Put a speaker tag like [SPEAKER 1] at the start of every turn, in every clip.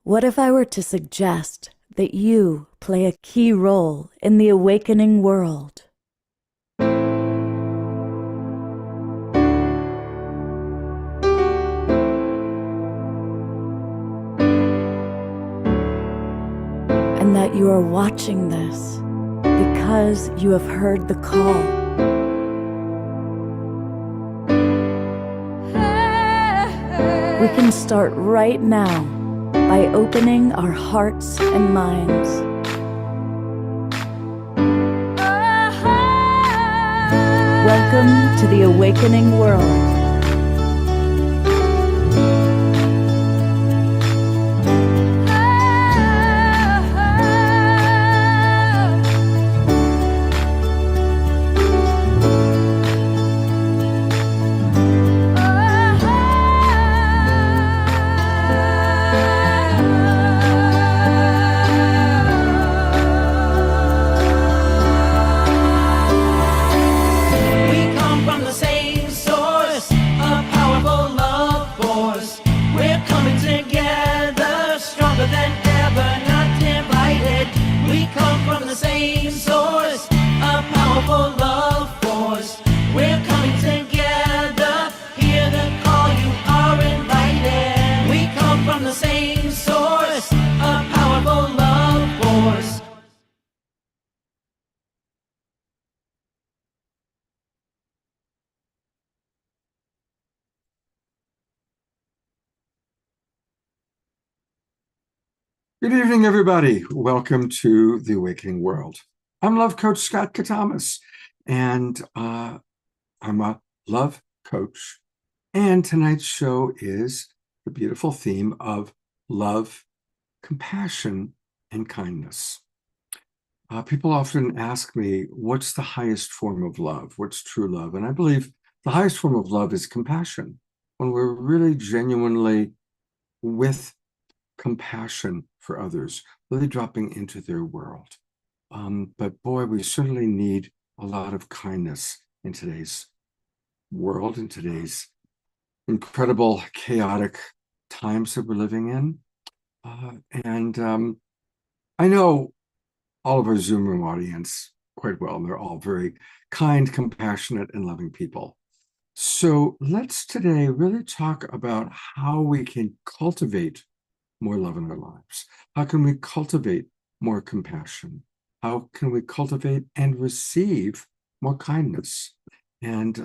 [SPEAKER 1] What if I were to suggest that you play a key role in the awakening world? And that you are watching this because you have heard the call. We can start right now by opening our hearts and minds. Welcome to the awakening world.
[SPEAKER 2] Good evening, everybody. Welcome to The Awakening World. I'm Love Coach Scott Katamas, and I'm a love coach. And tonight's show is the beautiful theme of love, compassion, and kindness. People often ask me, what's the highest form of love? What's true love? And I believe the highest form of love is compassion, when we're really genuinely with compassion for others, really dropping into their world. But boy, we certainly need a lot of kindness in today's world, in today's incredible, chaotic times that we're living in. I know all of our Zoom room audience quite well, and they're all very kind, compassionate, and loving people. So let's today really talk about how we can cultivate more love in our lives. How can we cultivate more compassion? How can we cultivate and receive more kindness? And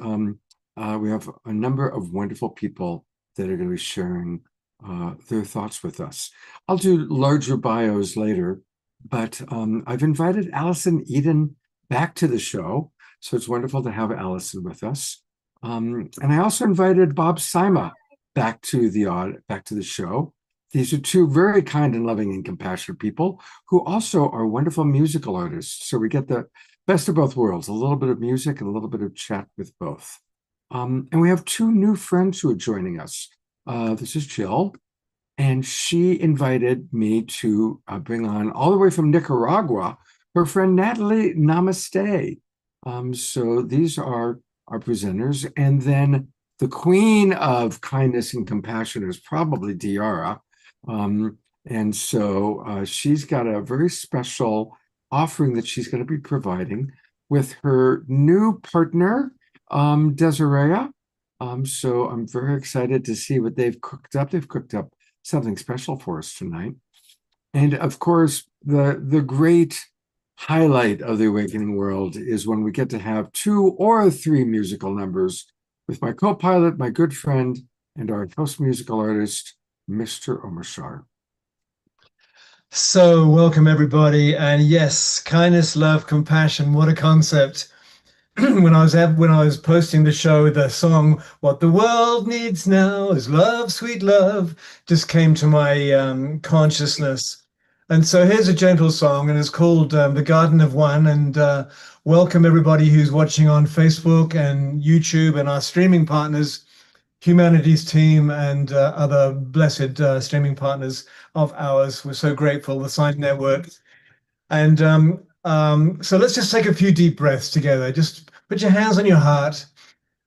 [SPEAKER 2] we have a number of wonderful people that are going to be sharing their thoughts with us. I'll do larger bios later, but I've invited Allison Eden back to the show. So it's wonderful to have Allison with us. And I also invited Bob Sima back to the show. These are two very kind and loving and compassionate people who also are wonderful musical artists. So we get the best of both worlds, a little bit of music and a little bit of chat with both. And we have two new friends who are joining us. This is Jill, and she invited me to bring on, all the way from Nicaragua, her friend Natalie Namaste. So these are our presenters. And then the queen of kindness and compassion is probably Diara. And so she's got a very special offering that she's going to be providing with her new partner, Desiree. So I'm very excited to see what they've cooked up. They've cooked up something special for us tonight. And of course, the great highlight of the Awakening World is when we get to have 2 or 3 musical numbers with my co-pilot, my good friend, and our host musical artist, Mr. Omar Shar.
[SPEAKER 3] So welcome everybody, and yes, kindness, love, compassion, what a concept. when I was posting the show, the song "What the World Needs Now Is Love, Sweet Love" just came to my consciousness. And so here's a gentle song, and it's called "The Garden of One." And welcome everybody who's watching on Facebook and YouTube, and our streaming partners, Humanities Team, and other blessed streaming partners of ours. We're so grateful, the Sign Network. And so let's just take a few deep breaths together. Just put your hands on your heart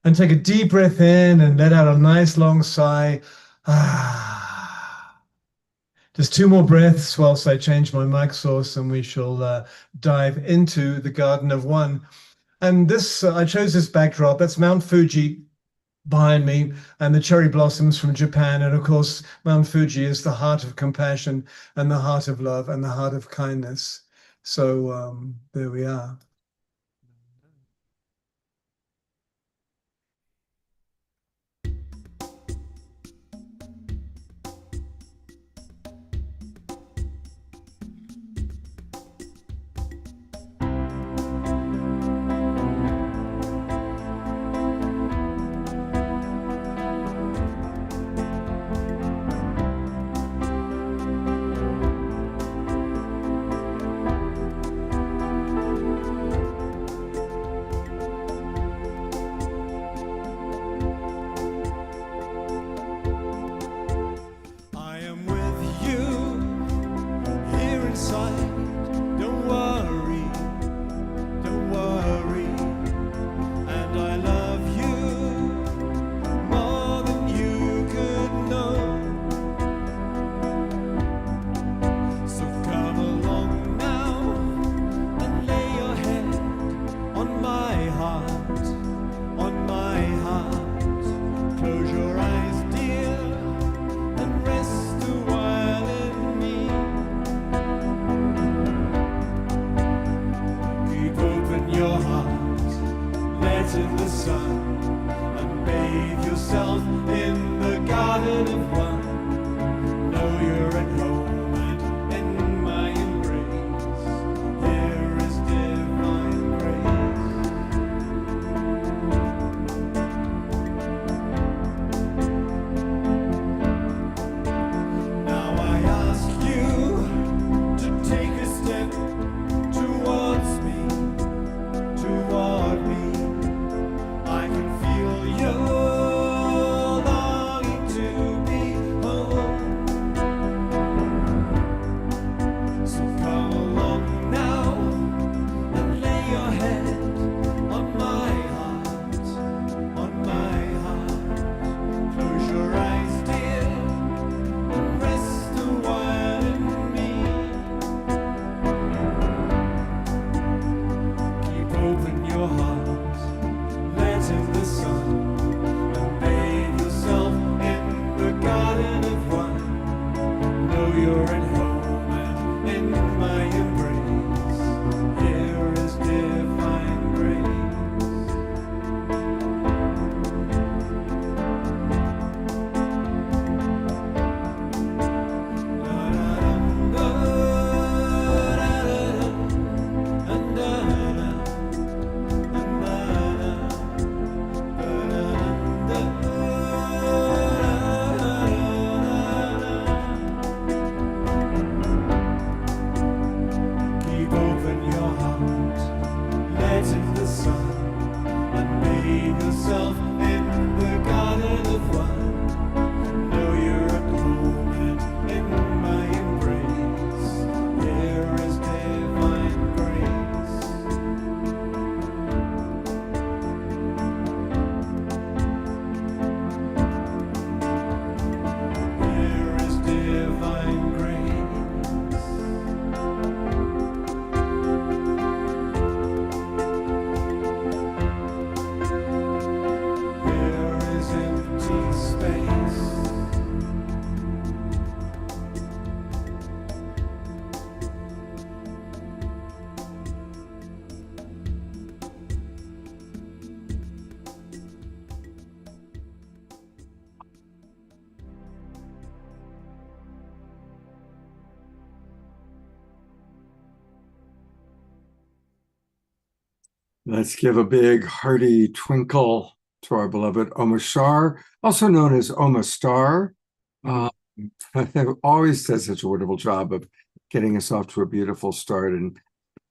[SPEAKER 3] and take a deep breath in and let out a nice long sigh. Just two more breaths whilst I change my mic source, and we shall dive into the Garden of One. And this, I chose this backdrop. That's Mount Fuji behind me, and the cherry blossoms from Japan. And of course, Mount Fuji is the heart of compassion and the heart of love and the heart of kindness. So there we are.
[SPEAKER 2] Let's give a big hearty twinkle to our beloved Omar Shar, also known as Omar Star. They've always done such a wonderful job of getting us off to a beautiful start. And,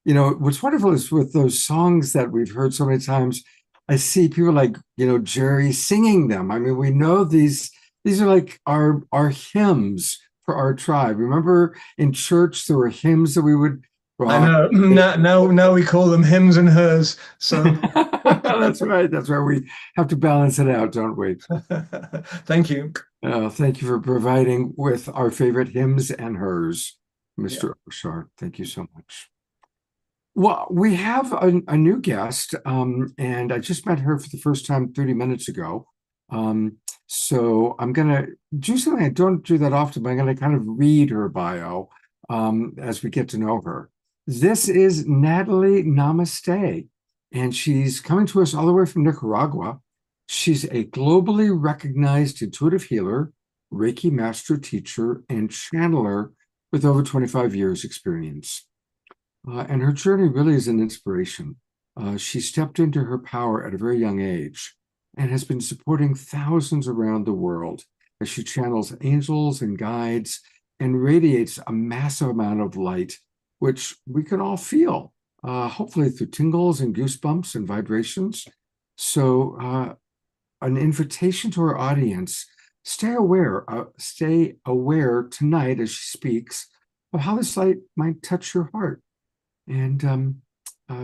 [SPEAKER 2] you know, what's wonderful is with those songs that we've heard so many times, I see people like, you know, Jerry singing them. I mean, we know these are like our hymns for our tribe. Remember in church, there were hymns that we would
[SPEAKER 3] I know. Now we call them hymns and hers. So
[SPEAKER 2] that's right. That's right. We have to balance it out, don't we?
[SPEAKER 3] Thank you.
[SPEAKER 2] Thank you for providing with our favorite hymns and hers,
[SPEAKER 3] Yeah.
[SPEAKER 2] Mr. Oshar. Thank you so much. Well, we have a new guest, and I just met her for the first time 30 minutes ago. So I'm going to do something I don't do that often, but I'm going to kind of read her bio as we get to know her. This is Natalie Namaste, and she's coming to us all the way from Nicaragua. She's a globally recognized intuitive healer, Reiki master teacher, and channeler with over 25 years experience. And her journey really is an inspiration. She stepped into her power at a very young age and has been supporting thousands around the world as she channels angels and guides and radiates a massive amount of light, which we can all feel, hopefully through tingles and goosebumps and vibrations. So, an invitation to our audience: stay aware tonight as she speaks of how this light might touch your heart. And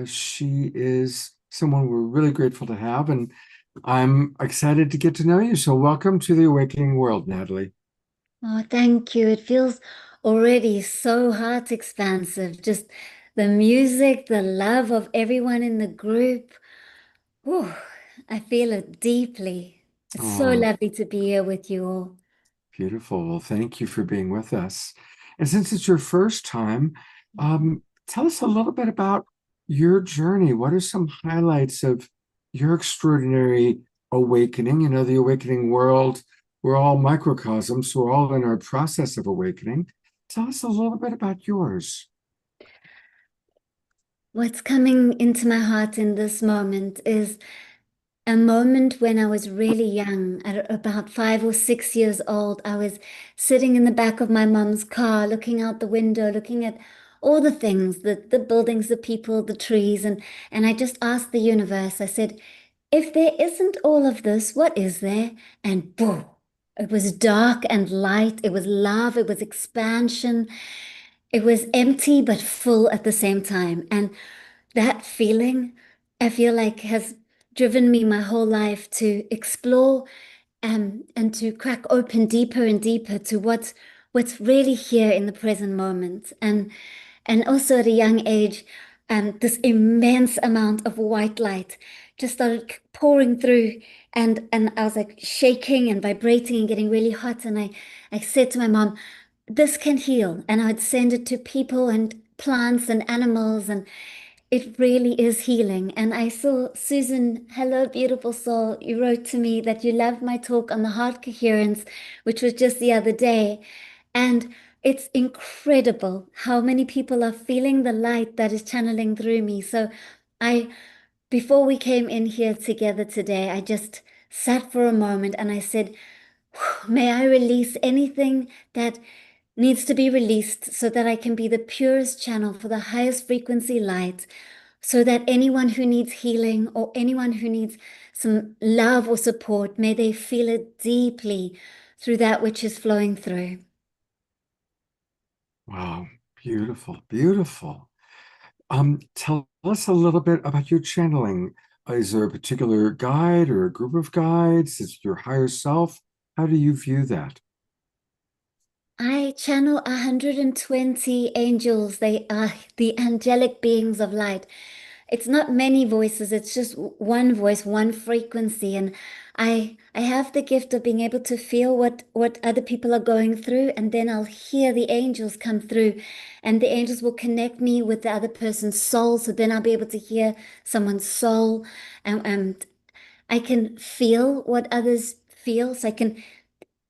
[SPEAKER 2] she is someone we're really grateful to have, and I'm excited to get to know you. So welcome to the Awakening World, Natalie.
[SPEAKER 4] Oh, thank you. It feels already so heart expansive. Just the music, the love of everyone in the group. Whew, I feel it deeply. It's so
[SPEAKER 2] Oh,
[SPEAKER 4] lovely to be here with you all.
[SPEAKER 2] beautiful. Well, thank you for being with us. And since it's your first time, tell us a little bit about your journey. What are some highlights of your extraordinary awakening? You know, the awakening world, we're all microcosms, so we're all in our process of awakening. Tell us a little bit about yours.
[SPEAKER 4] What's coming into my heart in this moment is a moment when I was really young, at about 5 or 6 years old. I was sitting in the back of my mum's car, looking out the window, looking at all the things, the buildings, the people, the trees, and I just asked the universe, I said, if there isn't all of this, what is there? And boom, it was dark and light, it was love, it was expansion, it was empty but full at the same time. And that feeling, I feel like, has driven me my whole life to explore and to crack open deeper and deeper to what's really here in the present moment. And also at a young age, this immense amount of white light just started pouring through, and I was like shaking and vibrating and getting really hot. And I said to my mom, this can heal. And I would send it to people and plants and animals, and it really is healing. And I saw Susan, hello, beautiful soul. You wrote to me that you loved my talk on the heart coherence, which was just the other day. And it's incredible how many people are feeling the light that is channeling through me. So I, before we came in here together today, I just sat for a moment and I said, may I release anything that needs to be released so that I can be the purest channel for the highest frequency light, so that anyone who needs healing or anyone who needs some love or support, may they feel it deeply through that which is flowing through.
[SPEAKER 2] Wow, beautiful, beautiful. Tell us a little bit about your channeling. Is there a particular guide or a group of guides? Is it your higher self? How do you view that?
[SPEAKER 4] I channel 120 angels. They are the angelic beings of light. It's not many voices, it's just one voice, one frequency. And I have the gift of being able to feel what other people are going through, and then I'll hear the angels come through, and the angels will connect me with the other person's soul. So then I'll be able to hear someone's soul, and I can feel what others feel. So I can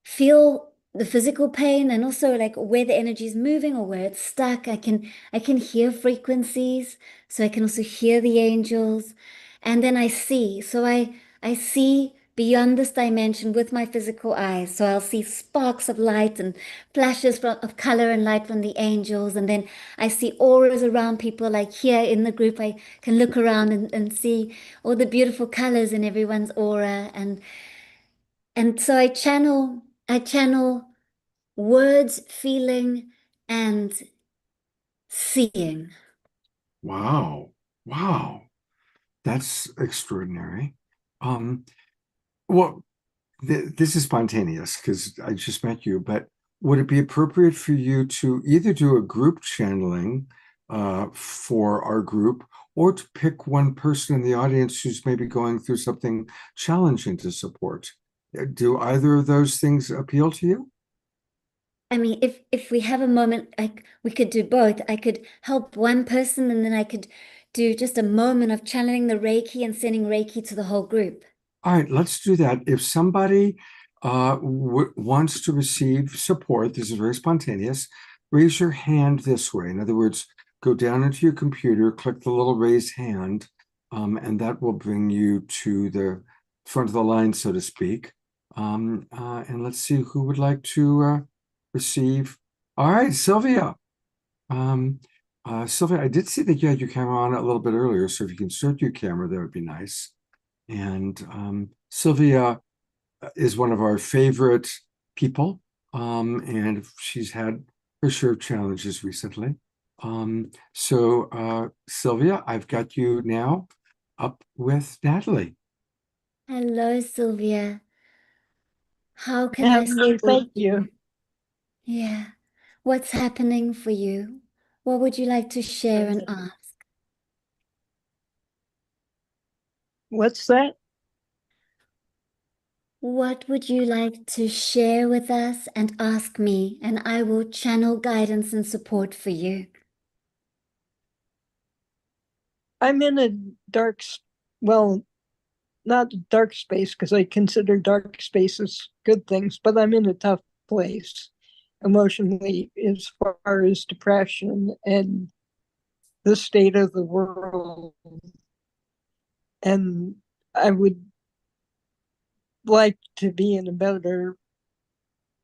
[SPEAKER 4] feel the physical pain and also like where the energy is moving or where it's stuck. I can hear frequencies, so I can also hear the angels. And then I see. So I see beyond this dimension with my physical eyes. So I'll see sparks of light and flashes of color and light from the angels. And then I see auras around people. Like here in the group, I can look around and see all the beautiful colors in everyone's aura. And so I channel words, feeling, and seeing.
[SPEAKER 2] Wow, wow, that's extraordinary. Um, well, this is spontaneous because I just met you, but would it be appropriate for you to either do a group channeling for our group or to pick one person in the audience who's maybe going through something challenging to support? Do either of those things appeal to you?
[SPEAKER 4] I mean, if we have a moment, we could do both. I could help one person, and then I could do just a moment of channeling the Reiki and sending Reiki to the whole group.
[SPEAKER 2] All right, let's do that. If somebody wants to receive support, this is very spontaneous, raise your hand this way. In other words, go down into your computer, click the little raise hand, and that will bring you to the front of the line, so to speak. And let's see who would like to receive. All right, Sylvia. Sylvia, I did see that you had your camera on a little bit earlier, so if you can start your camera, that would be nice. And Sylvia is one of our favorite people, and she's had her share of challenges recently. So Sylvia, I've got you now up with Natalie.
[SPEAKER 4] Hello, Sylvia. How can I
[SPEAKER 5] Hello,
[SPEAKER 4] support
[SPEAKER 5] thank
[SPEAKER 4] you?
[SPEAKER 5] you.
[SPEAKER 4] Yeah. What's happening for you? What would you like to share and ask?
[SPEAKER 5] What's that?
[SPEAKER 4] What would you like to share with us and ask me, and I will channel guidance and support for you.
[SPEAKER 5] I'm in a well, not a dark space because I consider dark spaces good things, but I'm in a tough place emotionally as far as depression and the state of the world. And I would like to be in a better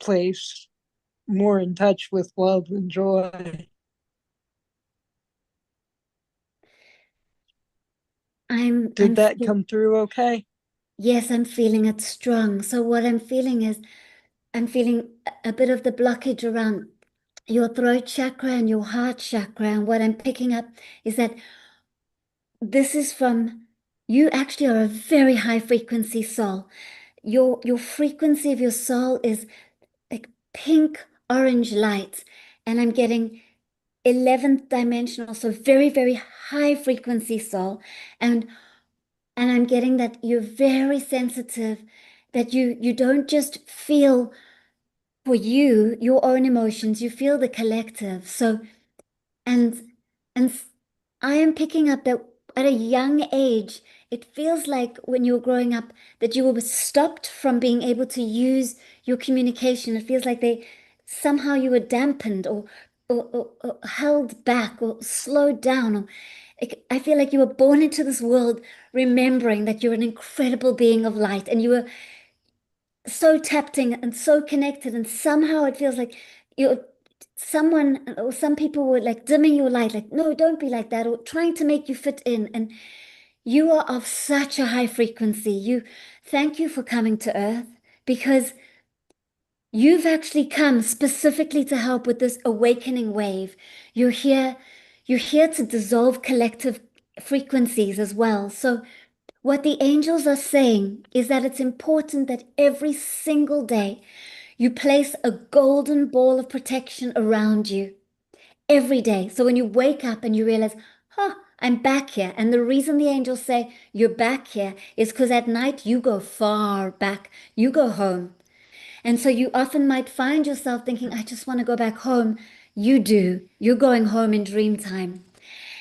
[SPEAKER 5] place, more in touch with love and joy.
[SPEAKER 4] I'm
[SPEAKER 5] Did that
[SPEAKER 4] feel-
[SPEAKER 5] come through okay?
[SPEAKER 4] yes, I'm feeling it strong. So what I'm feeling is I'm feeling a bit of the blockage around your throat chakra and your heart chakra. And what I'm picking up is that this is from you actually are a very high frequency soul. Your frequency of your soul is like pink orange light, and I'm getting 11th dimensional, so very, very high frequency soul. And I'm getting that you're very sensitive, that you don't just feel for you your own emotions, you feel the collective. So and I am picking up that at a young age, it feels like when you were growing up that you were stopped from being able to use your communication. It feels like they somehow you were dampened or held back or slowed down. Or I feel like you were born into this world remembering that you're an incredible being of light and you were so tapped in and so connected, and somehow it feels like you're someone or some people were like dimming your light, like, no, don't be like that, or trying to make you fit in. And you are of such a high frequency. Thank you for coming to Earth, because you've actually come specifically to help with this awakening wave. You're here, you're here to dissolve collective frequencies as well. So what the angels are saying is that it's important that every single day you place a golden ball of protection around you every day. So when you wake up and you realize, huh, I'm back here. And the reason the angels say you're back here is because at night you go far back, you go home. And so you often might find yourself thinking, I just want to go back home. You do. You're going home in dream time.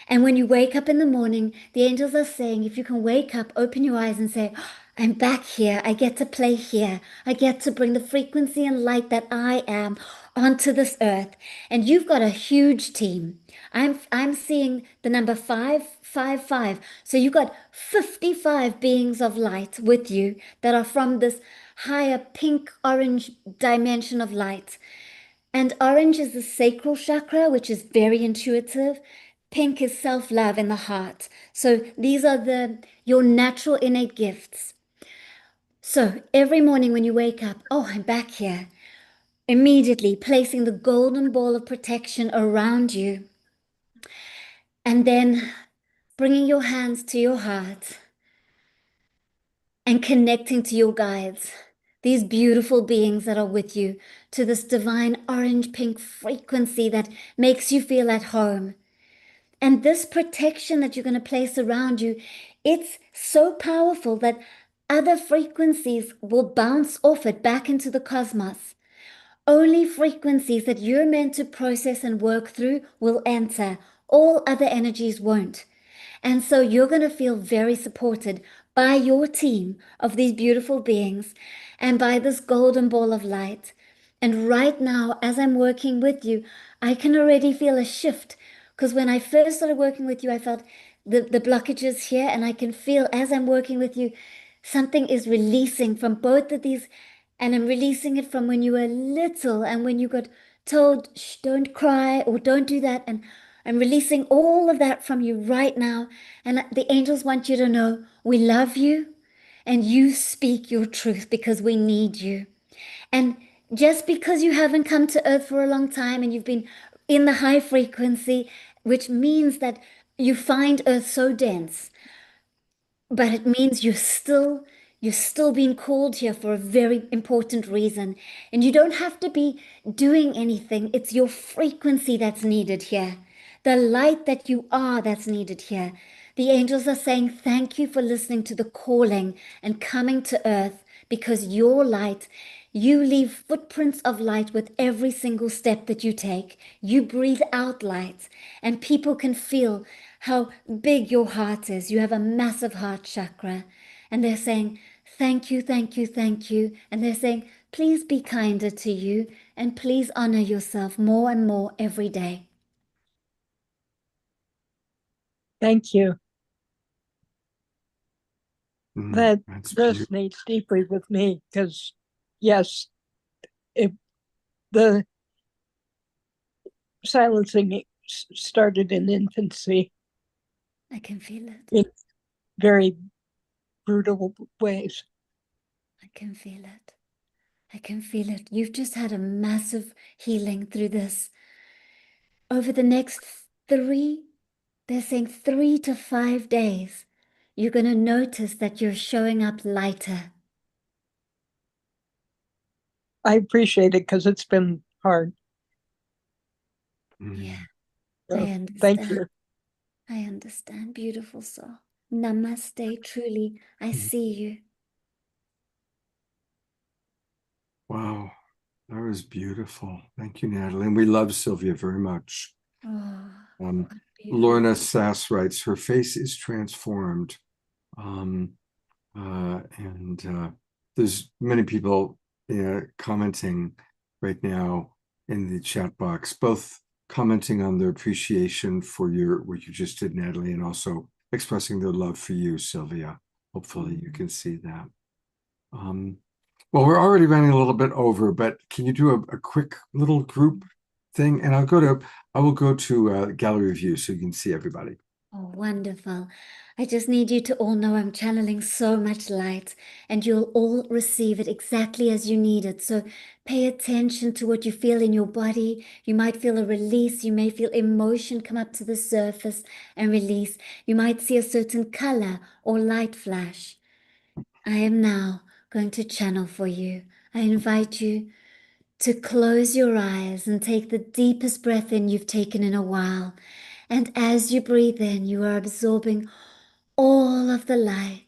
[SPEAKER 4] And when you wake up in the morning, the angels are saying, if you can wake up, open your eyes and say, I'm back here. I get to play here. I get to bring the frequency and light that I am onto this earth. And you've got a huge team. I'm seeing the number 555. So you've got 55 beings of light with you that are from this higher pink orange dimension of light. And orange is the sacral chakra, which is very intuitive. Pink is self-love in the heart. So these are your natural innate gifts. So every morning when you wake up, oh, I'm back here. Immediately placing the golden ball of protection around you. And then bringing your hands to your heart and connecting to your guides, these beautiful beings that are with you, to this divine orange pink frequency that makes you feel at home. And this protection that you're going to place around you, it's so powerful that other frequencies will bounce off it back into the cosmos. Only frequencies that you're meant to process and work through will enter. All other energies won't. And so you're going to feel very supported by your team of these beautiful beings and by this golden ball of light. And right now, as I'm working with you, I can already feel a shift, because when I first started working with you, I felt the blockages here, and I can feel as I'm working with you, something is releasing from both of these, and I'm releasing it from when you were little and when you got told, shh, don't cry or don't do that. And I'm releasing all of that from you right now. And the angels want you to know we love you and you speak your truth because we need you. And just because you haven't come to earth for a long time and you've been in the high frequency, which means that you find earth so dense, but it means you're still being called here for a very important reason. And you don't have to be doing anything. It's your frequency that's needed here. The light that you are that's needed here. The angels are saying thank you for listening to the calling and coming to earth, because your light, you leave footprints of light with every single step that you take. You breathe out light, and people can feel how big your heart is. You have a massive heart chakra. And they're saying, thank you, thank you, thank you. And they're saying, please be kinder to you and please honor yourself more and more every day.
[SPEAKER 5] Thank you. That
[SPEAKER 2] That's beautiful.
[SPEAKER 5] resonates deeply with me because, yes, the silencing started in infancy
[SPEAKER 4] I can feel it.
[SPEAKER 5] in very brutal ways.
[SPEAKER 4] I can feel it. I can feel it. You've just had a massive healing through this. Over the next they're saying 3 to 5 days, you're going to notice that you're showing up lighter.
[SPEAKER 5] I appreciate it because it's been hard.
[SPEAKER 4] Yeah,
[SPEAKER 5] So,
[SPEAKER 4] I
[SPEAKER 5] thank
[SPEAKER 4] understand.
[SPEAKER 5] you.
[SPEAKER 4] I understand, beautiful soul. Namaste, truly. I see you.
[SPEAKER 2] Wow, that was beautiful. Thank you, Natalie. And we love Sylvia very much.
[SPEAKER 4] Oh,
[SPEAKER 2] Um,
[SPEAKER 4] beautiful.
[SPEAKER 2] Lorna Sass writes, her face is transformed. There's many people commenting right now in the chat box, both commenting on their appreciation for what you just did, Natalie, and also expressing their love for you, Sylvia. Hopefully you can see that. Well, we're already running a little bit over, but can you do a quick little group thing? And I will go to gallery view so you can see everybody.
[SPEAKER 4] Oh, wonderful. I just need you to all know I'm channeling so much light, and you'll all receive it exactly as you need it. So pay attention to what you feel in your body. You might feel a release. You may feel emotion come up to the surface and release. You might see a certain color or light flash. I am now going to channel for you. I invite you to close your eyes and take the deepest breath in you've taken in a while. And as you breathe in, you are absorbing all of the light.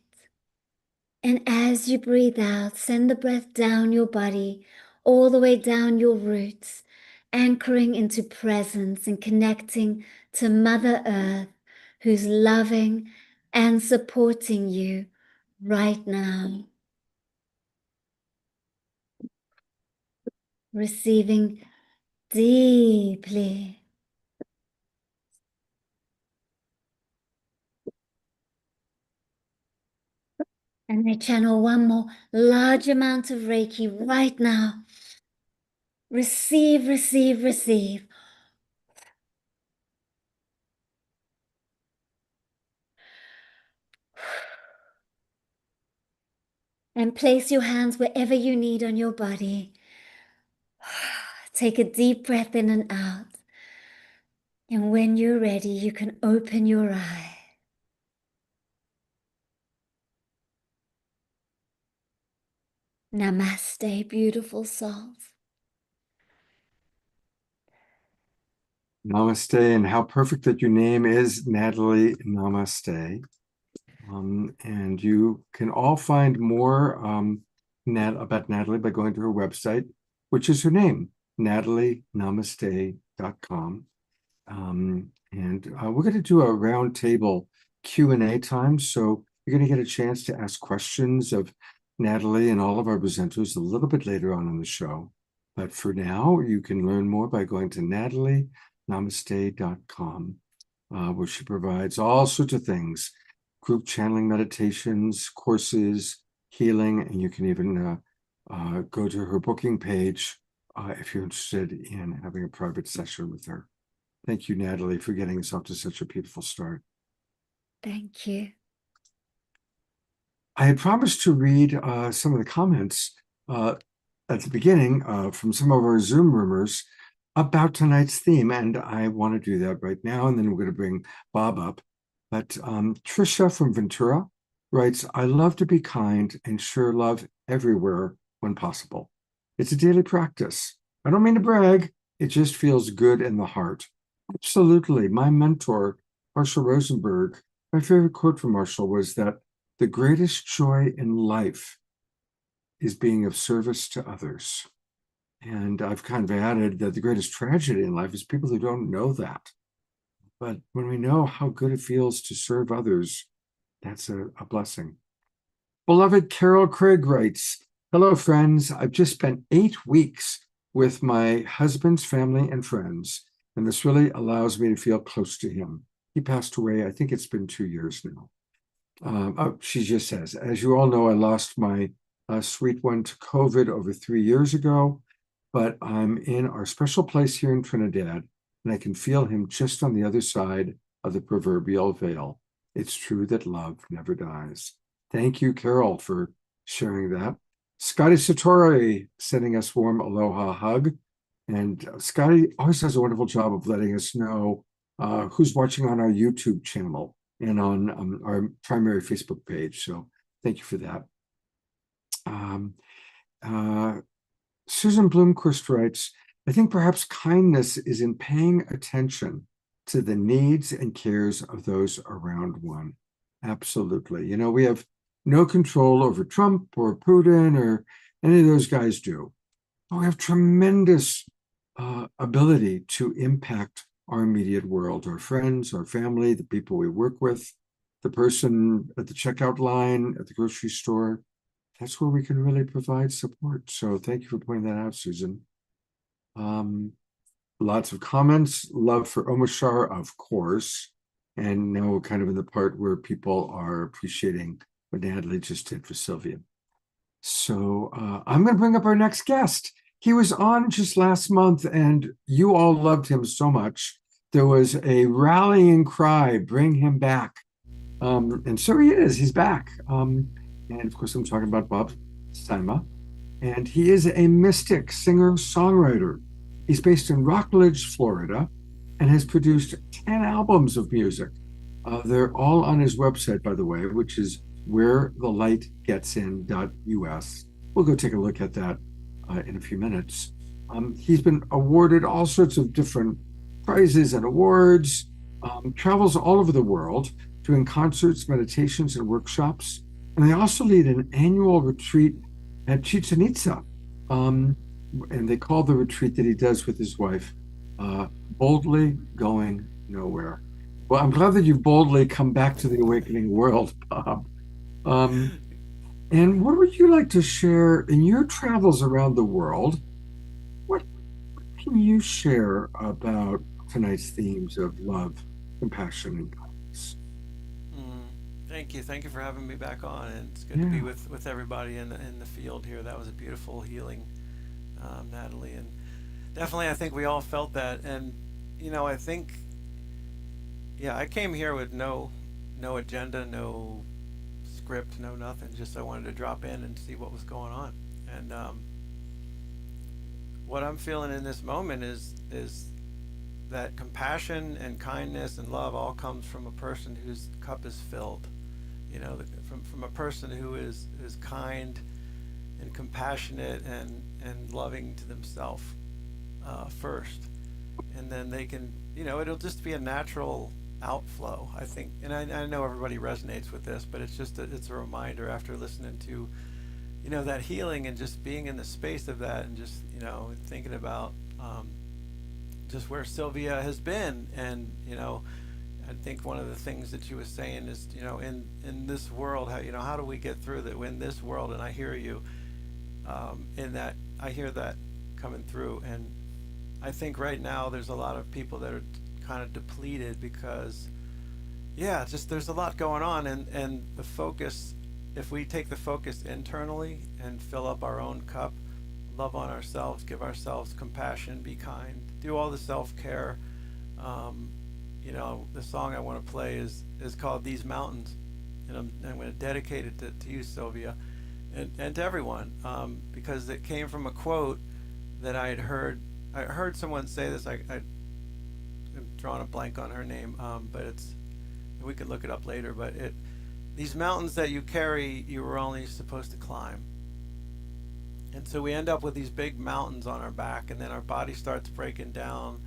[SPEAKER 4] And as you breathe out, send the breath down your body, all the way down your roots, anchoring into presence and connecting to Mother Earth, who's loving and supporting you right now. Receiving deeply. And I channel one more large amount of Reiki right now. Receive, receive, receive. And place your hands wherever you need on your body. Take a deep breath in and out. And when you're ready, you can open your eye. Namaste, beautiful souls.
[SPEAKER 2] Namaste, and how perfect that your name is Natalie Namaste. And you can all find more about Natalie by going to her website, which is her name, natalienamaste.com. And we're going to do a roundtable Q&A time. So you're going to get a chance to ask questions of Natalie and all of our presenters a little bit later on in the show. But for now, you can learn more by going to natalienamaste.com, where she provides all sorts of things, group channeling meditations, courses, healing, and you can even go to her booking page if you're interested in having a private session with her. Thank you, Natalie, for getting us off to such a beautiful start.
[SPEAKER 4] Thank you.
[SPEAKER 2] I had promised to read some of the comments at the beginning from some of our Zoom roomers about tonight's theme, and I want to do that right now, and then we're going to bring Bob up. But Trisha from Ventura writes, I love to be kind and share love everywhere when possible. It's a daily practice. I don't mean to brag. It just feels good in the heart. Absolutely. My mentor, Marshall Rosenberg, my favorite quote from Marshall was that the greatest joy in life is being of service to others. And I've kind of added that the greatest tragedy in life is people who don't know that. But when we know how good it feels to serve others, that's a blessing. Beloved Carol Craig writes, hello, friends. I've just spent 8 weeks with my husband's family and friends, and this really allows me to feel close to him. He passed away, I think it's been 2 years now. She just says, as you all know, I lost my sweet one to COVID over 3 years ago, but I'm in our special place here in Trinidad, and I can feel him just on the other side of the proverbial veil. It's true that love never dies. Thank you, Carol, for sharing that. Scotty Satori sending us warm aloha hug. And Scotty always does a wonderful job of letting us know who's watching on our YouTube channel and on our primary Facebook page. So thank you for that. Susan Bloomquist writes, I think perhaps kindness is in paying attention to the needs and cares of those around one. Absolutely. You know, we have no control over Trump or Putin or any of those guys do. But we have tremendous ability to impact our immediate world, our friends, our family, the people we work with, the person at the checkout line, at the grocery store. That's where we can really provide support. So thank you for pointing that out, Susan. Lots of comments. Love for Omashar, of course. And now we're kind of in the part where people are appreciating what Natalie just did for Sylvia. So I'm going to bring up our next guest. He was on just last month, and you all loved him so much. There was a rallying cry, bring him back. And so he is. He's back. And of course, I'm talking about Bob Saima. And he is a mystic singer-songwriter. He's based in Rockledge, Florida, and has produced 10 albums of music. They're all on his website, by the way, which is wherethelightgetsin.us. We'll go take a look at that in a few minutes. He's been awarded all sorts of different prizes and awards, travels all over the world doing concerts, meditations, and workshops. And they also lead an annual retreat at Chichen Itza. And they call the retreat that he does with his wife, Boldly Going Nowhere. Well, I'm glad that you've boldly come back to the awakening world, Bob. And what would you like to share in your travels around the world? What can you share about tonight's themes of love, compassion, and kindness?
[SPEAKER 6] Thank you. Thank you for having me back on. And it's good to be with everybody in the field here. That was a beautiful healing, Natalie. And definitely, I think we all felt that. And, you know, I think, I came here with no agenda, no script, no nothing. Just I wanted to drop in and see what was going on. And what I'm feeling in this moment is that compassion and kindness and love all comes from a person whose cup is filled. You know, from a person who is kind and compassionate and loving to themselves first, and then they can, it'll just be a natural outflow, I think. And I know everybody resonates with this, but it's a reminder after listening to, that healing and just being in the space of that, and just, thinking about just where Sylvia has been. And, I think one of the things that she was saying is, in this world, how do we get through that in this world? And I hear you, in that, I hear that coming through. And I think right now there's a lot of people that are kind of depleted because, just there's a lot going on, and the focus, if we take the focus internally and fill up our own cup, love on ourselves, give ourselves compassion, be kind, do all the self-care. The song I want to play is called These Mountains, and I'm going to dedicate it to you, Sylvia, and to everyone, because it came from a quote that I had heard. I heard someone say this. I'm drawing a blank on her name, but we could look it up later. But these mountains that you carry, you were only supposed to climb. And so we end up with these big mountains on our back, and then our body starts breaking down.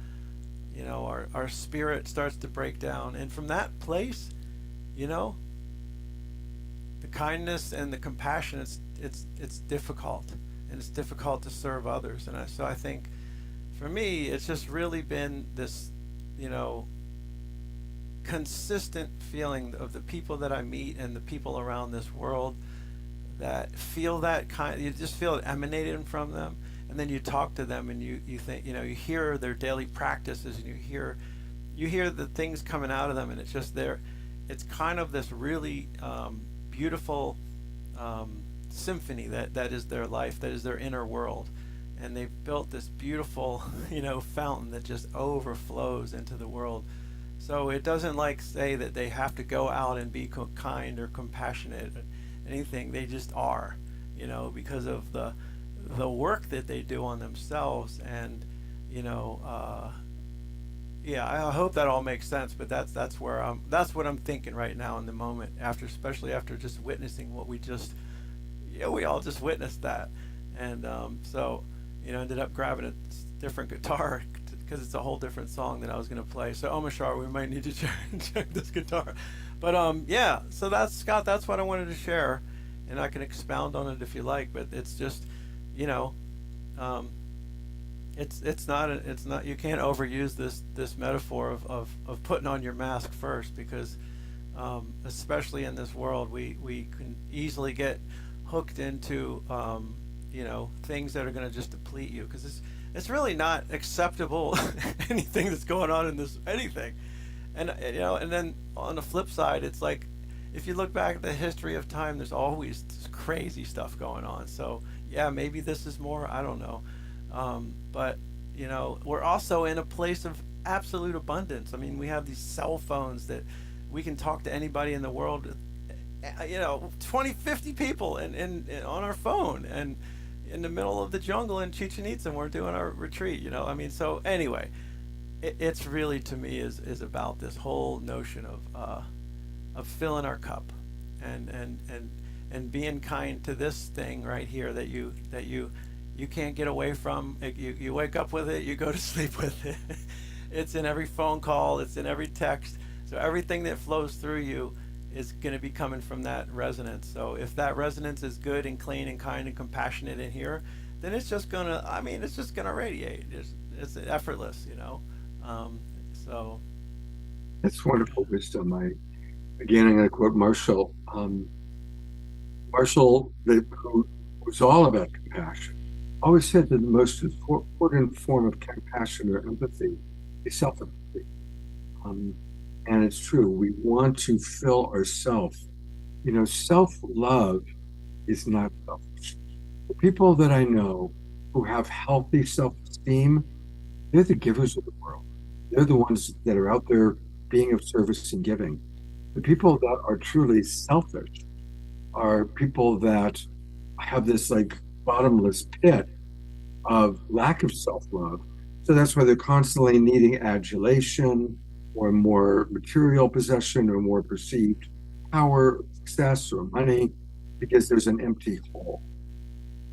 [SPEAKER 6] Our spirit starts to break down, and from that place, the kindness and the compassion, it's difficult, and it's difficult to serve others. And so I think, for me, it's just really been this, consistent feeling of the people that I meet and the people around this world that feel that you just feel it emanating from them. And then you talk to them, and you think, you hear their daily practices, and you hear the things coming out of them, and it's just it's kind of this really beautiful symphony that is their life, that is their inner world. And they've built this beautiful, fountain that just overflows into the world. So it doesn't say that they have to go out and be kind or compassionate or anything. They just are, because of the work that they do on themselves. And, I hope that all makes sense. But that's what I'm thinking right now in the moment, especially after just witnessing what we all just witnessed that. And so, ended up grabbing a different guitar because it's a whole different song that I was going to play. So Omashar, we might need to check this guitar. But so that's, Scott, that's what I wanted to share, and I can expound on it if you like. But it's just, it's not you can't overuse this metaphor of putting on your mask first, because especially in this world, we can easily get hooked into things that are going to just deplete you, because it's really not acceptable anything that's going on in this anything. And and then on the flip side, it's like, if you look back at the history of time, there's always this crazy stuff going on. So maybe this is more, I don't know. But we're also in a place of absolute abundance. I mean, we have these cell phones that we can talk to anybody in the world, 20, 50 people and on our phone, and in the middle of the jungle in Chichen Itza, and we're doing our retreat. So anyway, it's really, to me, is about this whole notion of filling our cup, and being kind to this thing right here that you can't get away from. You wake up with it, you go to sleep with it. It's in every phone call, it's in every text. So everything that flows through you is going to be coming from that resonance. So if that resonance is good and clean and kind and compassionate in here, then it's just gonna radiate. It's effortless, so
[SPEAKER 2] That's wonderful wisdom. I'm going to quote Marshall. Marshall, who was all about compassion, always said that the most important form of compassion or empathy is self-empathy. And it's true. We want to fill ourselves. Self-love is not selfish. The people that I know who have healthy self-esteem, they're the givers of the world. They're the ones that are out there being of service and giving. The people that are truly selfish are people that have this bottomless pit of lack of self-love. So that's why they're constantly needing adulation or more material possession or more perceived power, success, or money, because there's an empty hole.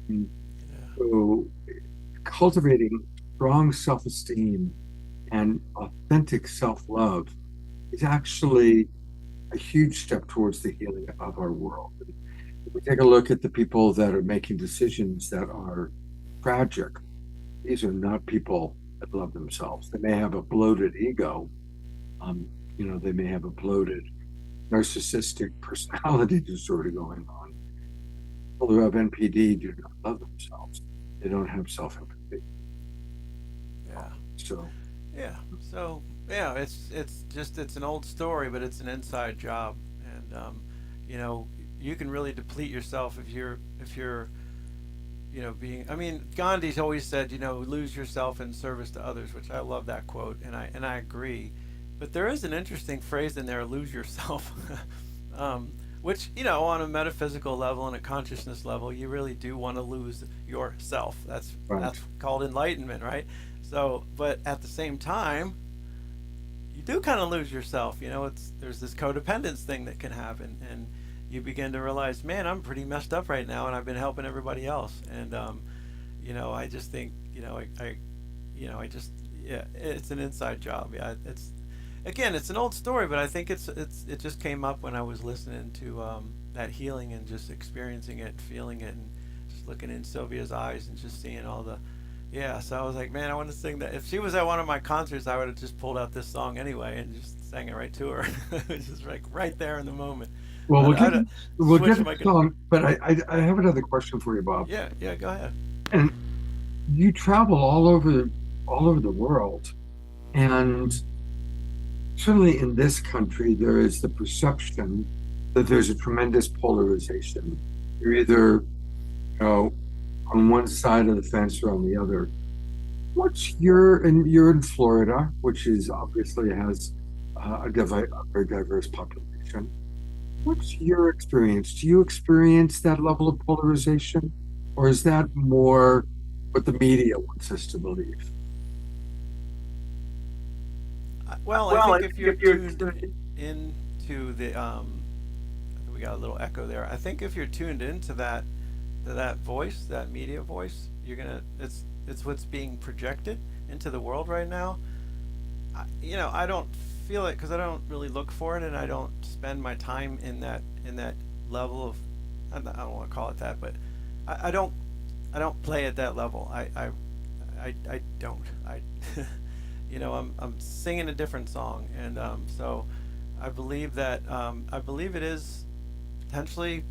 [SPEAKER 2] And
[SPEAKER 6] Yeah.
[SPEAKER 2] so cultivating strong self-esteem and authentic self-love is actually a huge step towards the healing of our world. If we take a look at the people that are making decisions that are tragic, these are not people that love themselves. They may have a bloated ego. Um, they may have a bloated narcissistic personality disorder going on. People who have NPD do not love themselves. They don't have self-empathy.
[SPEAKER 6] Yeah.
[SPEAKER 2] So,
[SPEAKER 6] Yeah. So yeah, it's an old story, but it's an inside job, and you know, you can really deplete yourself if you're being. I mean, Gandhi's always said, lose yourself in service to others, which I love that quote, and I agree. But there is an interesting phrase in there, lose yourself. Which, on a metaphysical level and a consciousness level, you really do want to lose yourself. That's
[SPEAKER 2] right.
[SPEAKER 6] that's called enlightenment, right? So, but at the same time, you do kind of lose yourself. There's this codependence thing that can happen, and you begin to realize, man, I'm pretty messed up right now, and I've been helping everybody else, and I just think, I just, yeah, it's an inside job. Yeah, it's an old story, but I think it just came up when I was listening to that healing and just experiencing it, feeling it, and just looking in Sylvia's eyes and just seeing all the. Yeah, so I was like, man, I want to sing that. If she was at one of my concerts, I would have just pulled out this song anyway and just sang it right to her. It's just like right there in the moment.
[SPEAKER 2] Well, we'll
[SPEAKER 6] Switch
[SPEAKER 2] get
[SPEAKER 6] my
[SPEAKER 2] the song, but I have another question for you, Bob.
[SPEAKER 6] Yeah, yeah, go ahead.
[SPEAKER 2] And you travel all over the world, and certainly in this country, there is the perception that there's a tremendous polarization. You're either, on one side of the fence or on the other. You're in Florida, which is obviously has a very diverse population. What's your experience? Do you experience that level of polarization, or is that more what the media wants us to believe?
[SPEAKER 6] Well, I think if you're tuned into the we got a little echo there. I think if you're tuned into that voice, that media voice, it's what's being projected into the world right now. I don't feel it because I don't really look for it, and I don't spend my time in that level of. I don't want to call it that, but I don't play at that level. I don't. I'm singing a different song, and so I believe that I believe it is potentially,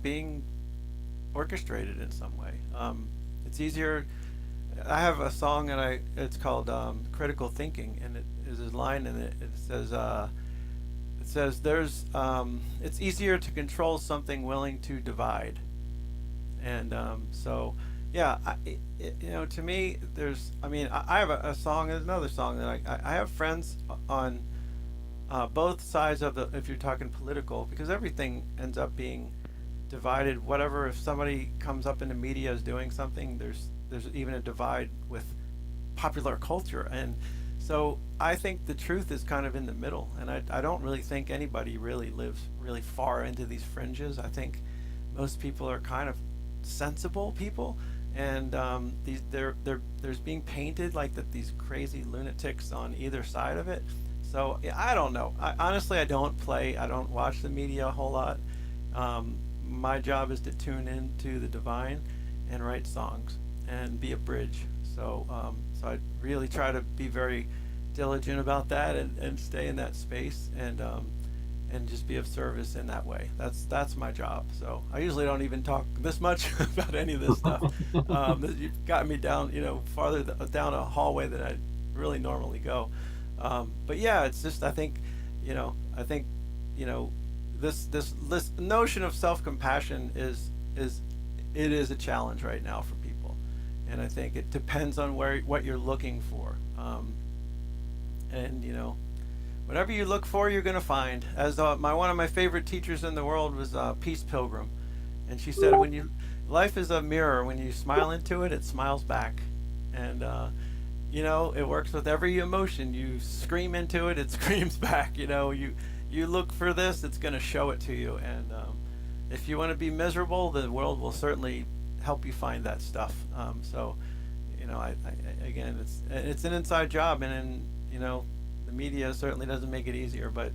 [SPEAKER 6] being orchestrated in some way. It's easier. I have a song and it's called "Critical Thinking," and it is a line in it. It says it's easier to control something willing to divide, and so yeah, to me, I have a song. There's another song that I have friends on both sides of the. If you're talking political, because everything ends up being divided. Whatever, if somebody comes up in the media is doing something, there's even a divide with popular culture, and so I think the truth is kind of in the middle, and I don't really think anybody really lives really far into these fringes. I think most people are kind of sensible people, and there's being painted like that these crazy lunatics on either side of it. So yeah, I don't know. Honestly, I don't watch the media a whole lot. My job is to tune into the divine and write songs and be a bridge. So I really try to be very diligent about that and stay in that space and just be of service in that way. That's my job. So I usually don't even talk this much about any of this stuff. You've gotten me down, farther down a hallway than I really normally go. But yeah, it's just I think this notion of self-compassion is a challenge right now for people, and I think it depends on what you're looking for, and whatever you look for, you're gonna find. As one of my favorite teachers in the world was Peace Pilgrim, and she said, life is a mirror. When you smile into it, it smiles back, and it works with every emotion. You scream into it, it screams back. You look for this, it's going to show it to you. And if you want to be miserable, the world will certainly help you find that stuff. So, you know, again, it's an inside job, and you know, the media certainly doesn't make it easier. But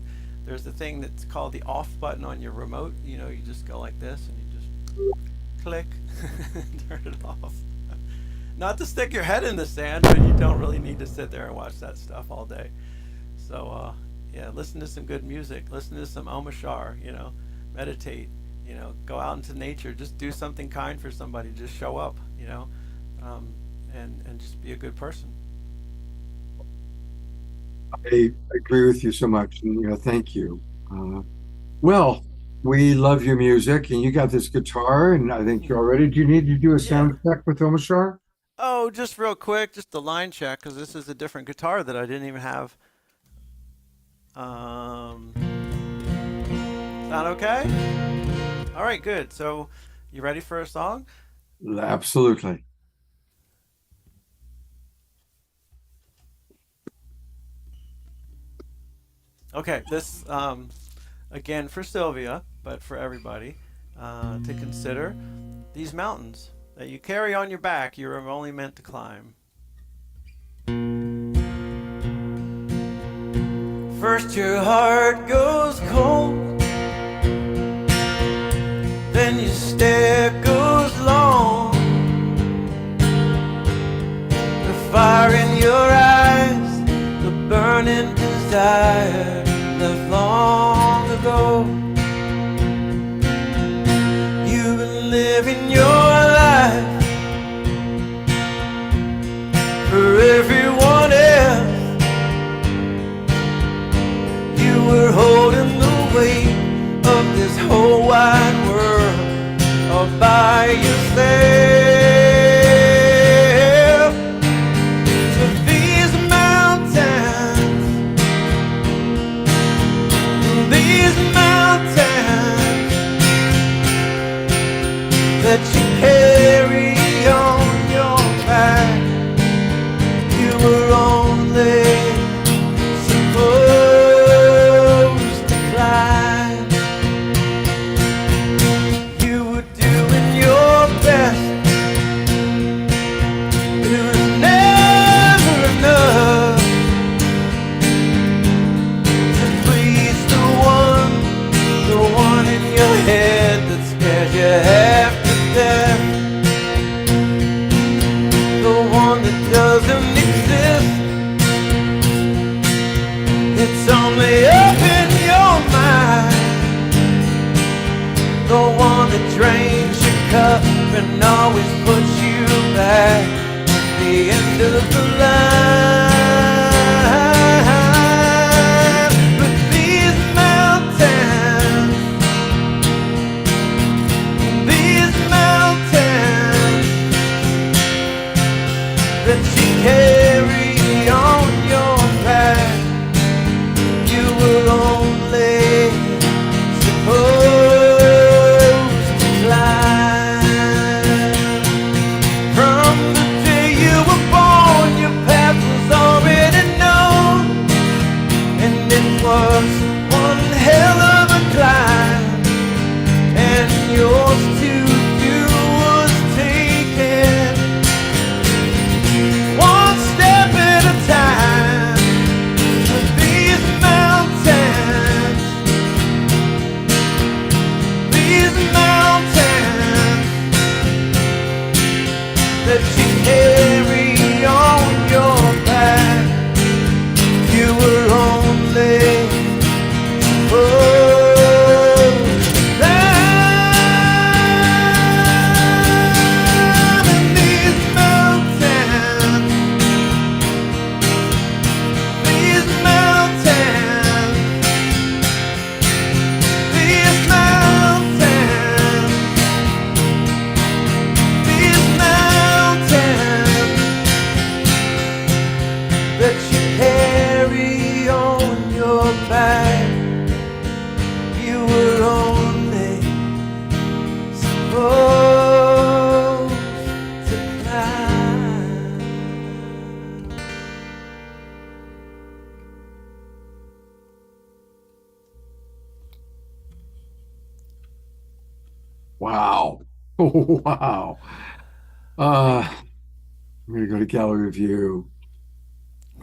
[SPEAKER 6] there's the thing that's called the off button on your remote. You know, you just go like this, and you just click, turn it off. Not to stick your head in the sand, but you don't really need to sit there and watch that stuff all day. So, yeah, listen to some good music. Listen to some Omar Shar, you know, meditate, you know, go out into nature. Just do something kind for somebody. Just show up, you know, and just be a good person.
[SPEAKER 2] I agree with you so much, and thank you. Well, we love your music, and you got this guitar, and I think you're all ready. Do you need to do a
[SPEAKER 6] Yeah.
[SPEAKER 2] sound check with Omashar?
[SPEAKER 6] Oh, just real quick, just the line check, because this is a different guitar that I didn't even have. Sound okay? All right, good. So, you ready for a song?
[SPEAKER 2] Absolutely.
[SPEAKER 6] Okay, this again for Sylvia, but for everybody to consider. These mountains that you carry on your back, you're only meant to climb. First your heart goes cold, then your stare goes long. The fire in your eyes, the burning desire left long ago. You've been living your life for everyone else. You were holding the weight of this whole wide world all by yourself. So these mountains that you carry on your back, you were only supposed to climb. You were doing your best, but it was never enough to please the one in your head that scares you half to death, the one that doesn't exist. It's only up in your mind, the one that drains your cup and always puts you back at the end of the line. But these mountains that you carry on your back, you were only supposed to climb. From the day you were born, your path was already known, and it was one hell of a climb, and yours to do was taken one step at a time. These mountains that you carry on your back, you were only supposed to climb. And these mountains these mountains that you carry on your back, you were only supposed to climb.
[SPEAKER 2] Wow. Oh, wow. I'm going to go to gallery view.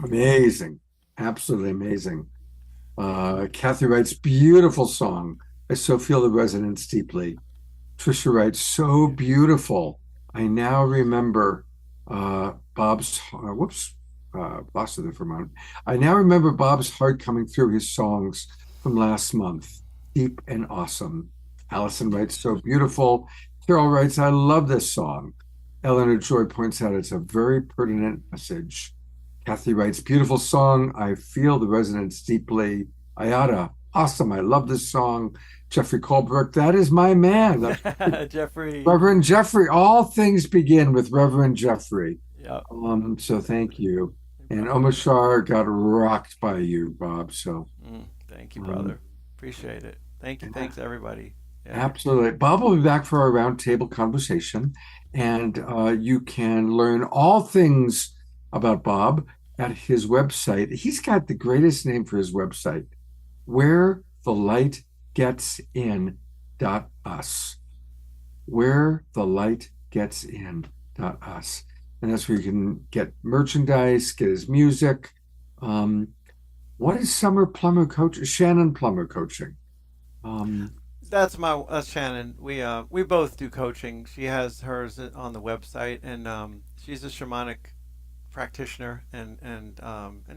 [SPEAKER 2] Amazing. Absolutely amazing. Kathy writes, beautiful song. I so feel the resonance deeply. Trisha writes, so beautiful. I now remember Bob's, whoops, lost it for a moment. I now remember Bob's heart coming through his songs from last month. Deep and awesome. Allison writes, so beautiful. Carol writes, I love this song. Eleanor Joy points out it's a very pertinent message. Kathy writes, beautiful song. I feel the resonance deeply. Ayada, awesome. I love this song. Jeffrey Colbrook, that is my man. That's
[SPEAKER 6] Jeffrey.
[SPEAKER 2] Reverend Jeffrey. All things begin with Reverend Jeffrey.
[SPEAKER 6] Yeah.
[SPEAKER 2] So thank you. And Omashar got rocked by you, Bob. So
[SPEAKER 6] thank you, brother. Appreciate it. Thank you. Thanks, everybody. Yeah.
[SPEAKER 2] Absolutely. Bob will be back for our roundtable conversation, and you can learn all things about Bob at his website. He's got the greatest name for his website, Where the Light Gets In.us. Where the Light Gets In.us. And that's where you can get merchandise, get his music. What is Summer Plummer Coach? Shannon Plummer Coaching.
[SPEAKER 6] That's Shannon. We both do coaching. She has hers on the website, and she's a shamanic practitioner and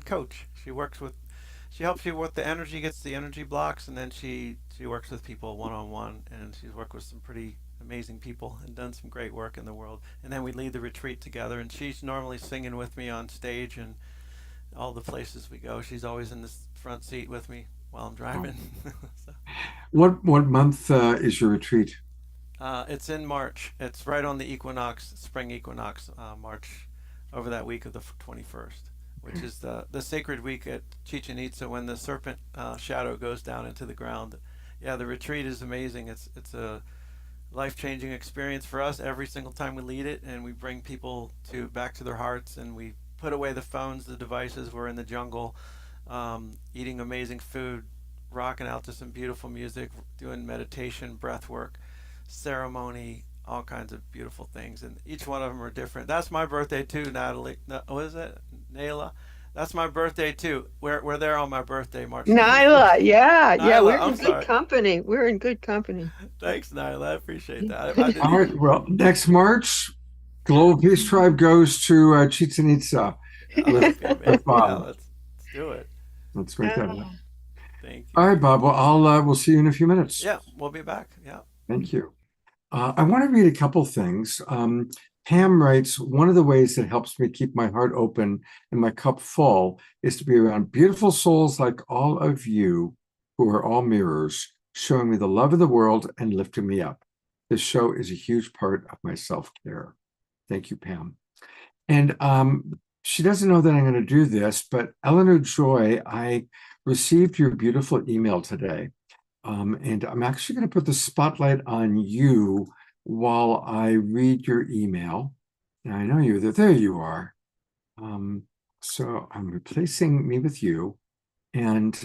[SPEAKER 6] coach. She helps you with the energy, gets the energy blocks, and then she works with people one on one, and she's worked with some pretty amazing people and done some great work in the world. And then we lead the retreat together, and she's normally singing with me on stage and all the places we go. She's always in the front seat with me while I'm driving. So.
[SPEAKER 2] What month is your retreat?
[SPEAKER 6] It's in March. It's right on the equinox, spring equinox, March, over that week of the 21st, which is the sacred week at Chichen Itza when the serpent shadow goes down into the ground. Yeah, the retreat is amazing. It's a life-changing experience for us every single time we lead it, and we bring people back to their hearts, and we put away the phones, the devices. We're in the jungle, eating amazing food, rocking out to some beautiful music, doing meditation, breath work, ceremony, all kinds of beautiful things, and each one of them are different. That's my birthday too, Natalie. What is it, Nayla? That's my birthday too. We're there on my birthday, March 21st.
[SPEAKER 7] Nyla, yeah,
[SPEAKER 6] Nyla,
[SPEAKER 7] we're
[SPEAKER 6] I'm
[SPEAKER 7] in good
[SPEAKER 6] sorry.
[SPEAKER 7] company. We're in good company.
[SPEAKER 6] Thanks, Nyla. I appreciate that.
[SPEAKER 2] All right. Well, next March, Global Peace Tribe goes to Chichen Itza. With Bob.
[SPEAKER 6] Let's do it.
[SPEAKER 2] Let's make that happen.
[SPEAKER 6] Thank you.
[SPEAKER 2] All right, Bob. Well, we'll see you in a few minutes.
[SPEAKER 6] Yeah, we'll be back. Yeah.
[SPEAKER 2] Thank you. I want to read a couple things. Pam writes, one of the ways that helps me keep my heart open and my cup full is to be around beautiful souls like all of you who are all mirrors, showing me the love of the world and lifting me up. This show is a huge part of my self-care. Thank you, Pam. And she doesn't know that I'm going to do this, but Eleanor Joy, I received your beautiful email today. And I'm actually going to put the spotlight on you while I read your email. And I know you, there you are. So I'm replacing me with you. And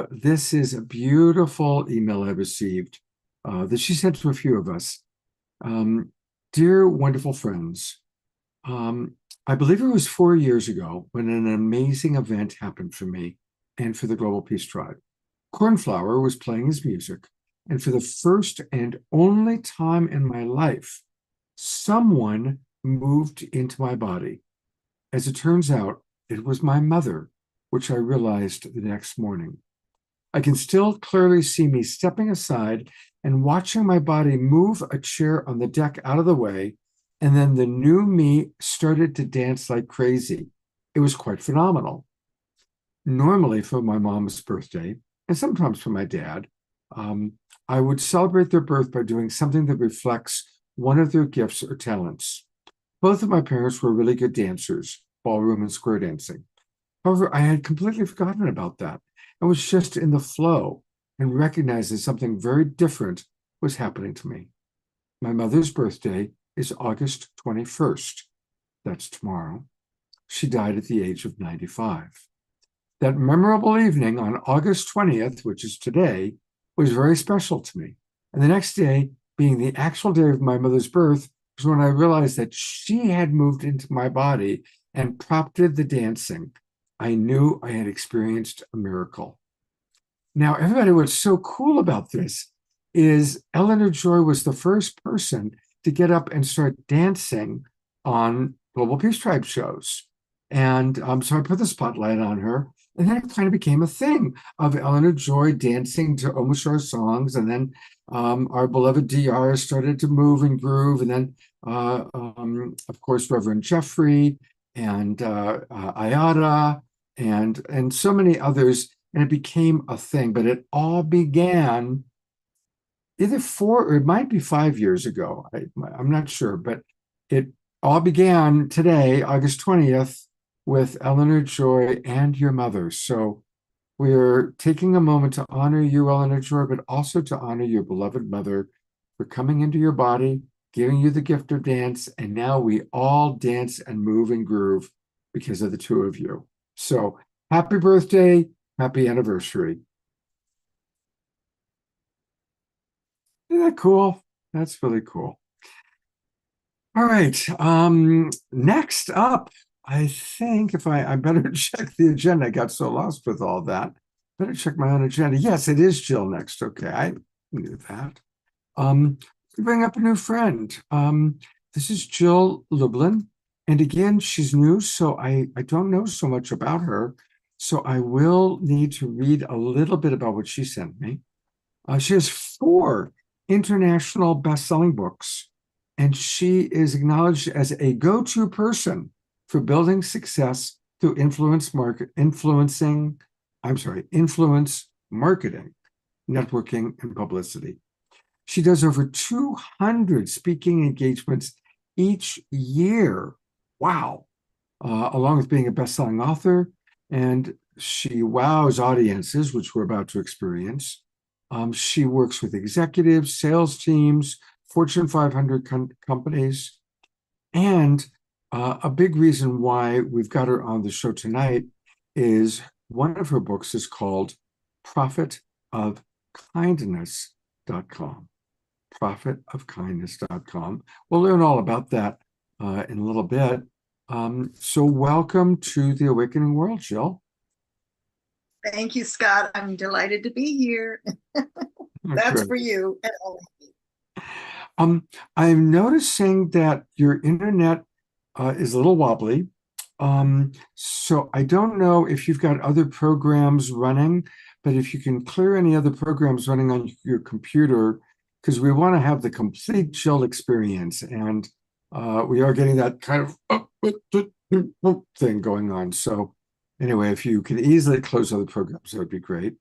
[SPEAKER 2] this is a beautiful email I received that she sent to a few of us. Dear wonderful friends, I believe it was 4 years ago when an amazing event happened for me and for the Global Peace Tribe. Cornflower was playing his music, and for the first and only time in my life, someone moved into my body. As it turns out, it was my mother, which I realized the next morning. I can still clearly see me stepping aside and watching my body move a chair on the deck out of the way, and then the new me started to dance like crazy. It was quite phenomenal. Normally, for my mom's birthday, and sometimes for my dad, I would celebrate their birth by doing something that reflects one of their gifts or talents. Both of my parents were really good dancers, ballroom and square dancing. However, I had completely forgotten about that. I was just in the flow and recognized that something very different was happening to me. My mother's birthday is August 21st. That's tomorrow. She died at the age of 95. That memorable evening on August 20th, which is today, was very special to me. And the next day, being the actual day of my mother's birth, was when I realized that she had moved into my body and prompted the dancing. I knew I had experienced a miracle. Now, everybody, what's so cool about this is Eleanor Joy was the first person to get up and start dancing on Global Peace Tribe shows. And so I put the spotlight on her. And then it kind of became a thing of Eleanor Joy dancing to Omu Shore songs. And then our beloved DR started to move and groove. And then, of course, Reverend Jeffrey and Ayada and so many others. And it became a thing. But it all began either 4 or it might be 5 years ago. I'm not sure. But it all began today, August 20th, with Eleanor Joy and your mother. So we're taking a moment to honor you, Eleanor Joy, but also to honor your beloved mother for coming into your body, giving you the gift of dance, and now we all dance and move and groove because of the two of you. So happy birthday, happy anniversary. Isn't that cool? That's really cool. All right, next up, I think if I better check the agenda. I got so lost with all that. Better check my own agenda. Yes, it is Jill next. Okay, I knew that. Bring up a new friend. This is Jill Lublin. And again, she's new, so I don't know so much about her. So I will need to read a little bit about what she sent me. She has 4 international best-selling books, and she is acknowledged as a go-to person for building success through influence marketing, networking, and publicity. She does over 200 speaking engagements each year. Wow. Along with being a best-selling author, and she wows audiences, which we're about to experience. She works with executives, sales teams, Fortune 500 companies, and a big reason why we've got her on the show tonight is one of her books is called ProfitOfKindness.com. ProfitOfKindness.com. We'll learn all about that in a little bit. So welcome to the Awakening World, Jill.
[SPEAKER 8] Thank you, Scott. I'm delighted to be here. That's
[SPEAKER 2] Good.
[SPEAKER 8] for you.
[SPEAKER 2] I'm noticing that your internet is a little wobbly. So I don't know if you've got other programs running, but if you can clear any other programs running on your computer, because we want to have the complete Jill experience. And we are getting that kind of thing going on. So anyway, if you can easily close other programs, that would be great.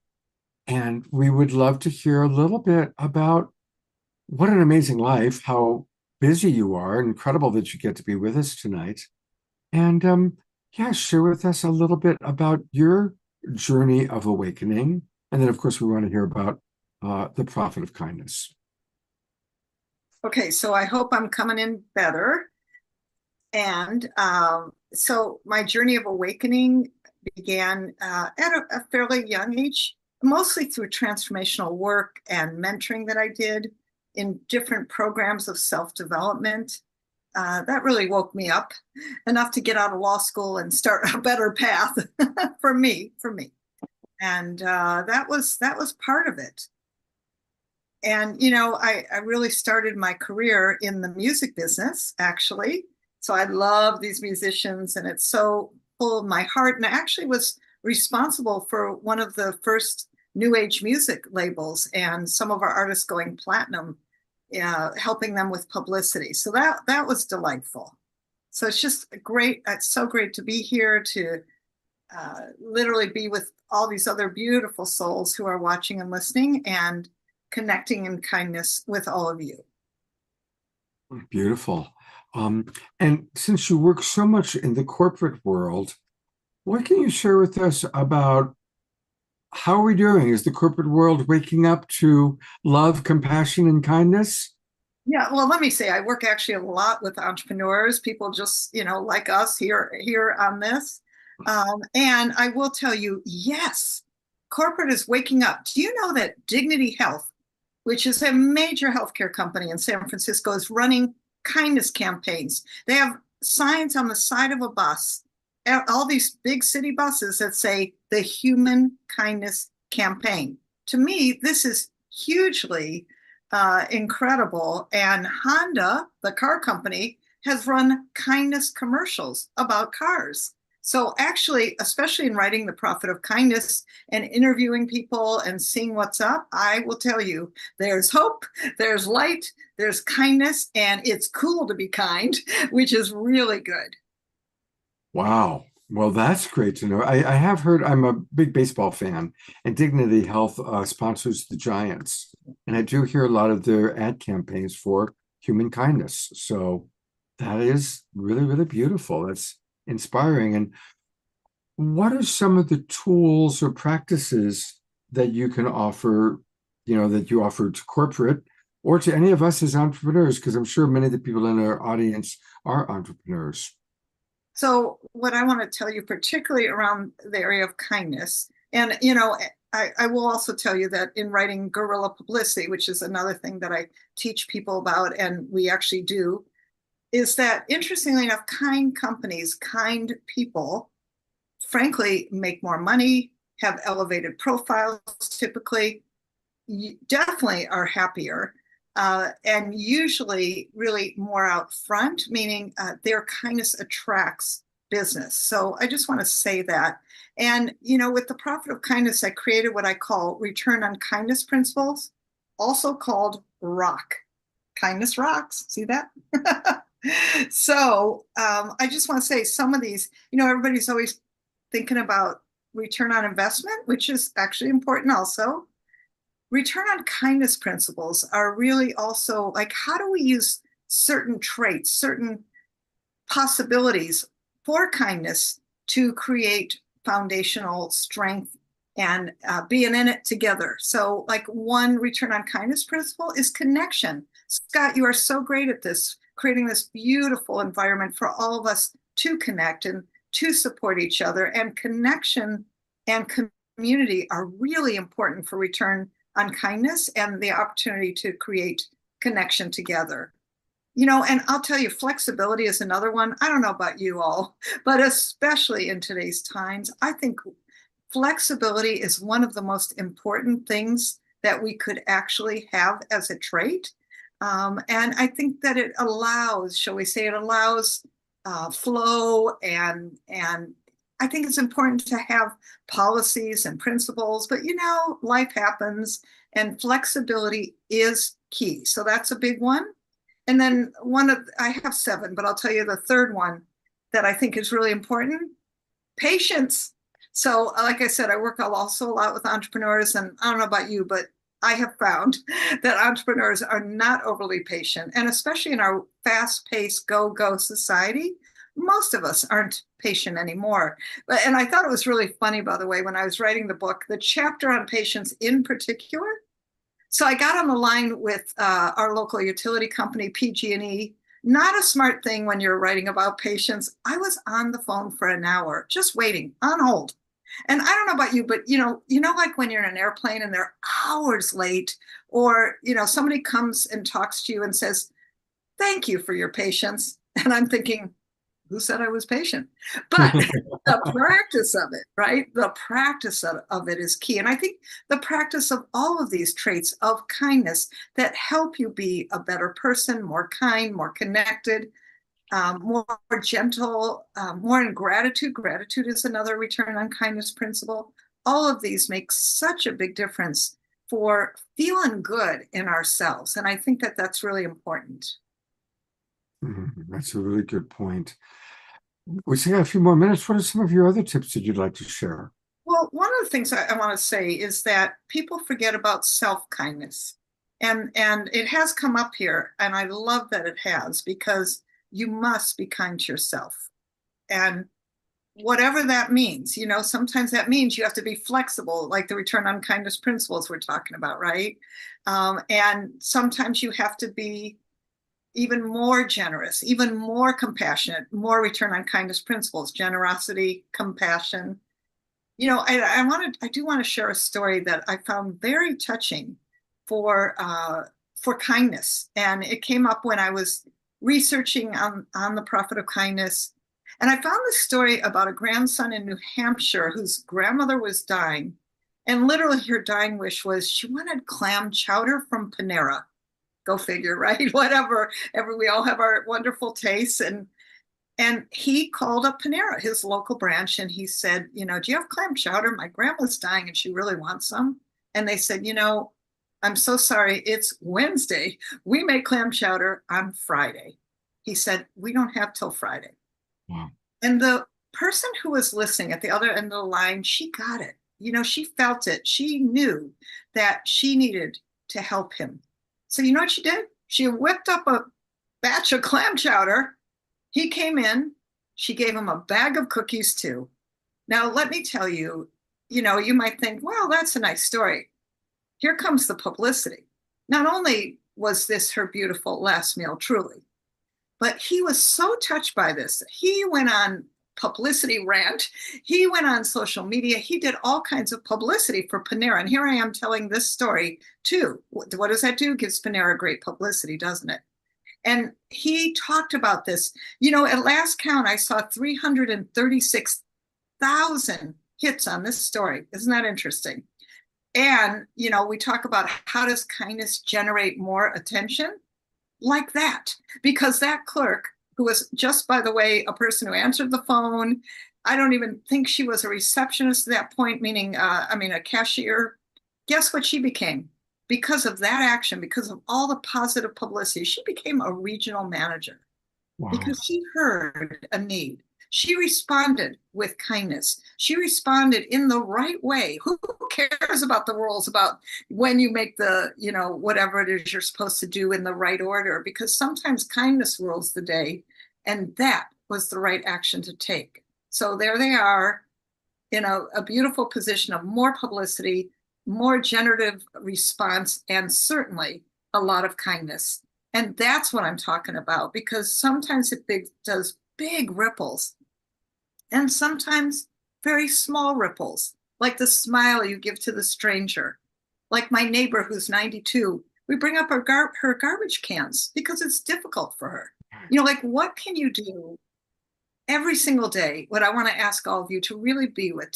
[SPEAKER 2] And we would love to hear a little bit about what an amazing life, how busy you are, incredible that you get to be with us tonight. And yeah, share with us a little bit about your journey of awakening. And then, of course, we want to hear about the Profit of Kindness.
[SPEAKER 8] Okay, so I hope I'm coming in better. And so my journey of awakening began at a fairly young age, mostly through transformational work and mentoring that I did in different programs of self-development. That really woke me up enough to get out of law school and start a better path for me. And that was part of it. And, you know, I really started my career in the music business, actually. So I love these musicians, and it's so full of my heart. And I actually was responsible for one of the first New Age music labels and some of our artists going platinum, helping them with publicity. So that was delightful. So it's just great. It's so great to be here to literally be with all these other beautiful souls who are watching and listening and connecting in kindness with all of you.
[SPEAKER 2] Beautiful. And since you work so much in the corporate world, what can you share with us about how are we doing? Is the corporate world waking up to love, compassion, and kindness?
[SPEAKER 8] Yeah, well, let me say, I work actually a lot with entrepreneurs, people just, you know, like us here on this. And I will tell you, yes, corporate is waking up. Do you know that Dignity Health which is a major healthcare company in San Francisco, is running kindness campaigns. They have signs on the side of a bus, all these big city buses that say the Human Kindness Campaign. To me, this is hugely incredible. And Honda, the car company, has run kindness commercials about cars. So actually, especially in writing The Profit of Kindness and interviewing people and seeing what's up, I will tell you, there's hope, there's light, there's kindness, and it's cool to be kind, which is really good.
[SPEAKER 2] Wow. Well, that's great to know. I have heard, I'm a big baseball fan, and Dignity Health sponsors the Giants. And I do hear a lot of their ad campaigns for human kindness. So that is really, really beautiful. That's inspiring. And what are some of the tools or practices that you can offer, that you offer to corporate or to any of us as entrepreneurs? Because I'm sure many of the people in our audience are entrepreneurs.
[SPEAKER 8] So what I want to tell you, particularly around the area of kindness, and I will also tell you that in writing Guerrilla Publicity, which is another thing that I teach people about, and we actually do, is that interestingly enough, kind companies, kind people, frankly, make more money, have elevated profiles typically, definitely are happier. And usually really more out front, meaning their kindness attracts business. So I just want to say that. And, with The Profit of Kindness, I created what I call Return on Kindness Principles, also called ROCK. Kindness rocks. See that? So I just want to say some of these, everybody's always thinking about return on investment, which is actually important also. Return on kindness principles are really also like, how do we use certain traits, certain possibilities for kindness to create foundational strength and being in it together? So like one return on kindness principle is connection. Scott, you are so great at this, creating this beautiful environment for all of us to connect and to support each other. And connection and community are really important for return on kindness and the opportunity to create connection together. And I'll tell you, flexibility is another one. I don't know about you all, but especially in today's times, I think flexibility is one of the most important things that we could actually have as a trait. And I think that it allows, shall we say, flow and I think it's important to have policies and principles, but life happens and flexibility is key. So that's a big one. And then I have 7, but I'll tell you the third one that I think is really important, patience. So like I said, I work also a lot with entrepreneurs, and I don't know about you, but I have found that entrepreneurs are not overly patient, and especially in our fast-paced go-go society, most of us aren't patient anymore. And I thought it was really funny, by the way, when I was writing the book, the chapter on patience in particular. So I got on the line with our local utility company, PG&E. Not a smart thing when you're writing about patience. I was on the phone for an hour, just waiting on hold. And I don't know about you, but like when you're in an airplane and they're hours late, or somebody comes and talks to you and says, "Thank you for your patience," and I'm thinking, who said I was patient? But the practice of it, right? The practice of it is key. And I think the practice of all of these traits of kindness that help you be a better person, more kind, more connected, more gentle, more in gratitude. Gratitude is another return on kindness principle. All of these make such a big difference for feeling good in ourselves. And I think that that's really important.
[SPEAKER 2] That's a really good point. We still got a few more minutes. What are some of your other tips that you'd like to share?
[SPEAKER 8] Well, one of the things I want to say is that people forget about self-kindness. And it has come up here, and I love that it has, because you must be kind to yourself. And whatever that means, sometimes that means you have to be flexible, like the return on kindness principles we're talking about, right? And sometimes you have to be even more generous, even more compassionate, more return on kindness principles, generosity, compassion. I do want to share a story that I found very touching. for kindness. And it came up when I was researching on the Prophet of Kindness. And I found this story about a grandson in New Hampshire whose grandmother was dying. And literally her dying wish was she wanted clam chowder from Panera. Go figure, right? Whatever. We all have our wonderful tastes. And he called up Panera, his local branch, and he said, do you have clam chowder? My grandma's dying and she really wants some. And they said, I'm so sorry, it's Wednesday. We make clam chowder on Friday. He said, we don't have till Friday.
[SPEAKER 2] Wow.
[SPEAKER 8] And the person who was listening at the other end of the line, she got it. She felt it. She knew that she needed to help him. So you know what she did? She whipped up a batch of clam chowder. He came in. She gave him a bag of cookies too. Now, let me tell you, you might think, well, that's a nice story. Here comes the publicity. Not only was this her beautiful last meal, truly, but he was so touched by this. He went on publicity rant. He went on social media. He did all kinds of publicity for Panera. And here I am telling this story too. What does that do? Gives Panera great publicity, doesn't it? And he talked about this. At last count, I saw 336,000 hits on this story. Isn't that interesting? And, we talk about how does kindness generate more attention? Like that, because that clerk, who was just, by the way, a person who answered the phone, I don't even think she was a receptionist at that point, meaning, a cashier. Guess what she became? Because of that action, because of all the positive publicity, she became a regional manager.
[SPEAKER 2] Wow.
[SPEAKER 8] Because she heard a need. She responded with kindness. She responded in the right way. Who cares about the rules about when you make the, whatever it is you're supposed to do in the right order? Because sometimes kindness rules the day, and that was the right action to take. So there they are in a beautiful position of more publicity, more generative response, and certainly a lot of kindness. And that's what I'm talking about, because sometimes it does big ripples, and sometimes very small ripples, like the smile you give to the stranger. Like my neighbor who's 92, we bring up her garbage cans because it's difficult for her. Like, what can you do every single day? What I want to ask all of you to really be with,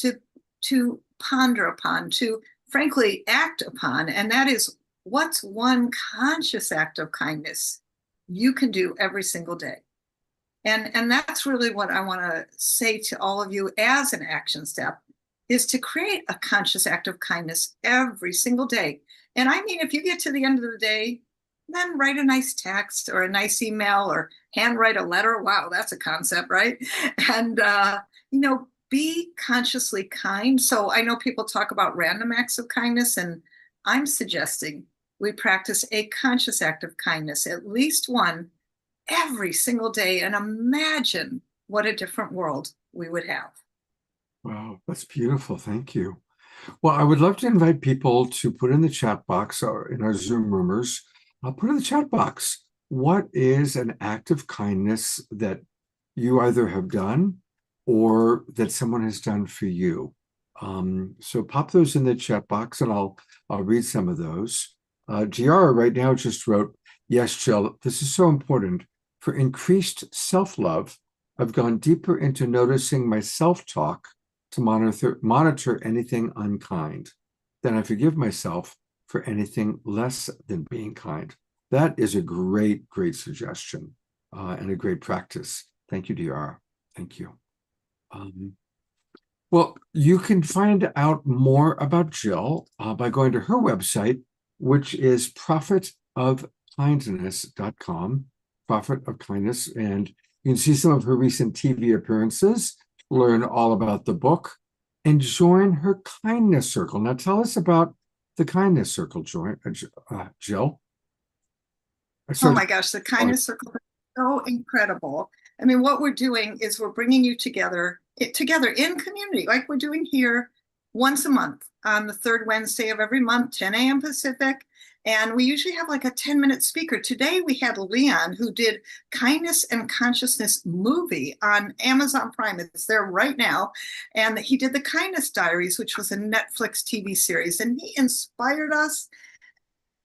[SPEAKER 8] to ponder upon, to frankly act upon, and that is, what's one conscious act of kindness you can do every single day? And that's really what I want to say to all of you as an action step, is to create a conscious act of kindness every single day. And I mean, if you get to the end of the day, then write a nice text or a nice email or handwrite a letter. Wow, that's a concept, right? And, be consciously kind. So I know people talk about random acts of kindness, and I'm suggesting we practice a conscious act of kindness, at least one, every single day, and imagine what a different world we would have.
[SPEAKER 2] Wow, that's beautiful. Thank you. Well, I would love to invite people to put in the chat box or in our Zoom roomers. I'll put in the chat box, what is an act of kindness that you either have done or that someone has done for you? So pop those in the chat box and I'll read some of those. Giara right now just wrote, yes, Jill, this is so important. For increased self-love, I've gone deeper into noticing my self-talk to monitor anything unkind. Then I forgive myself for anything less than being kind. That is a great, great suggestion and a great practice. Thank you, Diara. Thank you. Well, you can find out more about Jill by going to her website, which is prophetofkindness.com, Prophet of Kindness, and you can see some of her recent TV appearances, learn all about the book, and join her kindness circle. Now, tell us about the kindness circle, Jill.
[SPEAKER 8] Oh my gosh, the kindness circle is so incredible. I mean, what we're doing is we're bringing you together in community, like we're doing here once a month on the third Wednesday of every month, 10 a.m. Pacific. And we usually have like a 10-minute speaker. Today we had Leon, who did Kindness and Consciousness movie on Amazon Prime. It's there right now. And he did the Kindness Diaries, which was a Netflix TV series. And he inspired us.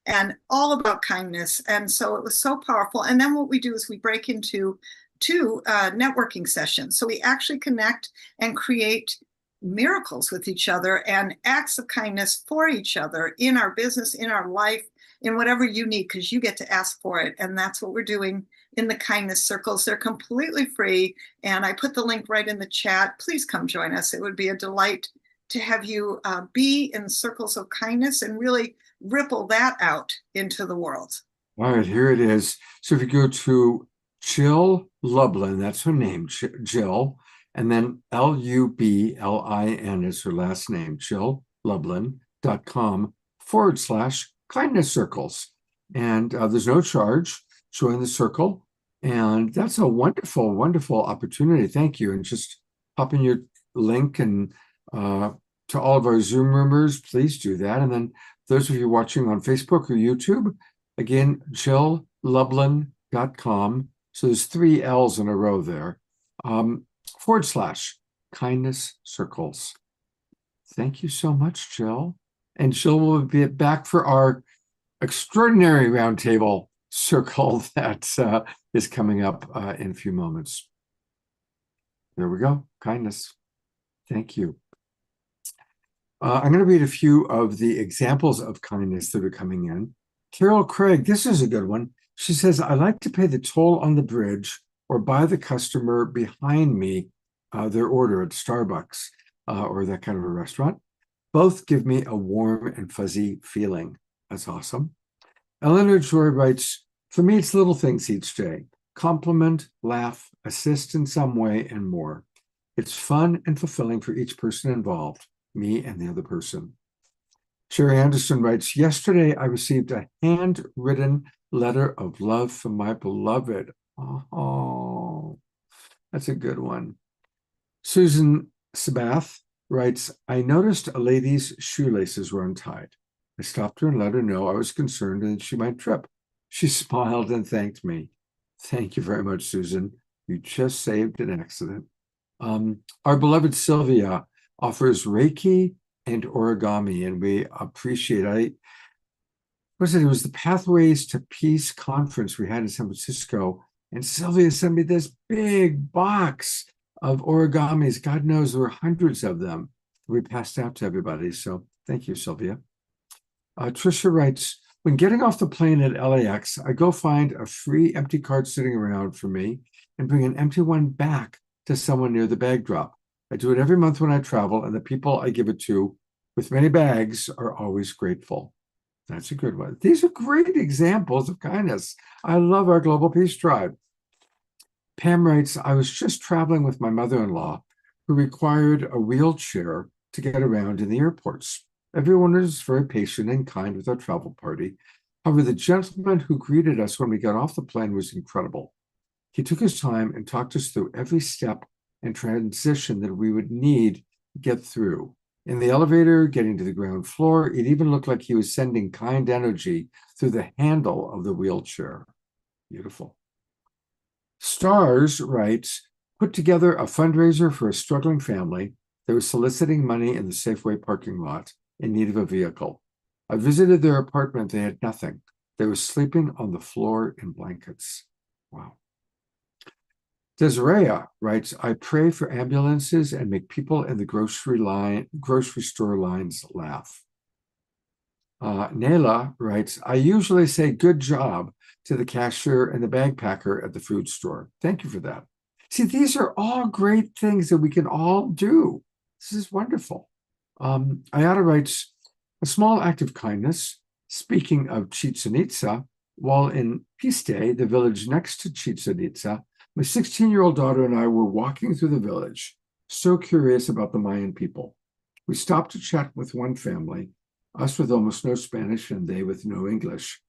[SPEAKER 8] and all about kindness. And so it was so powerful. And then what we do is we break into two networking sessions. So we actually connect and create miracles with each other and acts of kindness for each other in our business, in our life, in whatever you need, because you get to ask for it. And that's what we're doing in the kindness circles. They're completely free. And I put the link right in the chat. Please come join us. It would be a delight to have you be in circles of kindness and really ripple that out into the world.
[SPEAKER 2] All right, here it is. So if you go to Jill Lublin, that's her name, Jill, and then Lublin is her last name, jilllublin.com/kindness circles. And there's no charge. Join the circle. And that's a wonderful, wonderful opportunity. Thank you. And just pop in your link and to all of our Zoom roomers, please do that. And then those of you watching on Facebook or YouTube, again, jilllublin.com. So there's 3 L's in a row there. /kindness circles. Thank you so much, Jill. And Jill will be back for our extraordinary roundtable circle that is coming up in a few moments. There we go. Kindness. Thank you. I'm going to read a few of the examples of kindness that are coming in. Carol Craig, this is a good one. She says, I like to pay the toll on the bridge or buy the customer behind me their order at Starbucks or that kind of a restaurant. Both give me a warm and fuzzy feeling. That's awesome. Eleanor Joy writes, for me, it's little things each day. Compliment, laugh, assist in some way, and more. It's fun and fulfilling for each person involved, me and the other person. Sherry Anderson writes, yesterday I received a handwritten letter of love from my beloved. Oh, that's a good one. Susan Sabath writes, I noticed a lady's shoelaces were untied. I stopped her and let her know I was concerned and that she might trip. She smiled and thanked me. Thank you very much, Susan. You just saved an accident. Our beloved Sylvia offers Reiki and origami, and we appreciate it. It was the Pathways to Peace conference we had in San Francisco, and Sylvia sent me this big box of origamis. God knows there were hundreds of them. We passed out to everybody, so thank you, Sylvia. Tricia writes, when getting off the plane at LAX, I go find a free empty card sitting around for me and bring an empty one back to someone near the bag drop. I do it every month when I travel, and the people I give it to with many bags are always grateful. That's a good one. These are great examples of kindness. I love our Global Peace Tribe. Pam writes, I was just traveling with my mother-in-law who required a wheelchair to get around in the airports. Everyone was very patient and kind with our travel party. However, the gentleman who greeted us when we got off the plane was incredible. He took his time and talked us through every step and transition that we would need to get through. In the elevator, getting to the ground floor, it even looked like he was sending kind energy through the handle of the wheelchair. Beautiful. Stars writes, put together a fundraiser for a struggling family that was soliciting money in the Safeway parking lot in need of a vehicle. I visited their apartment. They had nothing. They were sleeping on the floor in blankets. Wow. Desiree writes, I pray for ambulances and make people in the grocery store lines laugh. Nayla writes, I usually say good job to the cashier and the bag packer at the food store. Thank you for that. See, these are all great things that we can all do. This is wonderful. Ayada writes, a small act of kindness. Speaking of Chichen Itza, while in Piste, the village next to Chichen Itza, my 16-year-old daughter and I were walking through the village, so curious about the Mayan people. We stopped to chat with one family, us with almost no Spanish and they with no English.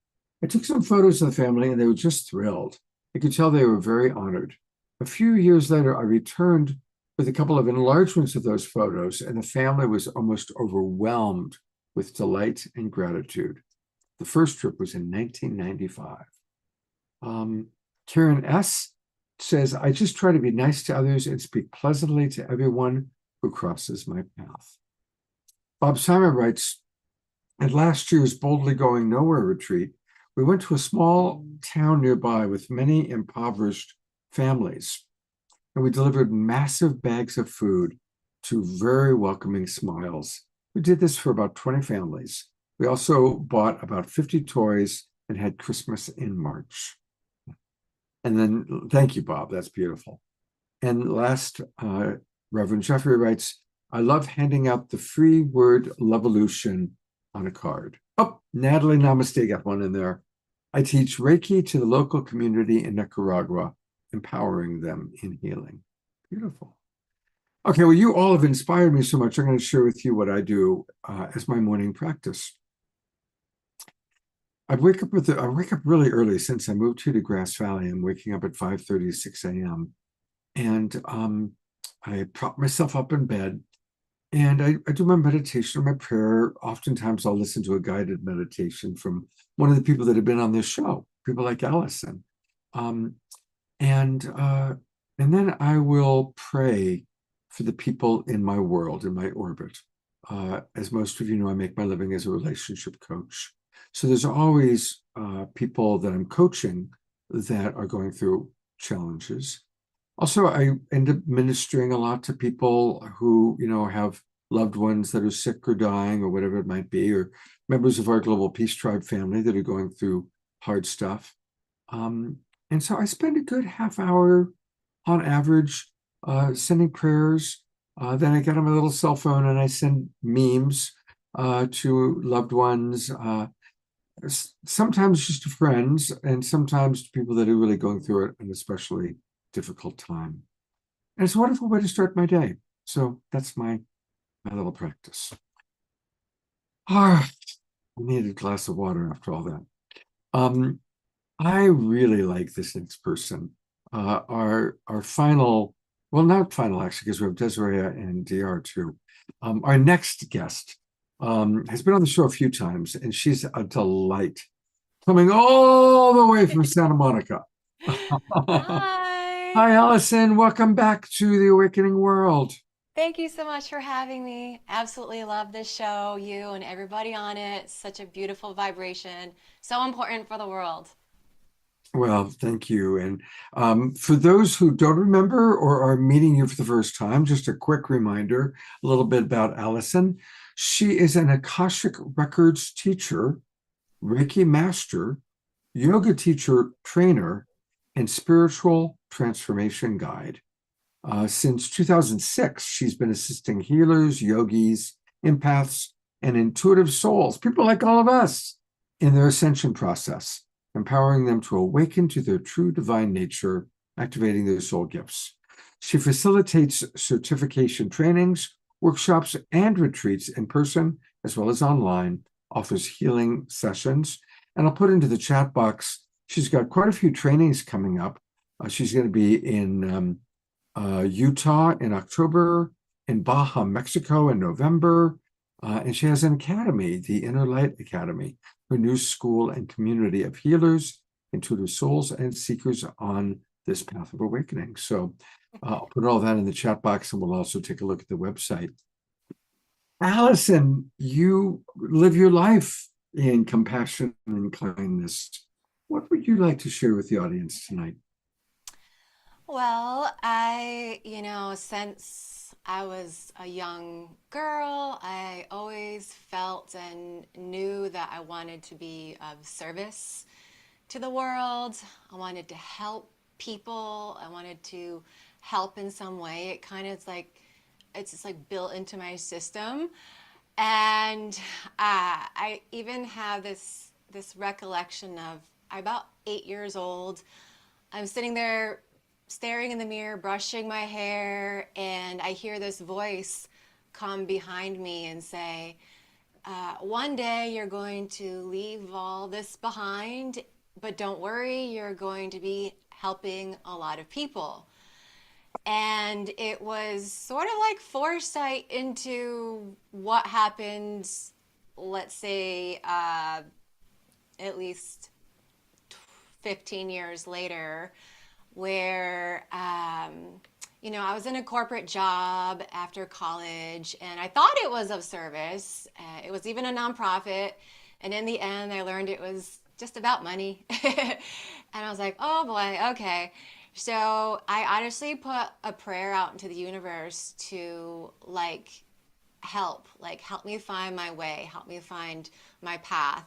[SPEAKER 2] I took some photos of the family and they were just thrilled. I could tell they were very honored. A few years later, I returned with a couple of enlargements of those photos, and the family was almost overwhelmed with delight and gratitude. The first trip was in 1995. Karen S. says, I just try to be nice to others and speak pleasantly to everyone who crosses my path. Bob Simon writes, At last year's Boldly Going Nowhere retreat, we went to a small town nearby with many impoverished families, and we delivered massive bags of food to very welcoming smiles. We did this for about 20 families. We also bought about 50 toys and had Christmas in March. And then, thank you, Bob. That's beautiful. And last, Reverend Jeffrey writes, I love handing out the free word Lovolution on a card. Oh, Natalie Namaste got one in there. I teach Reiki to the local community in Nicaragua, empowering them in healing. Beautiful. Okay, well, you all have inspired me so much. I'm going to share with you what I do as my morning practice. I wake up really early since I moved here to Grass Valley. I'm waking up at 5:30, 6 a.m. And I prop myself up in bed and I do my meditation or my prayer. Oftentimes I'll listen to a guided meditation from one of the people that have been on this show, people like Allison. And then I will pray for the people in my world, in my orbit. As most of you know, I make my living as a relationship coach. So there's always people that I'm coaching that are going through challenges. Also, I end up ministering a lot to people who, have loved ones that are sick or dying or whatever it might be, or members of our Global Peace Tribe family that are going through hard stuff. And so I spend a good half hour on average sending prayers. Then I get on my little cell phone and I send memes to loved ones, sometimes just to friends, and sometimes to people that are really going through an especially difficult time. And it's a wonderful way to start my day. So that's my little practice. I needed a glass of water after all that. I really like this next person. Our final, well, not final actually, because we have Desiree and DR too. Our next guest has been on the show a few times, and she's a delight, coming all the way from Santa Monica.
[SPEAKER 9] Hi.
[SPEAKER 2] Hi, Allison. Welcome back to the Awakening World.
[SPEAKER 9] Thank you so much for having me. Absolutely love this show, you and everybody on it. Such a beautiful vibration. So important for the world.
[SPEAKER 2] Well, thank you. And for those who don't remember or are meeting you for the first time, just a quick reminder, a little bit about Allison. She is an Akashic Records teacher, Reiki master, yoga teacher, trainer, and spiritual transformation guide. Since 2006, she's been assisting healers, yogis, empaths, and intuitive souls, people like all of us, in their ascension process, empowering them to awaken to their true divine nature, activating their soul gifts. She facilitates certification trainings, workshops, and retreats in person, as well as online, offers healing sessions. And I'll put into the chat box, she's got quite a few trainings coming up. She's going to be in Utah in October, in Baja, Mexico in November, and she has an academy, the Inner Light Academy, her new school and community of healers, intuitive souls, and seekers on this path of awakening. So I'll put all that in the chat box, and we'll also take a look at the website. Allison, you live your life in compassion and kindness. What would you like to share with the audience tonight?
[SPEAKER 9] Well, since I was a young girl, I always felt and knew that I wanted to be of service to the world. I wanted to help people. I wanted to help in some way. It's just like built into my system. And I even have this recollection of about 8 years old. I'm sitting there staring in the mirror, brushing my hair, and I hear this voice come behind me and say, one day you're going to leave all this behind, but don't worry, you're going to be helping a lot of people. And it was sort of like foresight into what happened, let's say, at least 15 years later, where, I was in a corporate job after college and I thought it was of service. It was even a nonprofit. And in the end, I learned it was just about money. And I was like, oh boy, okay. So I honestly put a prayer out into the universe to help me find my way, help me find my path.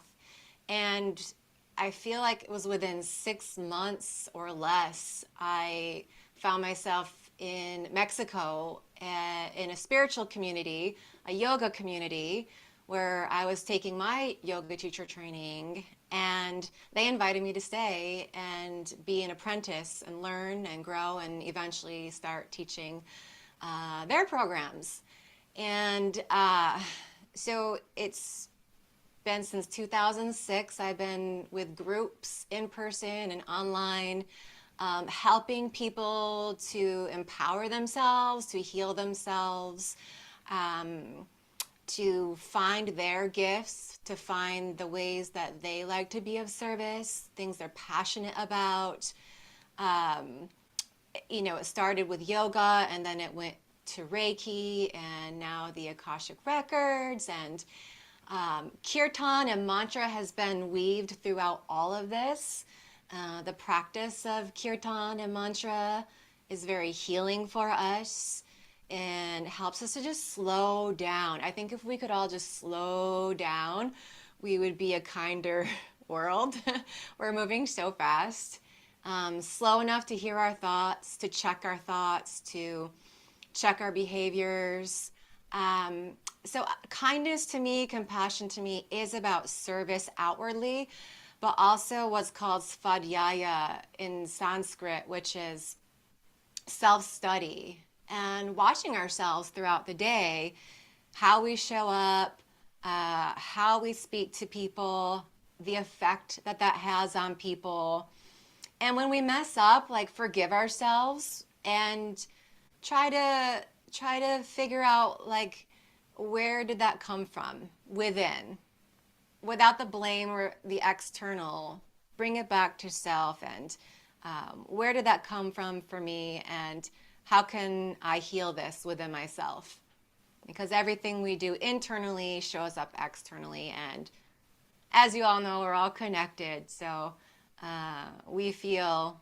[SPEAKER 9] And I feel like it was within 6 months or less, I found myself in Mexico in a spiritual community, a yoga community, where I was taking my yoga teacher training, and they invited me to stay and be an apprentice and learn and grow and eventually start teaching their programs. And so it's been since 2006. I've been with groups in person and online, helping people to empower themselves, to heal themselves, to find their gifts, to find the ways that they like to be of service, things they're passionate about. It started with yoga, and then it went to Reiki, and now the Akashic Records, and kirtan and mantra has been weaved throughout all of this. The practice of kirtan and mantra is very healing for us and helps us to just slow down. I think if we could all just slow down, we would be a kinder world. We're moving so fast. Slow enough to hear our thoughts, to check our thoughts, to check our behaviors. So kindness to me, compassion to me is about service outwardly, but also what's called svadhyaya in Sanskrit, which is self-study and watching ourselves throughout the day, how we show up, how we speak to people, the effect that that has on people. And when we mess up, forgive ourselves and try to figure out where did that come from within, without the blame or the external. Bring it back to self, and where did that come from for me, and how can I heal this within myself? Because everything we do internally shows up externally, and as you all know, we're all connected. So we feel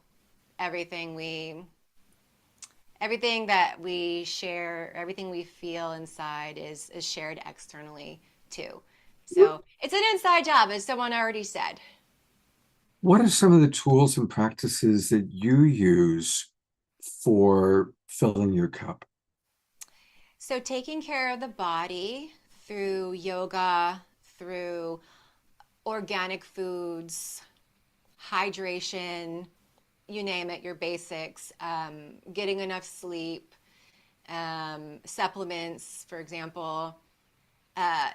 [SPEAKER 9] everything that we share, everything we feel inside is shared externally too. So it's an inside job, as someone already said.
[SPEAKER 2] What are some of the tools and practices that you use for filling your cup?
[SPEAKER 9] So taking care of the body through yoga, through organic foods, hydration, you name it, your basics, getting enough sleep, supplements, for example,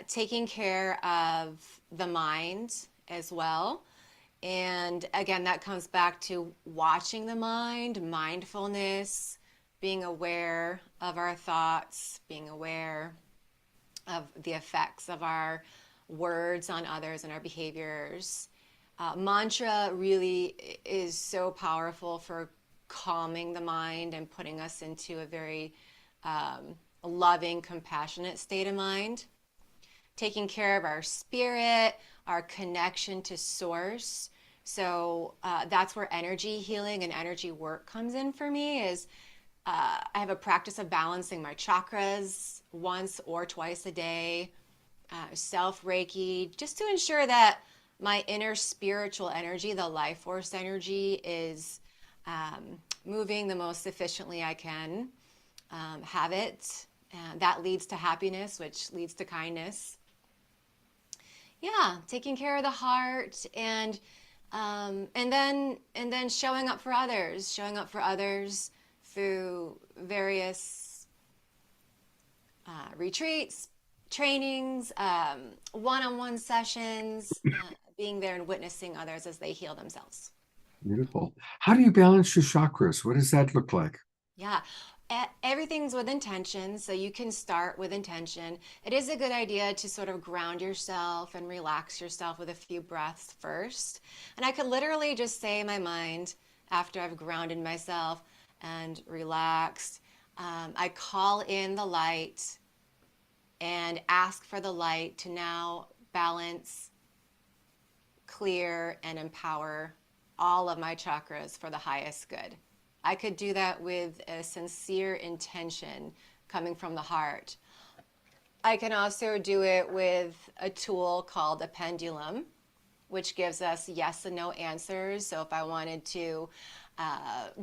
[SPEAKER 9] taking care of the mind as well. And again, that comes back to watching the mind, mindfulness, being aware of our thoughts, being aware of the effects of our words on others and our behaviors. Mantra really is so powerful for calming the mind and putting us into a very loving, compassionate state of mind. Taking care of our spirit, our connection to source. So that's where energy healing and energy work comes in for me. Is I have a practice of balancing my chakras once or twice a day, self Reiki, just to ensure that my inner spiritual energy, the life force energy, is moving the most efficiently I can have it. And that leads to happiness, which leads to kindness. Yeah, taking care of the heart, and then showing up for others through various retreats, trainings, one-on-one sessions, being there and witnessing others as they heal themselves.
[SPEAKER 2] Beautiful. How do you balance your chakras? What does that look like?
[SPEAKER 9] Yeah, everything's with intention, so you can start with intention. It is a good idea to sort of ground yourself and relax yourself with a few breaths first. And I could literally just say in my mind, after I've grounded myself and relaxed, I call in the light and ask for the light to now balance, clear, and empower all of my chakras for the highest good. I could do that with a sincere intention coming from the heart. I can also do it with a tool called a pendulum, which gives us yes and no answers. So if I wanted to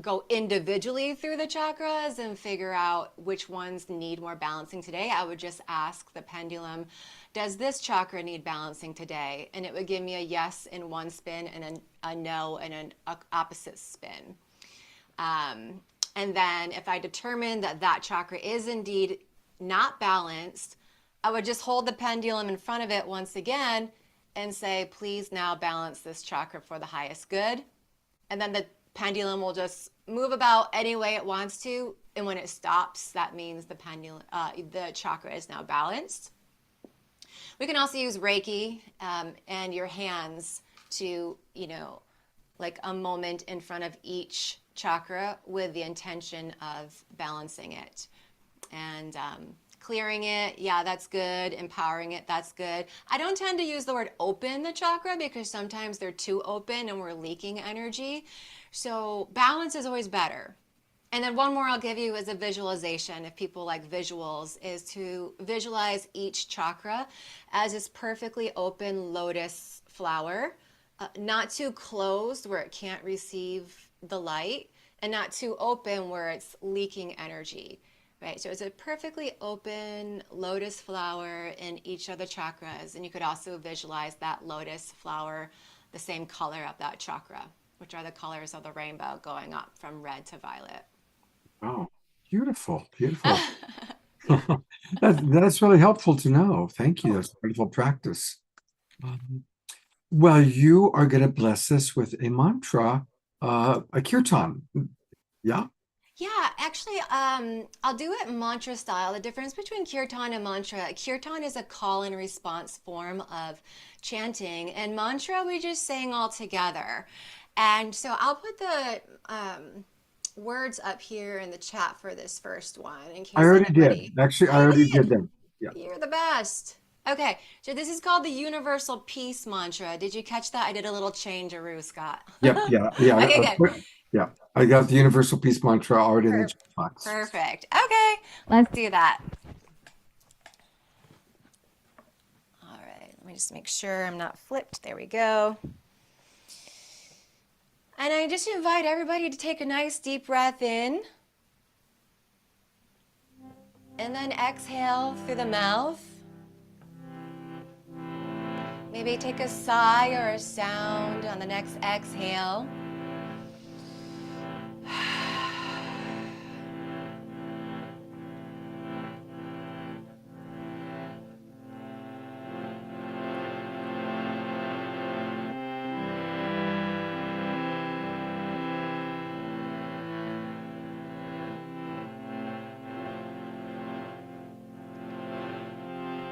[SPEAKER 9] go individually through the chakras and figure out which ones need more balancing today, I would just ask the pendulum, does this chakra need balancing today? And it would give me a yes in one spin and a no in an opposite spin. And then if I determine that that chakra is indeed not balanced, I would just hold the pendulum in front of it once again and say, please now balance this chakra for the highest good. And then the pendulum will just move about any way it wants to. And when it stops, that means the pendulum, the chakra is now balanced. We can also use Reiki and your hands to, like a moment in front of each chakra with the intention of balancing it. And clearing it, yeah, that's good. Empowering it, that's good. I don't tend to use the word open the chakra because sometimes they're too open and we're leaking energy. So balance is always better. And then one more I'll give you is a visualization, if people like visuals, is to visualize each chakra as this perfectly open lotus flower, not too closed where it can't receive the light, and not too open where it's leaking energy. Right, so it's a perfectly open lotus flower in each of the chakras, and you could also visualize that lotus flower the same color of that chakra, which are the colors of the rainbow going up from red to violet.
[SPEAKER 2] Oh, beautiful, beautiful. That's really helpful to know. Thank you. That's wonderful practice. Well, you are going to bless us with a mantra, a kirtan. Yeah?
[SPEAKER 9] Yeah, actually, I'll do it mantra style. The difference between kirtan and mantra, kirtan is a call and response form of chanting, and mantra we just sang all together. And so I'll put the words up here in the chat for this first one in case
[SPEAKER 2] I already
[SPEAKER 9] anybody...
[SPEAKER 2] did. Actually, I already did them. Yeah.
[SPEAKER 9] You're the best. Okay, so this is called the Universal Peace Mantra. Did you catch that? I did a little change-a-roo, Scott.
[SPEAKER 2] Yeah.
[SPEAKER 9] Okay, good.
[SPEAKER 2] Yeah, I got the Universal Peace Mantra already in the chat box.
[SPEAKER 9] Perfect. Okay, let's do that. All right, let me just make sure I'm not flipped. There we go. And I just invite everybody to take a nice deep breath in. And then exhale through the mouth. Maybe take a sigh or a sound on the next exhale.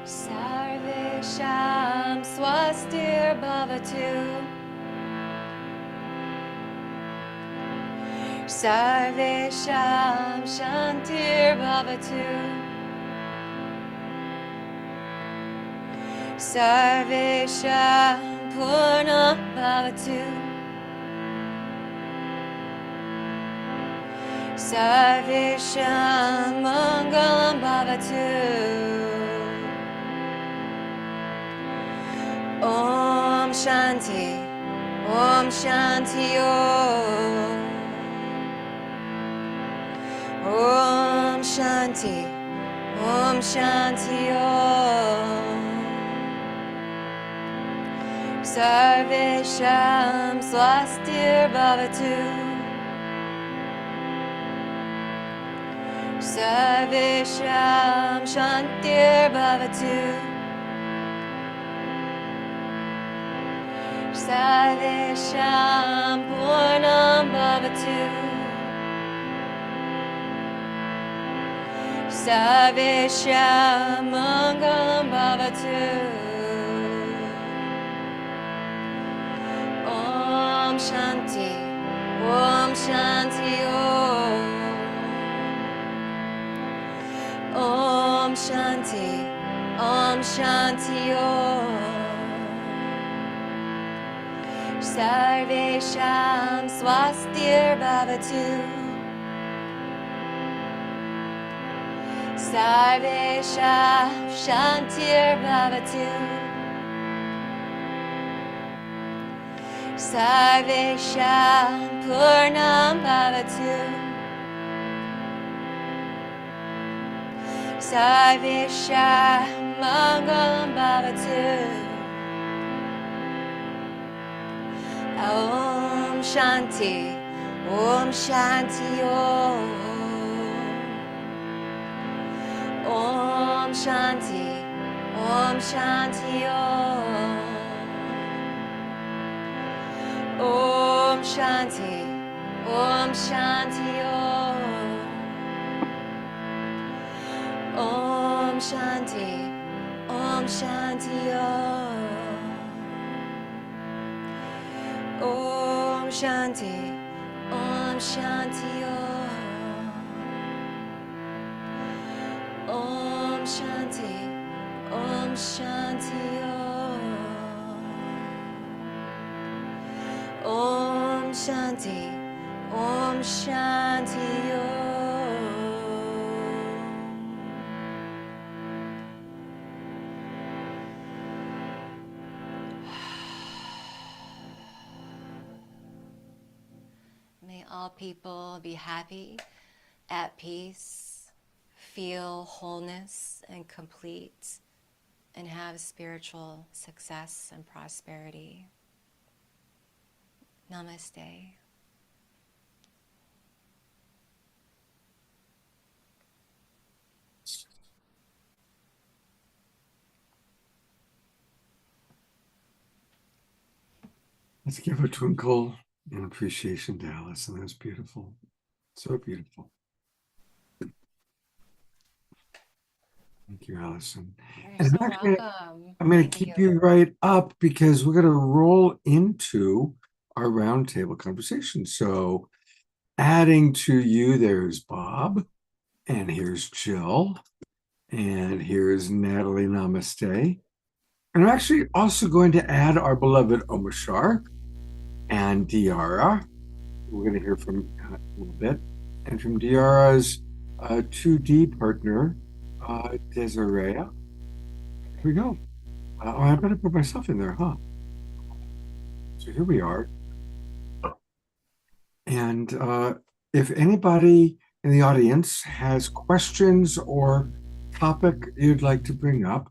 [SPEAKER 9] Sarvesham swastir bhavatu. Sarvesham shantir bhavatu. Sarvesham purna bhavatu. Sarvesham mangalam bhavatu. Om Shanti, Om Shanti Om. Om Shanti, Om Shanti Om. Sarvesham swastir bhavatu. Sarvesham shantir bhavatu. Sarvesham purnam bhavatu. Sarvesham mangalam bhavatu. Om Shanti, Om Shanti Om. Shanti, Om Shanti Om. Sarvesham Swastir Bhavatu. Sarvesham Shantir Bhavatu. Sarvesham Purnam Bhavatu. Sarvesham Mangalam Bhavatu. Om Shanti, Om Shanti Om. Om Shanti, Om Shanti Om. Om Shanti, Om Shanti Om. Om Shanti, Om Shanti Om. Om Shanti, Om Shanti Om. Om Shanti, Om Shanti Om. Om Shanti, Om Shanti Om. May all people be happy, at peace, feel wholeness and complete, and have spiritual success and prosperity. Namaste.
[SPEAKER 2] Let's give a twinkle in appreciation to Allison. That was beautiful. So beautiful. Thank you, Allison.
[SPEAKER 9] You're
[SPEAKER 2] And
[SPEAKER 9] so
[SPEAKER 2] actually,
[SPEAKER 9] welcome.
[SPEAKER 2] I'm going
[SPEAKER 9] Thank
[SPEAKER 2] to keep you right up because we're going to roll into our roundtable conversation. So adding to you, there's Bob, and here's Jill, and here's Natalie. Namaste. And I'm actually also going to add our beloved Omashar and Diara. We're going to hear from a little bit. And from Diara's 2D partner, Desiree. Here we go. Oh, I better put myself in there, huh? So here we are. And if anybody in the audience has questions or topic you'd like to bring up,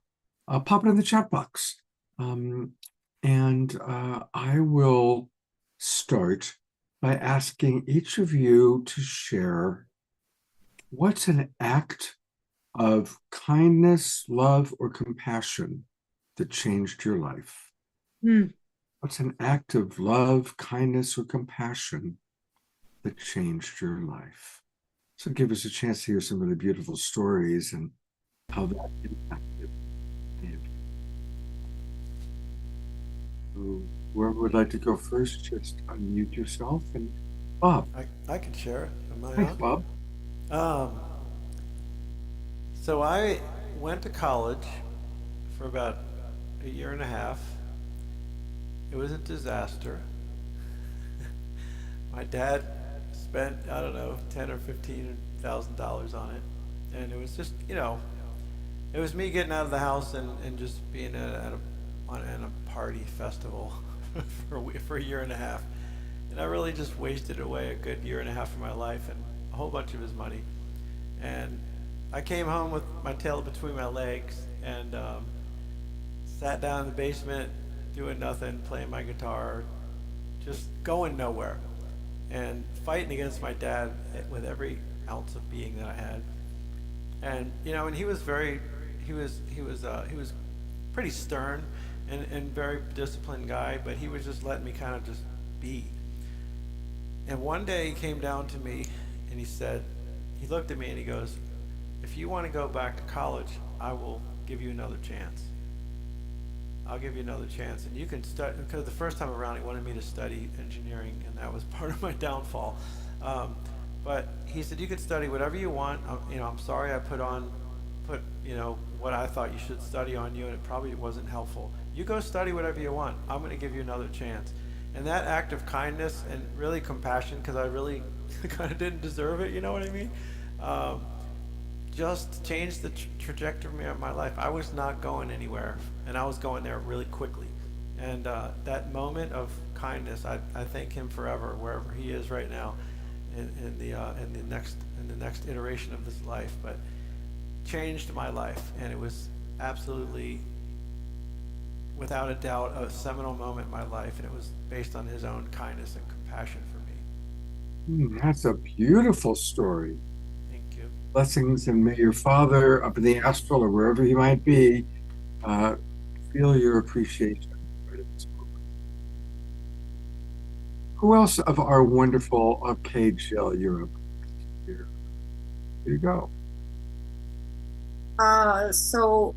[SPEAKER 2] pop it in the chat box. And I will start by asking each of you to share what's an act of kindness, love, or compassion that changed your life? What's an act of love, kindness, or compassion that changed your life? So give us a chance to hear some really beautiful stories and how that impacted you. So whoever would like to go first, just unmute yourself. And Bob.
[SPEAKER 6] I can share it. Am I
[SPEAKER 2] Thanks,
[SPEAKER 6] on?
[SPEAKER 2] Bob.
[SPEAKER 6] So I went to college for about a year and a half. It was a disaster. My dad spent, I don't know, $10,000 or $15,000 on it, and it was just, it was me getting out of the house and just being at a party festival for a year and a half, and I really just wasted away a good year and a half of my life and a whole bunch of his money, and I came home with my tail between my legs and sat down in the basement doing nothing, playing my guitar, just going nowhere, and fighting against my dad with every ounce of being that I had. And and he was pretty stern and very disciplined guy, but he was just letting me kind of just be. And one day he came down to me and he looked at me and he goes, "If you want to go back to college, I will give you another chance. I'll give you another chance, and you can study," because the first time around he wanted me to study engineering, and that was part of my downfall. But he said, "You can study whatever you want. I'm sorry I put you know, what I thought you should study on you, and it probably wasn't helpful. You go study whatever you want. I'm going to give you another chance. And that act of kindness and really compassion, because I really kind of didn't deserve it, you know what I mean? Just changed the trajectory of my life. I was not going anywhere, and I was going there really quickly. And that moment of kindness, I thank him forever, wherever he is right now, in the next iteration of this life. But changed my life, and it was absolutely, without a doubt, a seminal moment in my life, and it was based on his own kindness and compassion for me.
[SPEAKER 2] That's a beautiful story.
[SPEAKER 6] Thank you.
[SPEAKER 2] Blessings, and may your father up in the astral or wherever he might be feel your appreciation. Who else of our wonderful Cage Europe? Here you go.
[SPEAKER 8] So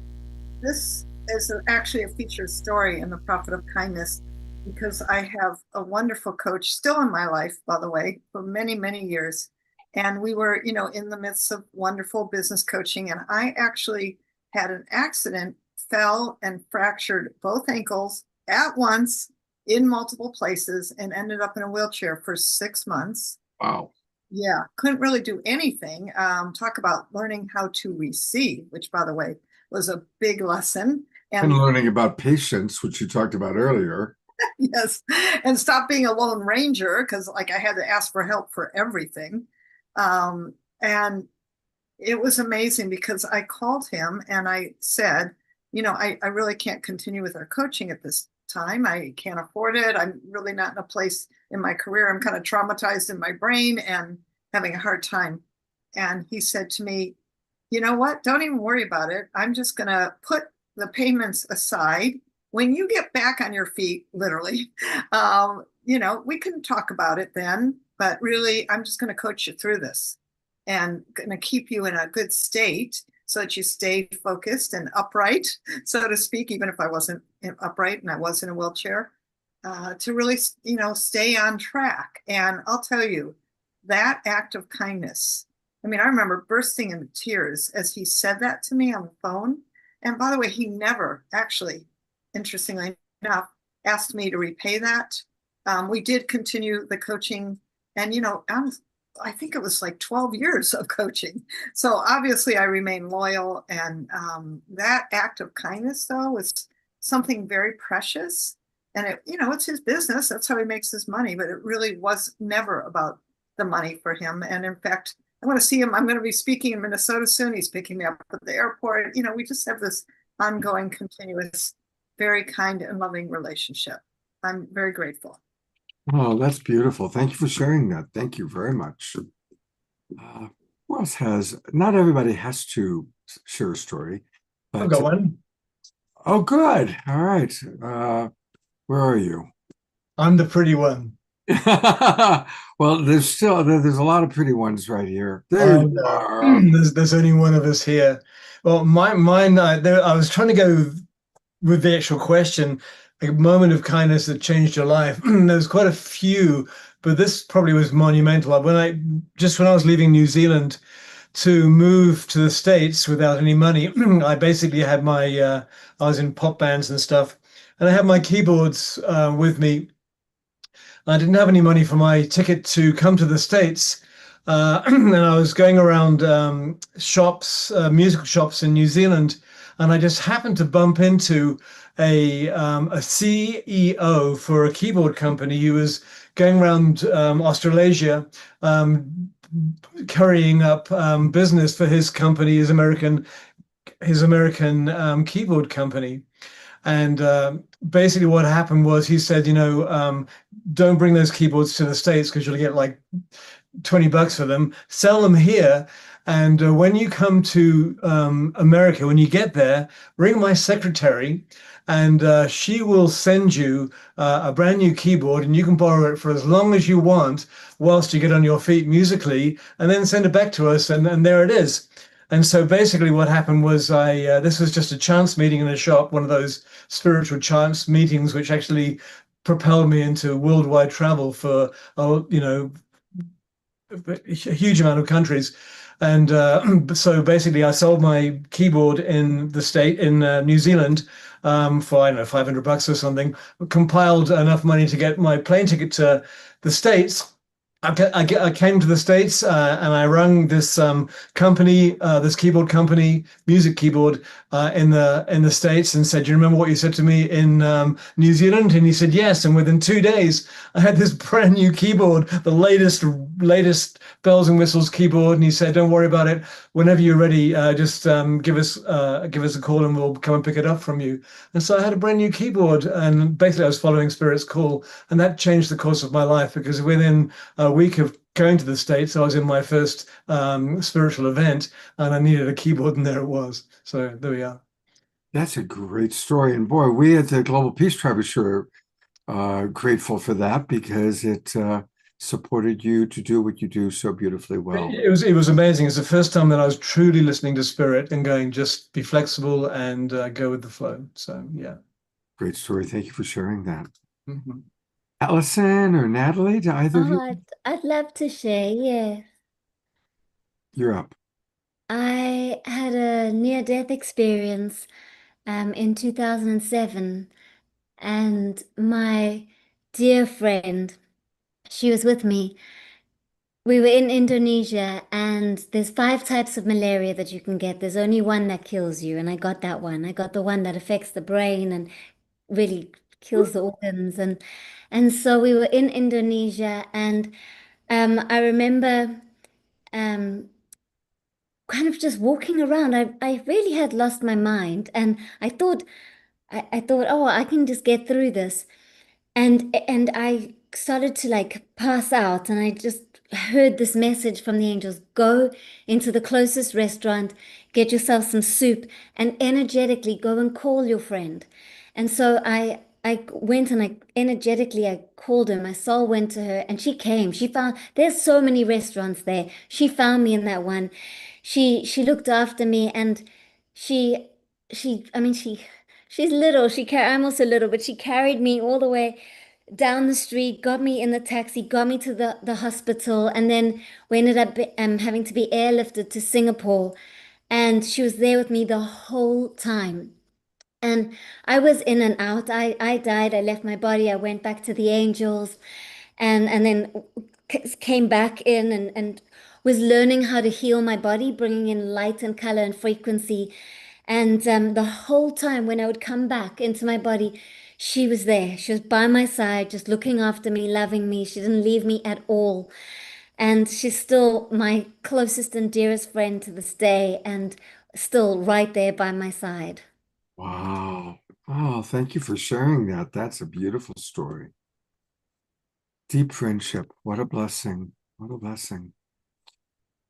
[SPEAKER 8] this is actually a featured story in the Prophet of Kindness, because I have a wonderful coach still in my life, by the way, for many, many years. And we were, you know, in the midst of wonderful business coaching, and I actually had an accident, fell and fractured both ankles at once in multiple places, and ended up in a wheelchair for 6 months.
[SPEAKER 2] Wow.
[SPEAKER 8] Yeah, couldn't really do anything. Talk about learning how to receive, which, by the way, was a big lesson.
[SPEAKER 2] And learning about patience, which you talked about earlier.
[SPEAKER 8] Yes, and stop being a lone ranger, because like I had to ask for help for everything. And it was amazing, because I called him and I said, you know, I really can't continue with our coaching at this time. I can't afford it. I'm really not in a place in my career. I'm kind of traumatized in my brain and having a hard time. And he said to me, you know what? Don't even worry about it. I'm just going to put the payments aside. When you get back on your feet, literally, you know, we can talk about it then, but really, I'm just going to coach you through this and going to keep you in a good state so that you stay focused and upright, so to speak, even if I wasn't upright and I was in a wheelchair, to really, you know, stay on track. And I'll tell you, that act of kindness, I mean, I remember bursting into tears as he said that to me on the phone. And by the way, he never actually, interestingly enough, asked me to repay that. We did continue the coaching, and, you know, I think it was like 12 years of coaching. So obviously I remain loyal. And that act of kindness, though, was something very precious. And it, you know, it's his business. That's how he makes his money. But it really was never about the money for him. And in fact, I want to see him. I'm going to be speaking in Minnesota soon. He's picking me up at the airport. You know, we just have this ongoing, continuous, very kind and loving relationship. I'm very grateful.
[SPEAKER 2] Oh, that's beautiful. Thank you for sharing that. Thank you very much. Who else has? Not everybody has to share a story. But,
[SPEAKER 3] I've got one.
[SPEAKER 2] Oh, good. All right. Where are you?
[SPEAKER 3] I'm the pretty one.
[SPEAKER 2] Well, there's a lot of pretty ones right here. There you are.
[SPEAKER 3] There's only one of us here. Well, mine. I was trying to go with the actual question, a moment of kindness that changed your life. There's quite a few, but this probably was monumental. When I was leaving New Zealand to move to the States without any money, I basically had I was in pop bands and stuff, and I had my keyboards with me. I didn't have any money for my ticket to come to the States. And I was going around shops, musical shops in New Zealand, and I just happened to bump into a CEO for a keyboard company who was going around Australasia, carrying up business for his company, his American keyboard company. And basically what happened was he said, you know, don't bring those keyboards to the States because you'll get like $20 for them. Sell them here. And when you come to America, when you get there, ring my secretary, and she will send you a brand new keyboard, and you can borrow it for as long as you want whilst you get on your feet musically, and then send it back to us, and there it is. And so basically what happened was this was just a chance meeting in a shop, one of those spiritual chance meetings, which actually propelled me into worldwide travel for, you know, a huge amount of countries. And so basically, I sold my keyboard in New Zealand, for, I don't know, $500 or something. Compiled enough money to get my plane ticket to the States. I came to the States, and I rang this company, this keyboard company, music keyboard, in the States, and said, "Do you remember what you said to me in New Zealand?" And he said, "Yes." And within 2 days, I had this brand new keyboard, the latest bells and whistles keyboard. And he said, "Don't worry about it. Whenever you're ready, just give us a call, and we'll come and pick it up from you." And so I had a brand new keyboard, and basically I was following Spirit's call, and that changed the course of my life, because within a week of going to the States, I was in my first spiritual event, and I needed a keyboard, and there it was. So there we are.
[SPEAKER 2] That's a great story. And boy, we at the Global Peace Tribe are sure grateful for that, because it supported you to do what you do so beautifully well.
[SPEAKER 3] It was amazing. It's the first time that I was truly listening to Spirit and going, just be flexible and go with the flow. So yeah.
[SPEAKER 2] Great story. Thank you for sharing that.
[SPEAKER 3] Mm-hmm.
[SPEAKER 2] Allison or Natalie, do either of you?
[SPEAKER 4] I'd love to share, yeah.
[SPEAKER 2] You're up.
[SPEAKER 4] I had a near-death experience in 2007, and my dear friend, she was with me. We were in Indonesia, and there's 5 types of malaria that you can get. There's only one that kills you, and I got that one. I got the one that affects the brain and really kills the organs, and so we were in Indonesia, and I remember kind of just walking around. I really had lost my mind, and I thought, oh, I can just get through this. And I started to like pass out, and I just heard this message from the angels: go into the closest restaurant, get yourself some soup, and energetically go and call your friend. And so I went, and I called her. My soul went to her, and she came. She found, there's so many restaurants there. She found me in that one. She looked after me, and she's little. I'm also little, but she carried me all the way down the street, got me in the taxi, got me to the hospital, and then we ended up having to be airlifted to Singapore. And she was there with me the whole time. And I was in and out. I died. I left my body. I went back to the angels, and then came back in, and was learning how to heal my body, bringing in light and color and frequency. And the whole time when I would come back into my body, she was there. She was by my side, just looking after me, loving me. She didn't leave me at all. And she's still my closest and dearest friend to this day, and still right there by my side.
[SPEAKER 2] Wow. Oh, thank you for sharing that. That's a beautiful story. Deep friendship. What a blessing. What a blessing.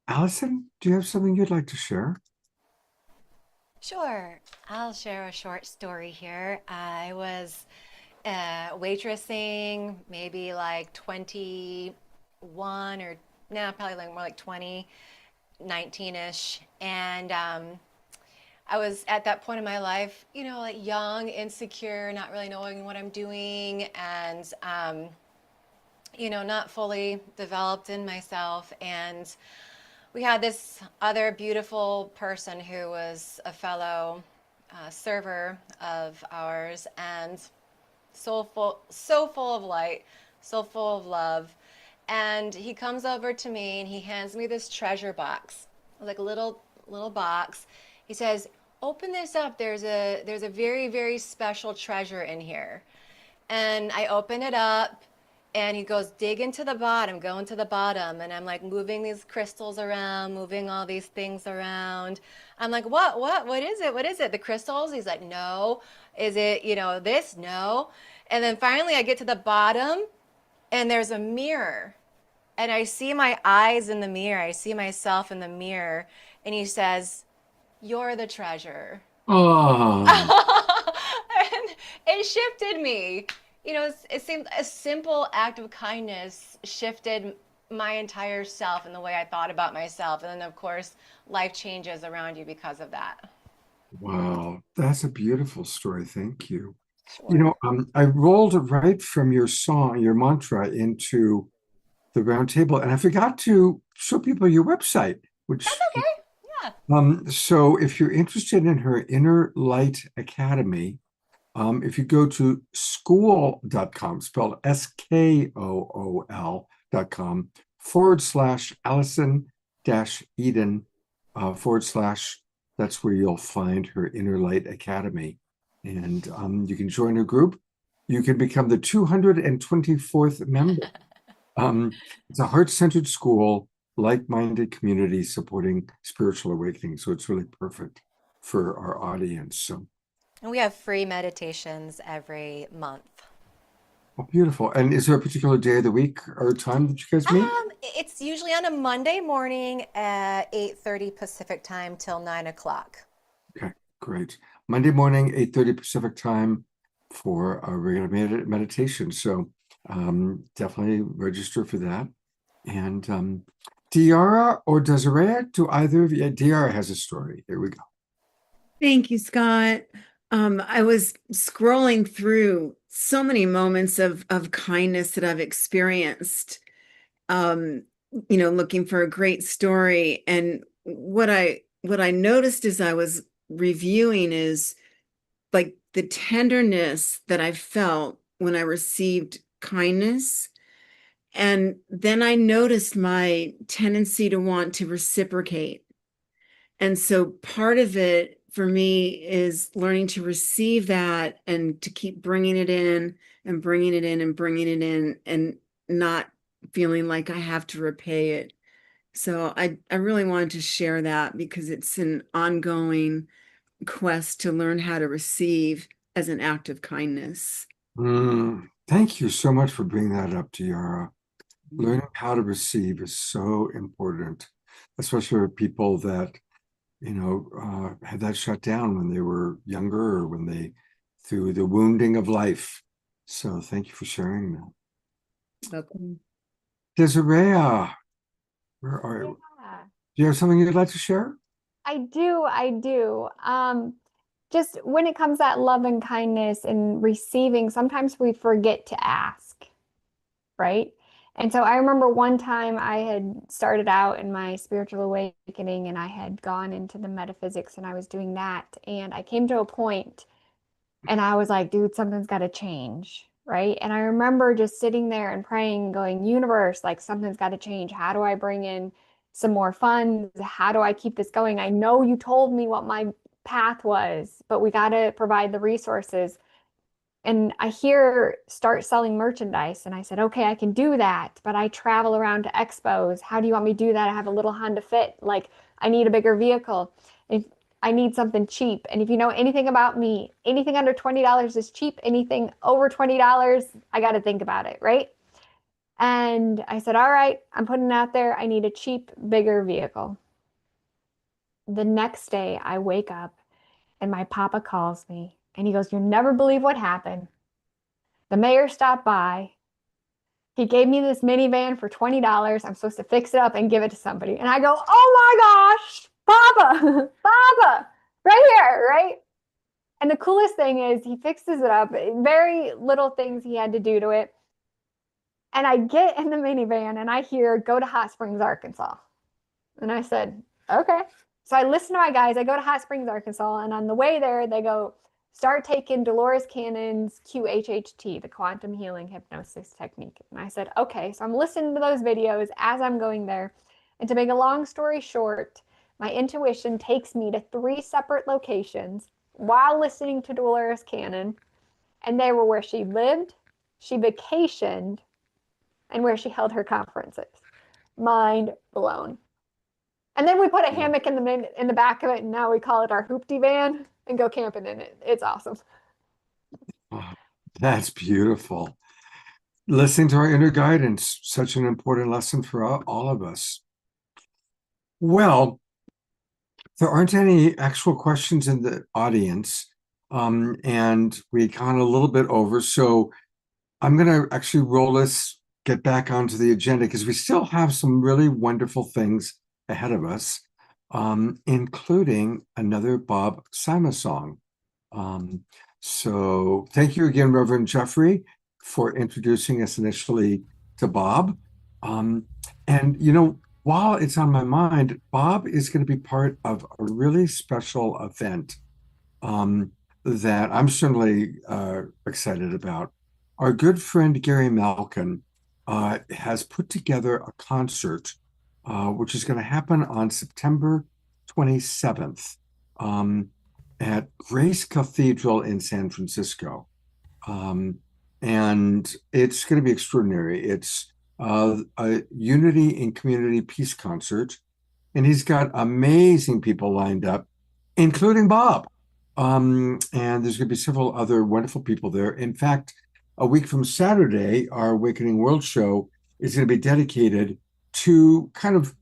[SPEAKER 2] Allison, do you have something you'd like to share?
[SPEAKER 9] Sure, I'll share a short story here. I was waitressing, maybe like 21, or now probably like more like 20, 19-ish. And I was at that point in my life, like young, insecure, not really knowing what I'm doing, and not fully developed in myself. And we had this other beautiful person who was a fellow server of ours, and so full of light, so full of love. And he comes over to me, and he hands me this treasure box, like a little box. He says, "Open this up. There's a very, very special treasure in here." And I open it up, and he goes, "Dig into the bottom, go into the bottom." And I'm like moving these crystals around, moving all these things around. I'm like, what is it? What is it? The crystals? He's like, "No." Is it, this? No. And then finally I get to the bottom, and there's a mirror. And I see my eyes in the mirror. I see myself in the mirror. And he says, "You're the treasure."
[SPEAKER 2] Oh.
[SPEAKER 9] And it shifted me. It seemed a simple act of kindness shifted my entire self and the way I thought about myself. And then, of course, life changes around you because of that.
[SPEAKER 2] Wow, that's a beautiful story. Thank you.
[SPEAKER 9] Sure.
[SPEAKER 2] I rolled right from your song, your mantra, into the round table, and I forgot to show people your website, which
[SPEAKER 9] That's okay. Yeah.
[SPEAKER 2] so if you're interested in her Inner Light Academy, if you go to skool.com, spelled SKOOL.com /Allison Eden / that's where you'll find her Inner Light Academy. And you can join her group. You can become the 224th member. It's a heart-centered school, like-minded community supporting spiritual awakening. So it's really perfect for our audience. So,
[SPEAKER 10] And we have free meditations every month.
[SPEAKER 2] oh, beautiful. And is there a particular day of the week or time that you guys meet?
[SPEAKER 10] It's usually on a Monday morning at 8:30 Pacific time till 9 o'clock.
[SPEAKER 2] Okay, great. Monday morning, 8:30 Pacific time for a regular meditation. So definitely register for that. And Diara or Desiree, do either of you? Diara has a story. Here we go.
[SPEAKER 11] Thank you, Scott. I was scrolling through so many moments of kindness that I've experienced, looking for a great story. And what I noticed as I was reviewing is like the tenderness that I felt when I received kindness. And then I noticed my tendency to want to reciprocate. And so part of it for me is learning to receive that and to keep bringing it in and bringing it in and bringing it in and not feeling like I have to repay it. So I really wanted to share that because it's an ongoing quest to learn how to receive as an act of kindness.
[SPEAKER 2] Thank you so much for bringing that up, Diara. Learning how to receive is so important, especially for people that had that shut down when they were younger or when they through the wounding of life. So thank you for sharing that.
[SPEAKER 11] Welcome.
[SPEAKER 2] Desiree, where are you?
[SPEAKER 12] Yeah,
[SPEAKER 2] Do you have something you'd like to share?
[SPEAKER 12] I do. Just when it comes to that love and kindness and receiving, sometimes we forget to ask, right? And so I remember one time I had started out in my spiritual awakening and I had gone into the metaphysics and I was doing that. And I came to a point and I was like, dude, something's got to change, right? And I remember just sitting there and praying, going, universe, like something's got to change. How do I bring in some more funds? How do I keep this going? I know you told me what my path was, but we got to provide the resources. And I hear start selling merchandise. And I said, okay, I can do that. But I travel around to expos. How do you want me to do that? I have a little Honda Fit. Like, I need a bigger vehicle. If I need something cheap. And if you know anything about me, anything under $20 is cheap. Anything over $20, I got to think about it, right? And I said, all right, I'm putting it out there. I need a cheap, bigger vehicle. The next day, I wake up and my papa calls me. And he goes, you'll never believe what happened. The mayor stopped by. He gave me this minivan for $20. I'm supposed to fix it up and give it to somebody. And I go, oh my gosh, Papa, Papa, right here, right? And the coolest thing is he fixes it up. Very little things he had to do to it. And I get in the minivan and I hear, go to Hot Springs, Arkansas. And I said, okay. So I listen to my guys. I go to Hot Springs, Arkansas. And on the way there, they go, start taking Dolores Cannon's QHHT, the quantum healing hypnosis technique. And I said, okay. So I'm listening to those videos as I'm going there. And to make a long story short, my intuition takes me to 3 separate locations while listening to Dolores Cannon. And they were where she lived, she vacationed, and where she held her conferences. Mind blown. And then we put a hammock in the back of it, and now we call it our hoopty van and go camping in it. It's awesome.
[SPEAKER 2] Oh, that's beautiful. Listening to our inner guidance, such an important lesson for all of us. Well, there aren't any actual questions in the audience, and we gone a little bit over. So I'm going to actually roll this, get back onto the agenda, because we still have some really wonderful things ahead of us, including another Bob Sima song. So thank you again, Reverend Jeffrey, for introducing us initially to Bob. And while it's on my mind, Bob is going to be part of a really special event that I'm certainly excited about. Our good friend Gary Malkin has put together a concert which is going to happen on September 27th at Grace Cathedral in San Francisco. And it's going to be extraordinary. It's a unity and community peace concert, and he's got amazing people lined up, including Bob. And there's going to be several other wonderful people there. In fact, a week from Saturday, our Awakening World show is going to be dedicated to kind of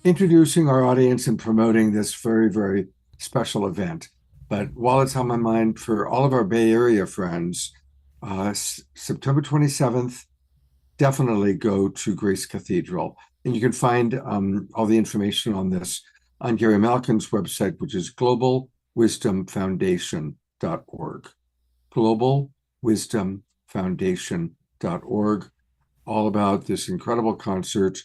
[SPEAKER 2] introducing our audience and promoting this very, very special event. But while it's on my mind, for all of our Bay Area friends, September 27th, definitely go to Grace Cathedral. And you can find all the information on this on Gary Malkin's website, which is globalwisdomfoundation.org. globalwisdomfoundation.org, all about this incredible concert.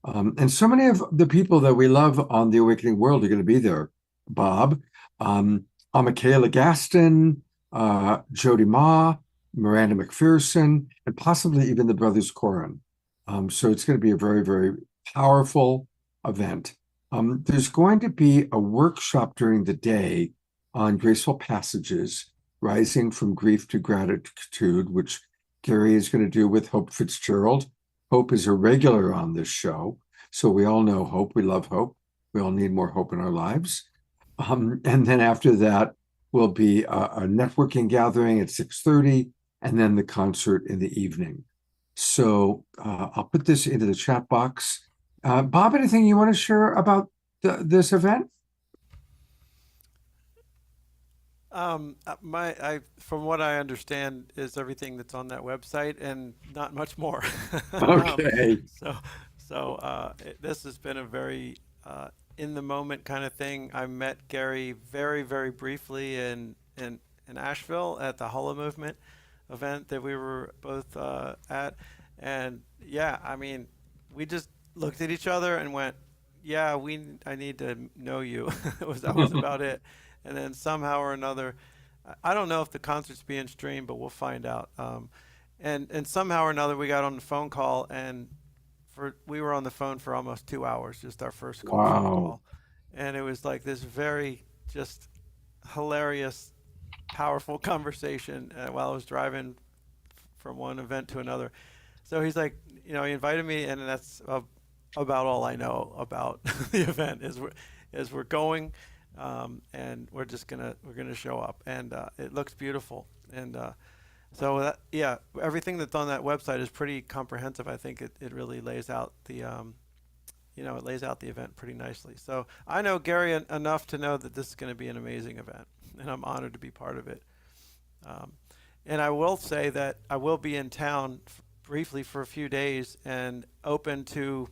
[SPEAKER 2] And so many of the people that we love on the Awakening World are going to be there. Bob, Michaela Gaston, Jody Ma, Miranda McPherson, and possibly even the Brothers Corin. So it's going to be a very, very powerful event. There's going to be a workshop during the day on graceful passages, rising from grief to gratitude, which Gary is going to do with Hope Fitzgerald. Hope is a regular on this show, so we all know Hope. We love Hope. We all need more hope in our lives. And then after that will be a networking gathering at 6:30, and then the concert in the evening. So I'll put this into the chat box. Bob, anything you want to share about this event?
[SPEAKER 6] From what I understand is everything that's on that website and not much more.
[SPEAKER 2] Okay.
[SPEAKER 6] This has been a very in the moment kind of thing. I met Gary very, very briefly in Asheville at the Holo Movement event that we were both at, and yeah, I mean, we just looked at each other and went, yeah, I need to know you. That was about it. And then somehow or another, I don't know if the concert's being streamed, but we'll find out. And somehow or another, we got on the phone call, and we were on the phone for almost 2 hours, just our first phone call. And it was like this very just hilarious, powerful conversation while I was driving from one event to another. So he's like, he invited me, and that's about all I know about the event is we're going. And we're gonna show up, and it looks beautiful, and so everything that's on that website is pretty comprehensive. I think it really lays out the it lays out the event pretty nicely. So I know Gary enough to know that this is going to be an amazing event, and I'm honored to be part of it. And I will say that I will be in town briefly for a few days and open to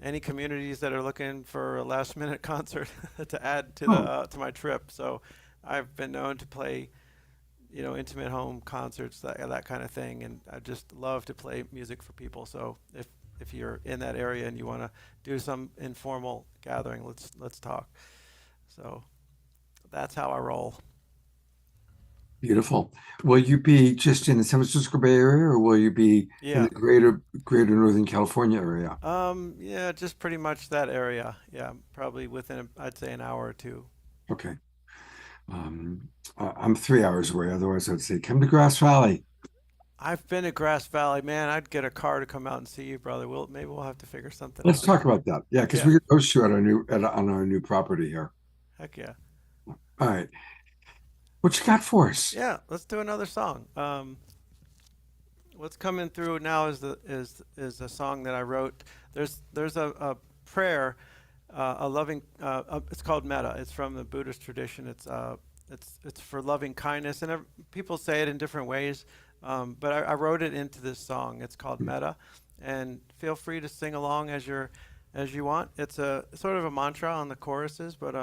[SPEAKER 6] any communities that are looking for a last minute concert to add to to my trip. So I've been known to play, intimate home concerts, that kind of thing, and I just love to play music for people. So if you're in that area and you want to do some informal gathering, let's talk. So that's how I roll.
[SPEAKER 2] Beautiful. Will you be just in the San Francisco Bay Area, or will you be in the greater Northern California area?
[SPEAKER 6] Yeah, just pretty much that area. Yeah, probably within I'd say an hour or two.
[SPEAKER 2] Okay. I'm 3 hours away. Otherwise, I'd say come to Grass Valley.
[SPEAKER 6] I've been to Grass Valley, man. I'd get a car to come out and see you, brother. Maybe we'll have to figure something
[SPEAKER 2] Let's
[SPEAKER 6] out.
[SPEAKER 2] talk about that. Yeah, because we could host you at on our new property here.
[SPEAKER 6] Heck yeah.
[SPEAKER 2] All right. What you got for us?
[SPEAKER 6] Yeah, let's do another song. What's coming through now is a song that I wrote. There's a prayer, a loving. It's called Metta. It's from the Buddhist tradition. It's for loving kindness, and people say it in different ways. But I wrote it into this song. It's called Metta, and feel free to sing along as you want. It's a sort of a mantra on the choruses, but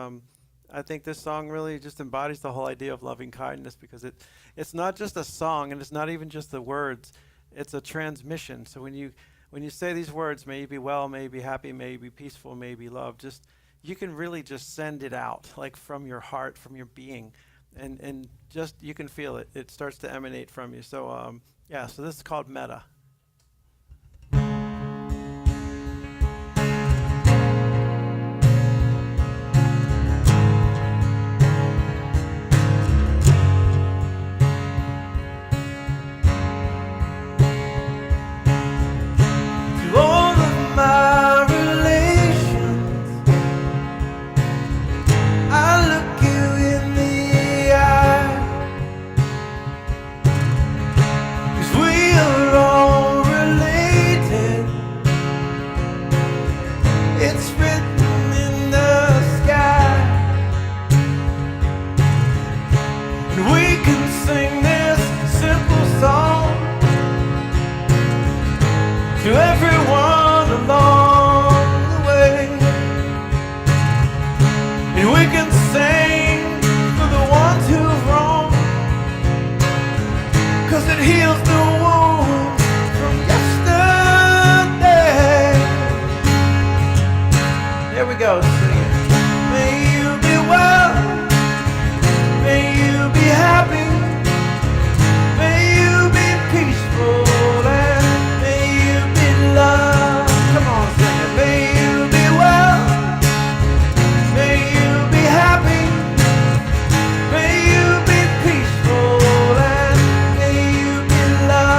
[SPEAKER 6] I think this song really just embodies the whole idea of loving kindness, because it's not just a song, and it's not even just the words. It's a transmission. So when when you say these words, may you be well, may you be happy, may you be peaceful, may you be loved, just, you can really just send it out, like from your heart, from your being, and just, you can feel it. It starts to emanate from you. So, yeah, so this is called metta. To all of my relations, I look you in the eye, 'cause we are all related. It's written in the sky, and we can sing this simple song to everyone along the way, and we can sing for the ones who've wronged, 'cause it heals the wounds from yesterday. There we go, sing it. May you be well, may you be happy, may you be peaceful, and may you be loved. Come on, sing it. May you be well, may you be happy, may you be peaceful, and may you be loved.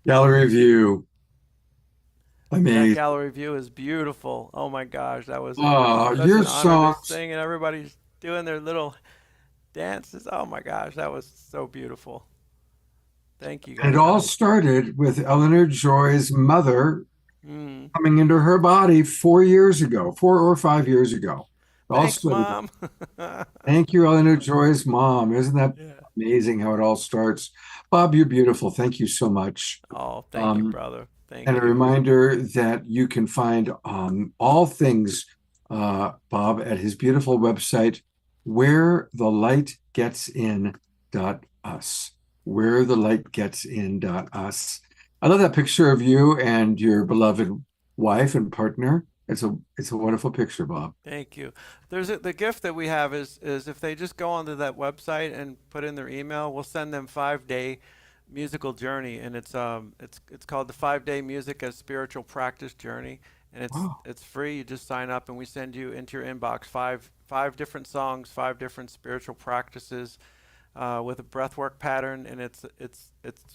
[SPEAKER 2] Gallery view.
[SPEAKER 6] That
[SPEAKER 2] Amazing.
[SPEAKER 6] gallery view is beautiful. Oh my gosh, that was
[SPEAKER 2] Oh,
[SPEAKER 6] such
[SPEAKER 2] your
[SPEAKER 6] an honor to
[SPEAKER 2] songs.
[SPEAKER 6] sing, and everybody's doing their little dances. Oh my gosh, that was so beautiful. Thank you
[SPEAKER 2] And it
[SPEAKER 6] guys.
[SPEAKER 2] all started with Eleanor Joy's mother
[SPEAKER 6] Mm.
[SPEAKER 2] coming into her body 4 years ago, 4 or 5 years ago. It all
[SPEAKER 6] Thanks,
[SPEAKER 2] started.
[SPEAKER 6] Mom.
[SPEAKER 2] Thank you, Eleanor Joy's mom. Isn't that
[SPEAKER 6] Yeah.
[SPEAKER 2] amazing how it all starts? Bob, you're beautiful. Thank you so much.
[SPEAKER 6] Oh, thank you, brother. Thank
[SPEAKER 2] And a
[SPEAKER 6] you.
[SPEAKER 2] reminder that you can find all things Bob at his beautiful website, wherethelightgetsin.us. Wherethelightgetsin.us. I love that picture of you and your beloved wife and partner. It's a wonderful picture, Bob.
[SPEAKER 6] Thank you. The gift that we have is if they just go onto that website and put in their email, we'll send them 5-day musical journey, and it's called the 5-day music as spiritual practice journey, and it's free. You just sign up, and we send you into your inbox five different songs, 5 different spiritual practices, with a breathwork pattern, and it's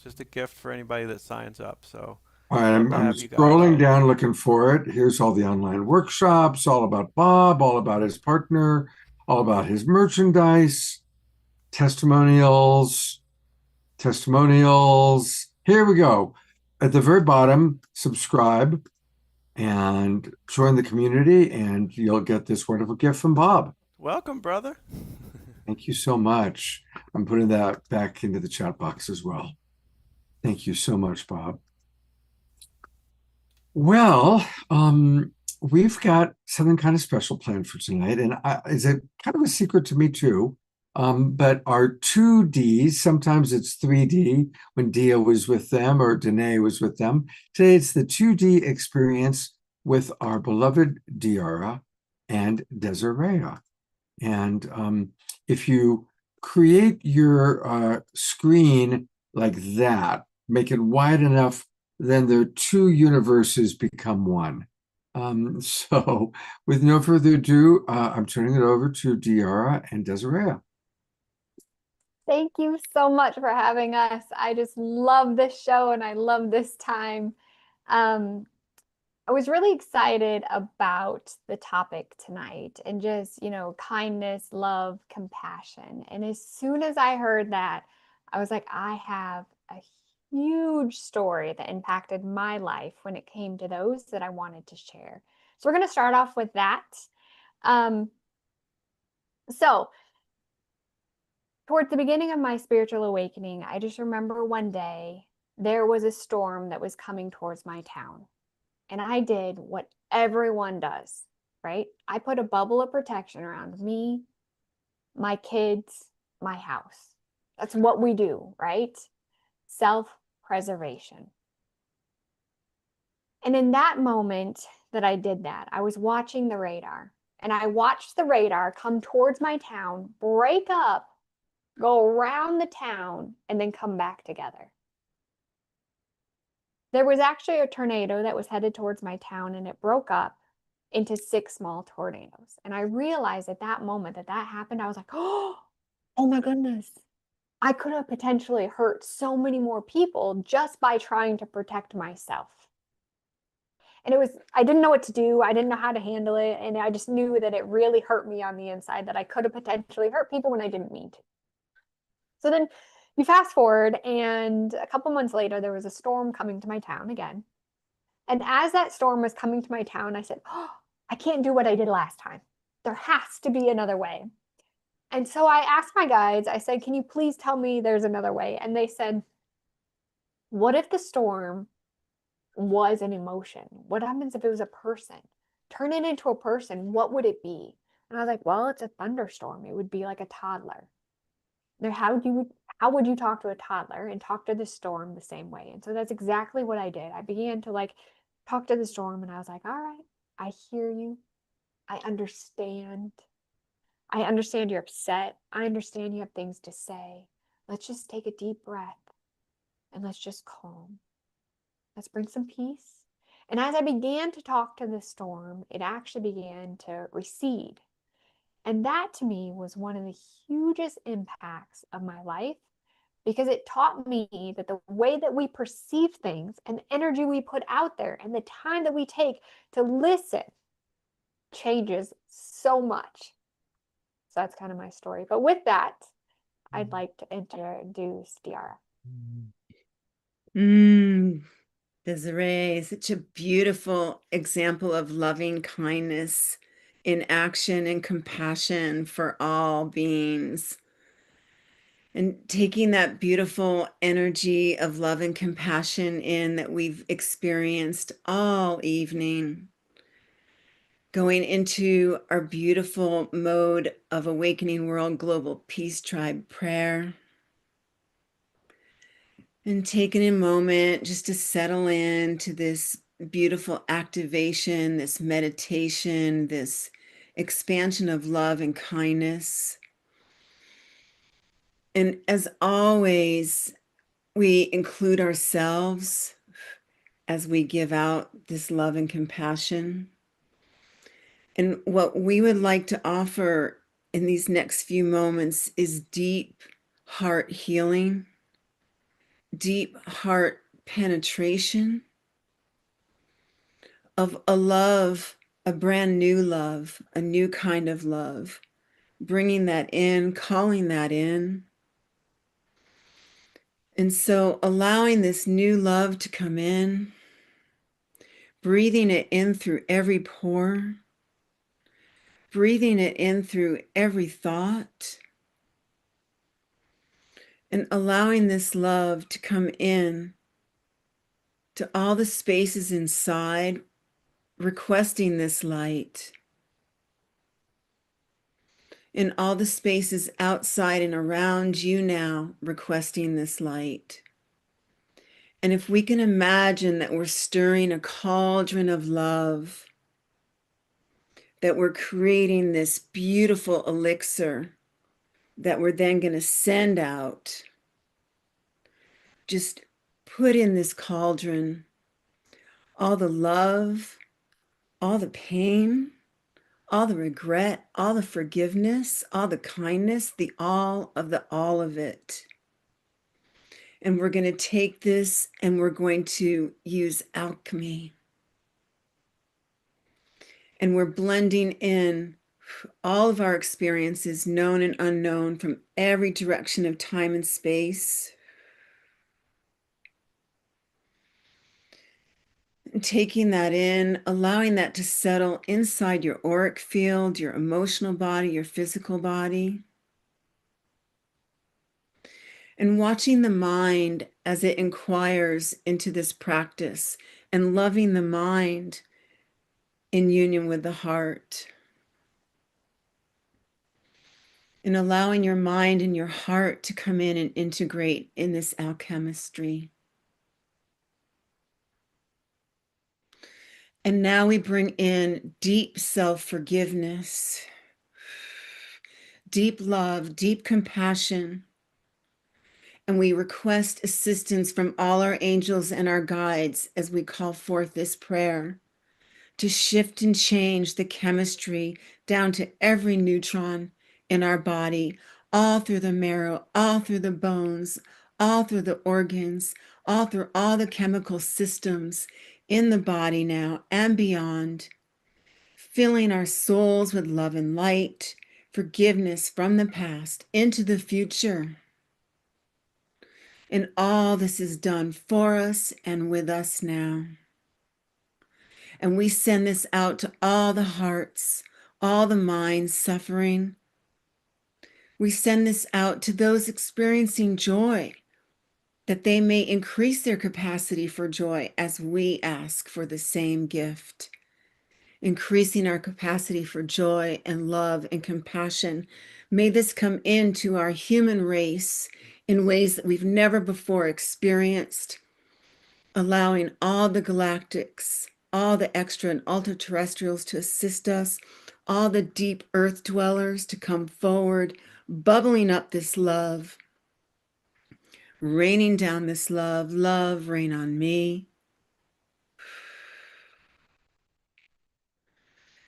[SPEAKER 6] just a gift for anybody that signs up. So.
[SPEAKER 2] All right, I'm
[SPEAKER 6] have you guys.
[SPEAKER 2] scrolling down looking for it. Here's all the online workshops, all about Bob, all about his partner, all about his merchandise, testimonials. Here we go. At the very bottom, subscribe and join the community, and you'll get this wonderful gift from Bob.
[SPEAKER 6] Welcome, brother.
[SPEAKER 2] Thank you so much. I'm putting that back into the chat box as well. Thank you so much, Bob. Well, we've got something kind of special planned for tonight, and it's a kind of a secret to me too. But our 2Ds, sometimes it's 3D when Dia was with them or Danae was with them. Today it's the 2D experience with our beloved Diara and Desiree. And if you create your screen like that, make it wide enough, then the 2 universes become one. So with no further ado, I'm turning it over to Diara and Desiree.
[SPEAKER 12] Thank you so much for having us. I just love this show and I love this time. I was really excited about the topic tonight and just, kindness, love, compassion. And as soon as I heard that, I was like, I have a huge story that impacted my life when it came to those that I wanted to share. So we're going to start off with that. So towards the beginning of my spiritual awakening, I just remember one day there was a storm that was coming towards my town. And I did what everyone does, right? I put a bubble of protection around me, my kids, my house. That's what we do, right? Self-preservation. And in that moment that I did that, I was watching the radar, and I watched the radar come towards my town, break up, go around the town, and then come back together. There was actually a tornado that was headed towards my town, and it broke up into 6 small tornadoes. And I realized at that moment that happened, I was like, oh my goodness. I could have potentially hurt so many more people just by trying to protect myself. And I didn't know what to do. I didn't know how to handle it. And I just knew that it really hurt me on the inside, that I could have potentially hurt people when I didn't mean to. So then you fast forward, and a couple months later, there was a storm coming to my town again. And as that storm was coming to my town, I said, oh, I can't do what I did last time. There has to be another way. And so I asked my guides, I said, can you please tell me there's another way? And they said, what if the storm was an emotion? What happens if it was a person? Turn it into a person, what would it be? And I was like, well, it's a thunderstorm. It would be like a toddler. Now, how would you talk to a toddler and talk to the storm the same way? And so that's exactly what I did. I began to talk to the storm, and I was like, all right, I hear you. I understand. I understand you're upset. I understand you have things to say. Let's just take a deep breath and let's just calm. Let's bring some peace. And as I began to talk to the storm, it actually began to recede. And that to me was one of the hugest impacts of my life, because it taught me that the way that we perceive things and the energy we put out there and the time that we take to listen changes so much. So that's kind of my story. But with that, I'd like to introduce Diarra.
[SPEAKER 11] Desiree, such a beautiful example of loving kindness in action and compassion for all beings. And taking that beautiful energy of love and compassion in that we've experienced all evening, going into our beautiful mode of Awakening World Global Peace Tribe prayer. And taking a moment just to settle into this beautiful activation, this meditation, this expansion of love and kindness. And as always, we include ourselves as we give out this love and compassion. And what we would like to offer in these next few moments is deep heart healing, deep heart penetration of a love, a brand new love, a new kind of love, bringing that in, calling that in. And so allowing this new love to come in, breathing it in through every pore, breathing it in through every thought, and allowing this love to come in to all the spaces inside, requesting this light, in all the spaces outside and around you now, requesting this light. And if we can imagine that we're stirring a cauldron of love, that we're creating this beautiful elixir that we're then going to send out, just put in this cauldron all the love, all the pain, all the regret, all the forgiveness, all the kindness, the all of it. And we're going to take this and we're going to use alchemy. And we're blending in all of our experiences, known and unknown, from every direction of time and space. And taking that in, allowing that to settle inside your auric field, your emotional body, your physical body. And watching the mind as it inquires into this practice and loving the mind in union with the heart. And allowing your mind and your heart to come in and integrate in this alchemistry. And now we bring in deep self-forgiveness, deep love, deep compassion. And we request assistance from all our angels and our guides as we call forth this prayer to shift and change the chemistry down to every neutron in our body, all through the marrow, all through the bones, all through the organs, all through all the chemical systems in the body now and beyond, filling our souls with love and light, forgiveness from the past into the future. And all this is done for us and with us now. And we send this out to all the hearts, all the minds suffering. We send this out to those experiencing joy, that they may increase their capacity for joy as we ask for the same gift. Increasing our capacity for joy and love and compassion. May this come into our human race in ways that we've never before experienced, allowing all the galactics, all the extra and ultra terrestrials to assist us, all the deep earth dwellers to come forward, bubbling up this love, raining down this love. Love, rain on me.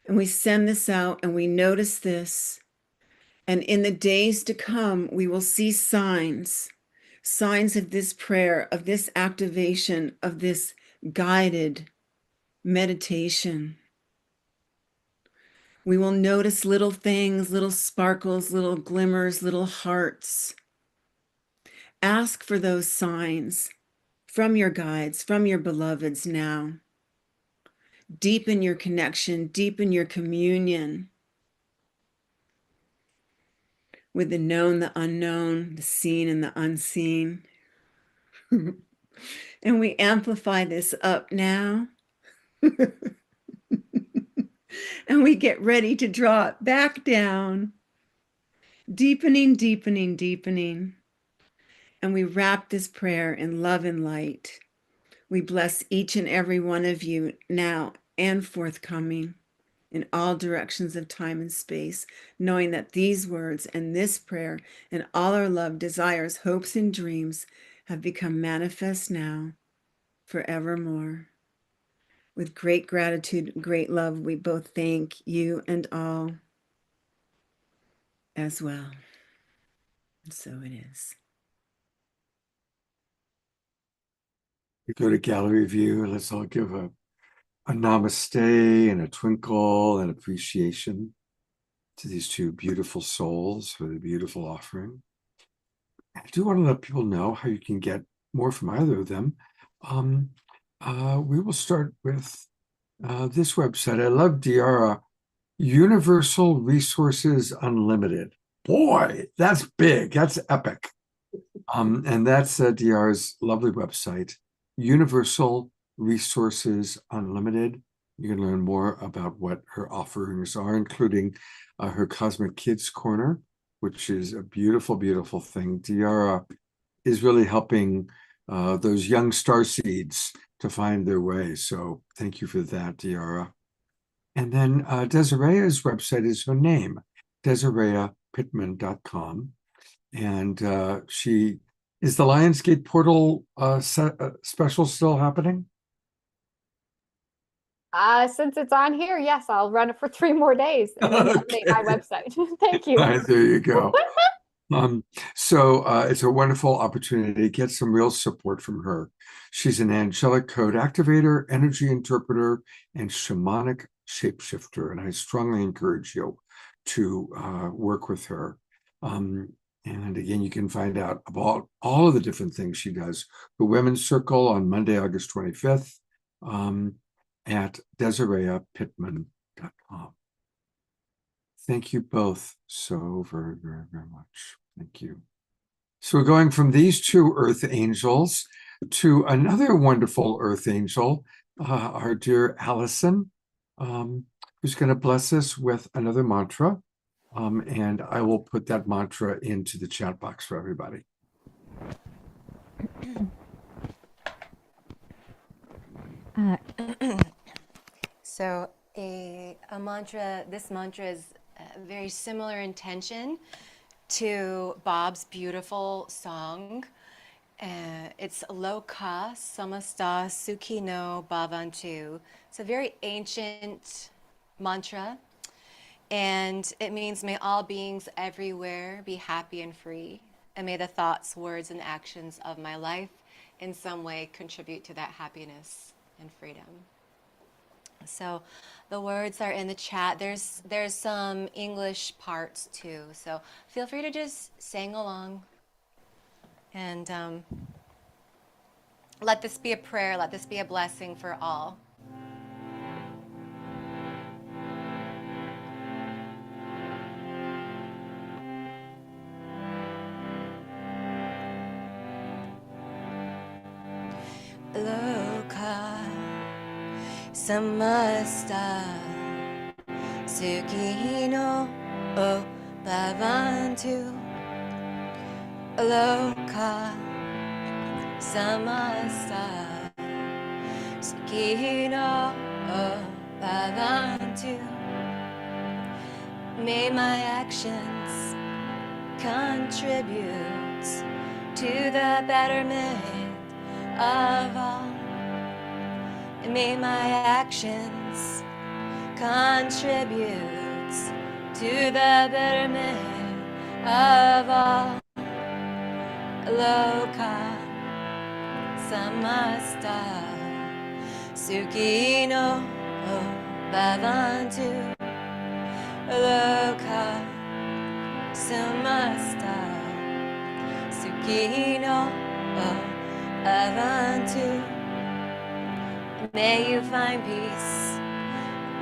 [SPEAKER 11] And we send this out and we notice this. And in the days to come, we will see signs signs of this prayer, of this activation, of this guided meditation. We will notice little things, little sparkles, little glimmers, little hearts. Ask for those signs from your guides, from your beloveds now. Deepen your connection, deepen your communion with the known, the unknown, the seen and the unseen. And we amplify this up now. And we get ready to draw it back down, deepening, deepening, deepening. And we wrap this prayer in love and light. We bless each and every one of you now and forthcoming in all directions of time and space, knowing that these words and this prayer and all our love, desires, hopes, and dreams have become manifest now forevermore. With great gratitude, great love, we both thank you and all as well. And so it is.
[SPEAKER 2] We go to gallery view. Let's all give a namaste and a twinkle and appreciation to these two beautiful souls for the beautiful offering. I do want to let people know how you can get more from either of them. We will start with this website. I love Diara, Universal Resources Unlimited. Boy, that's big. That's epic. And that's Diara's lovely website, Universal Resources Unlimited. You can learn more about what her offerings are, including her Cosmic Kids Corner, which is a beautiful, beautiful thing. Diara is really helping those young starseeds to find their way. So thank you for that, Diara. And then Desiree's website is her name, DesireePittman.com. And she is the Lionsgate Portal special still happening?
[SPEAKER 12] Since it's on here, yes, I'll run it for 3 more days and then update my website. Thank you.
[SPEAKER 2] All right, there you go. So it's a wonderful opportunity to get some real support from her. She's an angelic code activator, energy interpreter, and shamanic shapeshifter. And I strongly encourage you to work with her. And again, you can find out about all of the different things she does. The Women's Circle on Monday, August 25th at DesireePittman.com. Thank you both so very, very, very much. Thank you. So we're going from these two earth angels to another wonderful earth angel, our dear Allison, who's going to bless us with another mantra. And I will put that mantra into the chat box for everybody.
[SPEAKER 9] So a mantra, this mantra is very similar intention to Bob's beautiful song. It's Loka Samasta Sukhino Bhavantu. It's a very ancient mantra, and it means may all beings everywhere be happy and free, and may the thoughts, words, and actions of my life in some way contribute to that happiness and freedom. So the words are in the chat. There's some English parts too. So feel free to just sing along and let this be a prayer. Let this be a blessing for all. Loka Samasta Sukhino Bhavantu. Loka Samasta Sukhino Bhavantu. May my actions contribute to the betterment of all. May my actions contribute to the betterment of all. Loka samasta Sukino bhavantu Loka samasta Sukino bhavantu. May you find peace,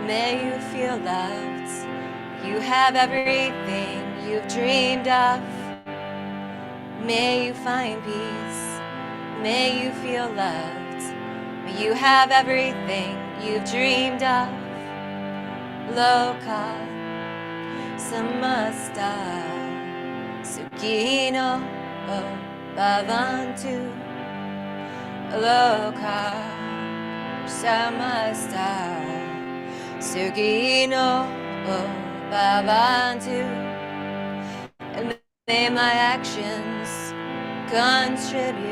[SPEAKER 9] may you feel loved. You have everything you've dreamed of. May you find peace, may you feel loved. May you have everything you've dreamed of. Loka samasta Sukino bhavantu. Loka samasta Sukino bhavantu. And may my actions contribute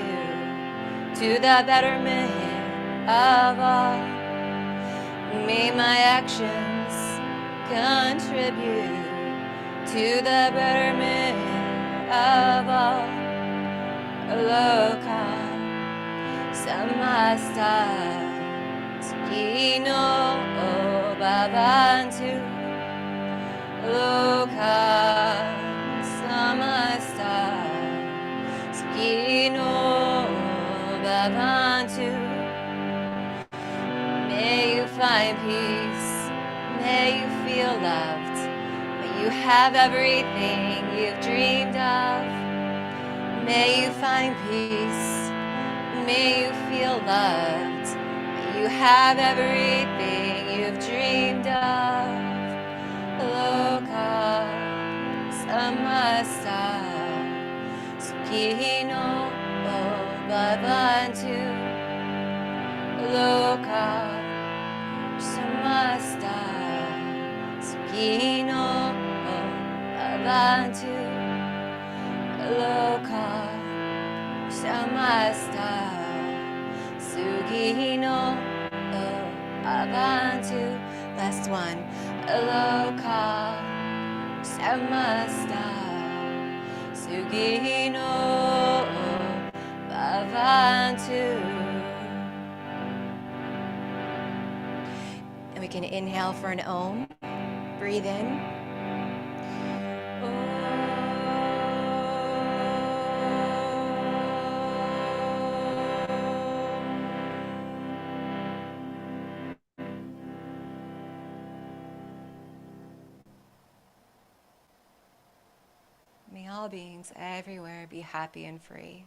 [SPEAKER 9] to the betterment of all. May my actions contribute to the betterment of all. Loka samasta Sukino bhavantu. Loka samasta Sukino bhavantu. May you find peace, may you feel loved, may you have everything you've dreamed of. May you find peace, may you feel loved, may you have everything you've dreamed of. Loka samasta Sukino bhavantu. Loka samasta Sukino bhavantu. Loka samasta Sukino bhavantu. Last one. Loka samasta Sukino bhavantu. And we can inhale for an Om. Breathe in. May all beings everywhere be happy and free.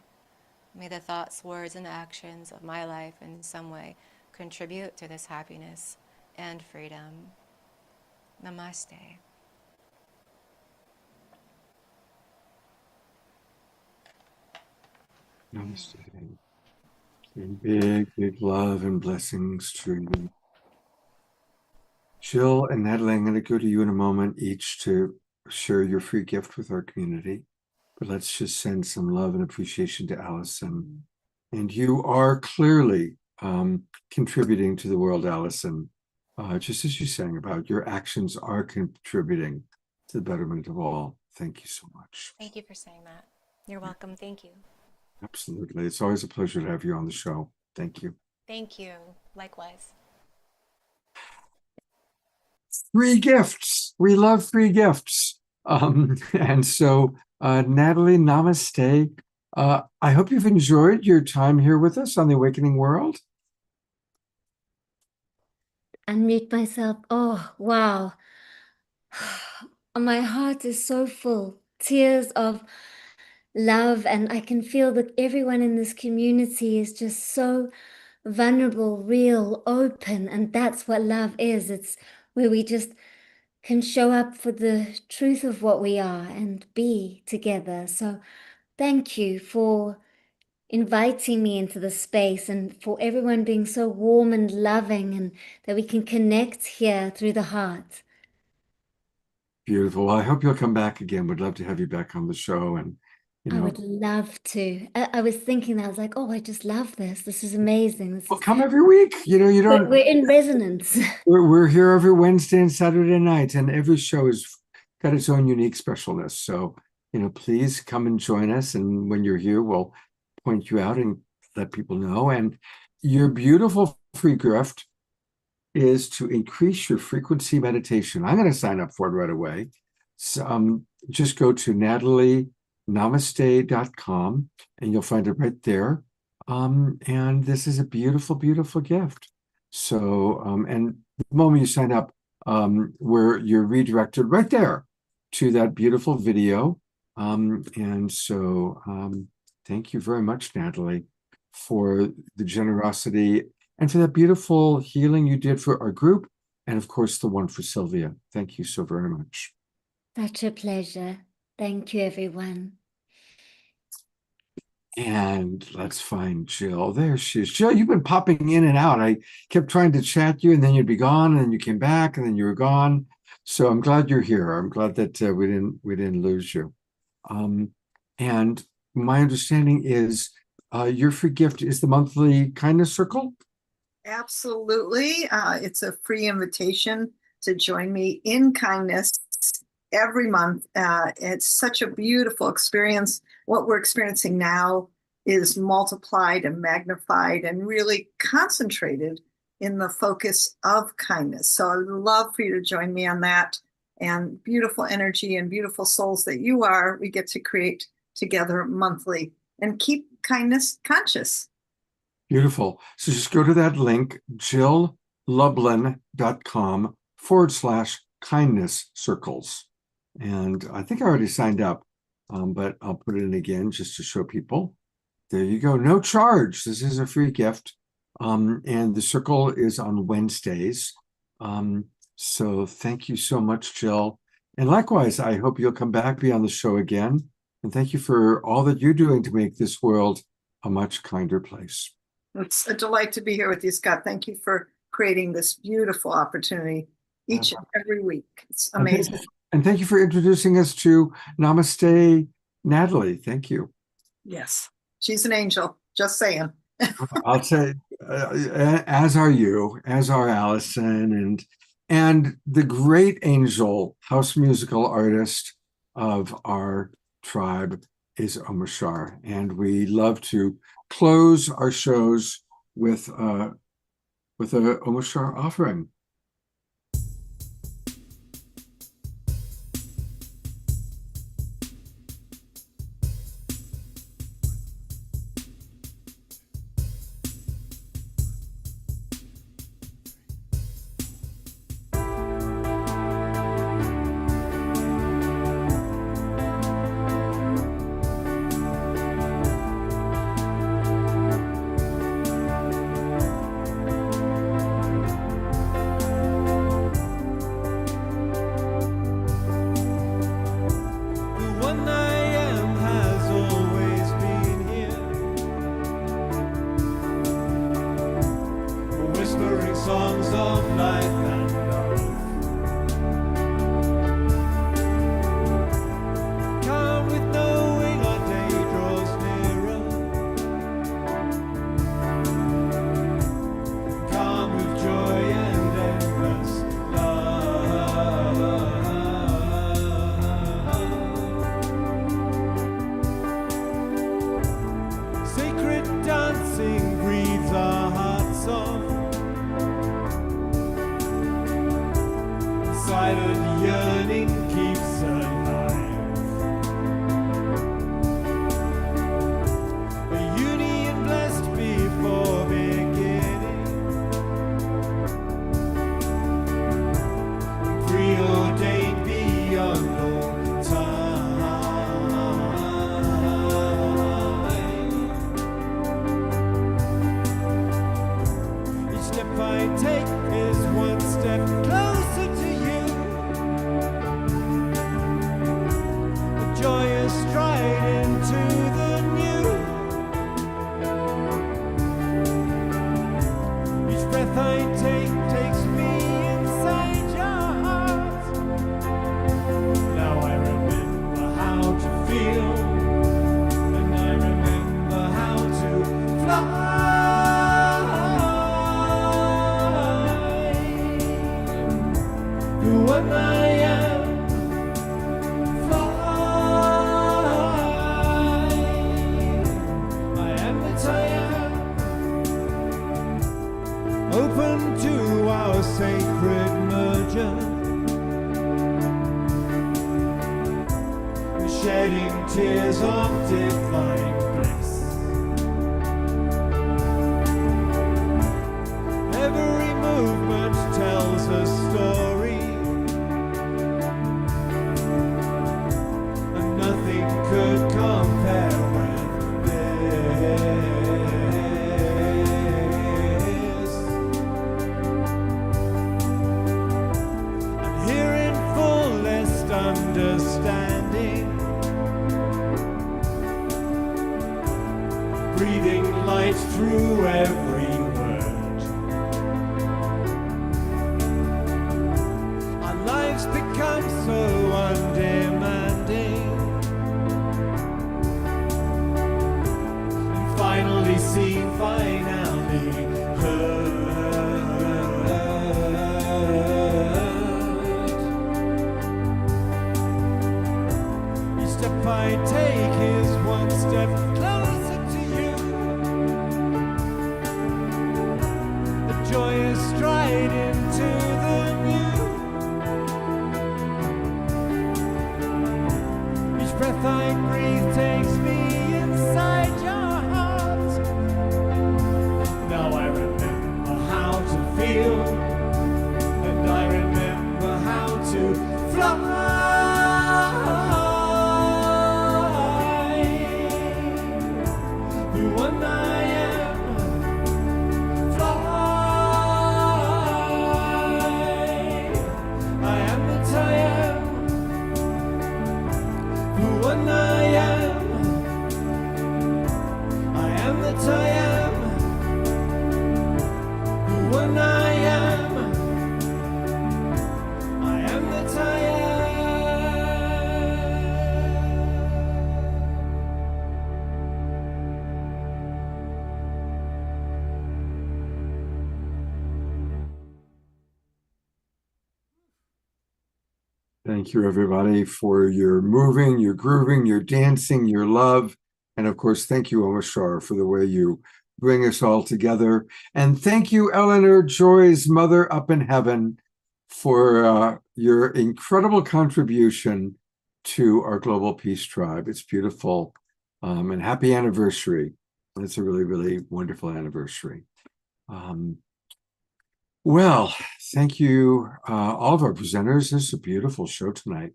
[SPEAKER 9] May the thoughts, words, and actions of my life in some way contribute to this happiness and freedom. Namaste.
[SPEAKER 2] Namaste. And big, big love and blessings to you. Jill and Natalie, I'm going to go to you in a moment, each to share your free gift with our community. But let's just send some love and appreciation to Allison. And you are clearly contributing to the world, Allison. Just as you sang about, your actions are contributing to the betterment of all. Thank you so much.
[SPEAKER 9] Thank you for saying that. You're welcome. Thank you.
[SPEAKER 2] Absolutely. It's always a pleasure to have you on the show. Thank you.
[SPEAKER 9] Thank you. Likewise.
[SPEAKER 2] Free gifts. We love free gifts. And so, Natalie, namaste. I hope you've enjoyed your time here with us on the Awakening World.
[SPEAKER 4] Unmute myself. Oh, wow. My heart is so full. Tears of love, and I can feel that everyone in this community is just so vulnerable, real, open, and that's what love is. It's where we just can show up for the truth of what we are and be together. So thank you for inviting me into the space and for everyone being so warm and loving, and that we can connect here through the heart.
[SPEAKER 2] Beautiful. Well, I hope you'll come back again. We'd love to have you back on the show. And
[SPEAKER 4] I would love to. I was thinking that, I was like, oh, I just love this. This is amazing. This
[SPEAKER 2] well,
[SPEAKER 4] is,
[SPEAKER 2] come every week. You don't.
[SPEAKER 4] we're in resonance.
[SPEAKER 2] We're here every Wednesday and Saturday night, and every show has got its own unique specialness. So please come and join us. And when you're here, we'll point you out and let people know. And your beautiful free gift is to increase your frequency meditation. I'm going to sign up for it right away. So, just go to natalienamaste.com and you'll find it right there. And this is a beautiful, beautiful gift. So, and the moment you sign up, where you're redirected right there to that beautiful video. And so thank you very much, Natalie, for the generosity and for that beautiful healing you did for our group. And of course, the one for Sylvia. Thank you so very much.
[SPEAKER 4] Such a pleasure. Thank you, everyone.
[SPEAKER 2] And let's find Jill. There she is. Jill, you've been popping in and out. I kept trying to chat you, and then you'd be gone, and then you came back, and then you were gone. So I'm glad you're here. I'm glad that we didn't lose you. And my understanding is your free gift is the monthly kindness circle.
[SPEAKER 8] Absolutely. It's a free invitation to join me in kindness every month. It's such a beautiful experience. What we're experiencing now is multiplied and magnified and really concentrated in the focus of kindness. So I would love for you to join me on that. And beautiful energy and beautiful souls that you are, we get to create together monthly and keep kindness conscious.
[SPEAKER 2] Beautiful. So just go to that link, jilllublin.com/kindness circles. And I think I already signed up, but I'll put it in again just to show people. There you go. No charge. This is a free gift. And the circle is on Wednesdays. So thank you so much, Jill. And likewise, I hope you'll come back, be on the show again. And thank you for all that you're doing to make this world a much kinder place.
[SPEAKER 8] It's a delight to be here with you, Scott. Thank you for creating this beautiful opportunity each and every week. It's amazing.
[SPEAKER 2] And thank you for introducing us to Namaste, Natalie. Thank you.
[SPEAKER 8] Yes, she's an angel. Just saying.
[SPEAKER 2] I'll say, as are you, as are Allison, and the great angel house musical artist of our tribe is Omashar. And we love to close our shows with a Omashar offering.
[SPEAKER 13] shedding tears of divine bliss. Every movement tells a story, and nothing could compare with this. And here in fullest understanding, breathing light through every word, our lives become so undemanding, and finally seen, finally heard. Each step I take is one step closer to you. The joyous stride into the new. Each breath I breathe takes me inside your heart. Now I remember how to feel, and I remember how to fly. The one I am, fly. I am that I am. The one I am. I am that I am. The one I am. I am that I am.
[SPEAKER 2] Thank you, everybody, for your moving, your grooving, your dancing, your love. And of course, thank you, Omar Shar, for the way you bring us all together. And thank you, Eleanor Joy's mother up in heaven, for your incredible contribution to our Global Peace Tribe. It's beautiful. And happy anniversary. It's a really, really wonderful anniversary. Well, thank you, all of our presenters. This is a beautiful show tonight.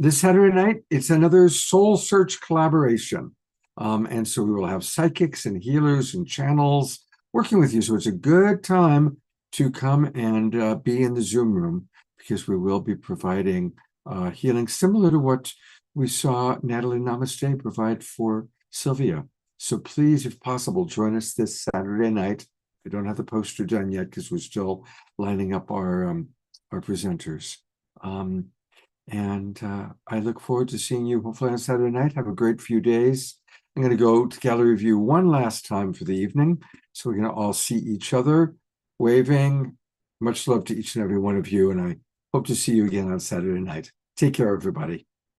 [SPEAKER 2] This Saturday night, it's another Soul Search collaboration. And so we will have psychics and healers and channels working with you. So it's a good time to come and be in the Zoom room, because we will be providing healing similar to what we saw Natalie Namaste provide for Sylvia. So please, if possible, join us this Saturday night. We don't have the poster done yet because we're still lining up our presenters. I look forward to seeing you hopefully on Saturday night. Have a great few days. I'm going to go to Gallery View one last time for the evening, so we're going to all see each other, waving. Much love to each and every one of you, and I hope to see you again on Saturday night. Take care, everybody.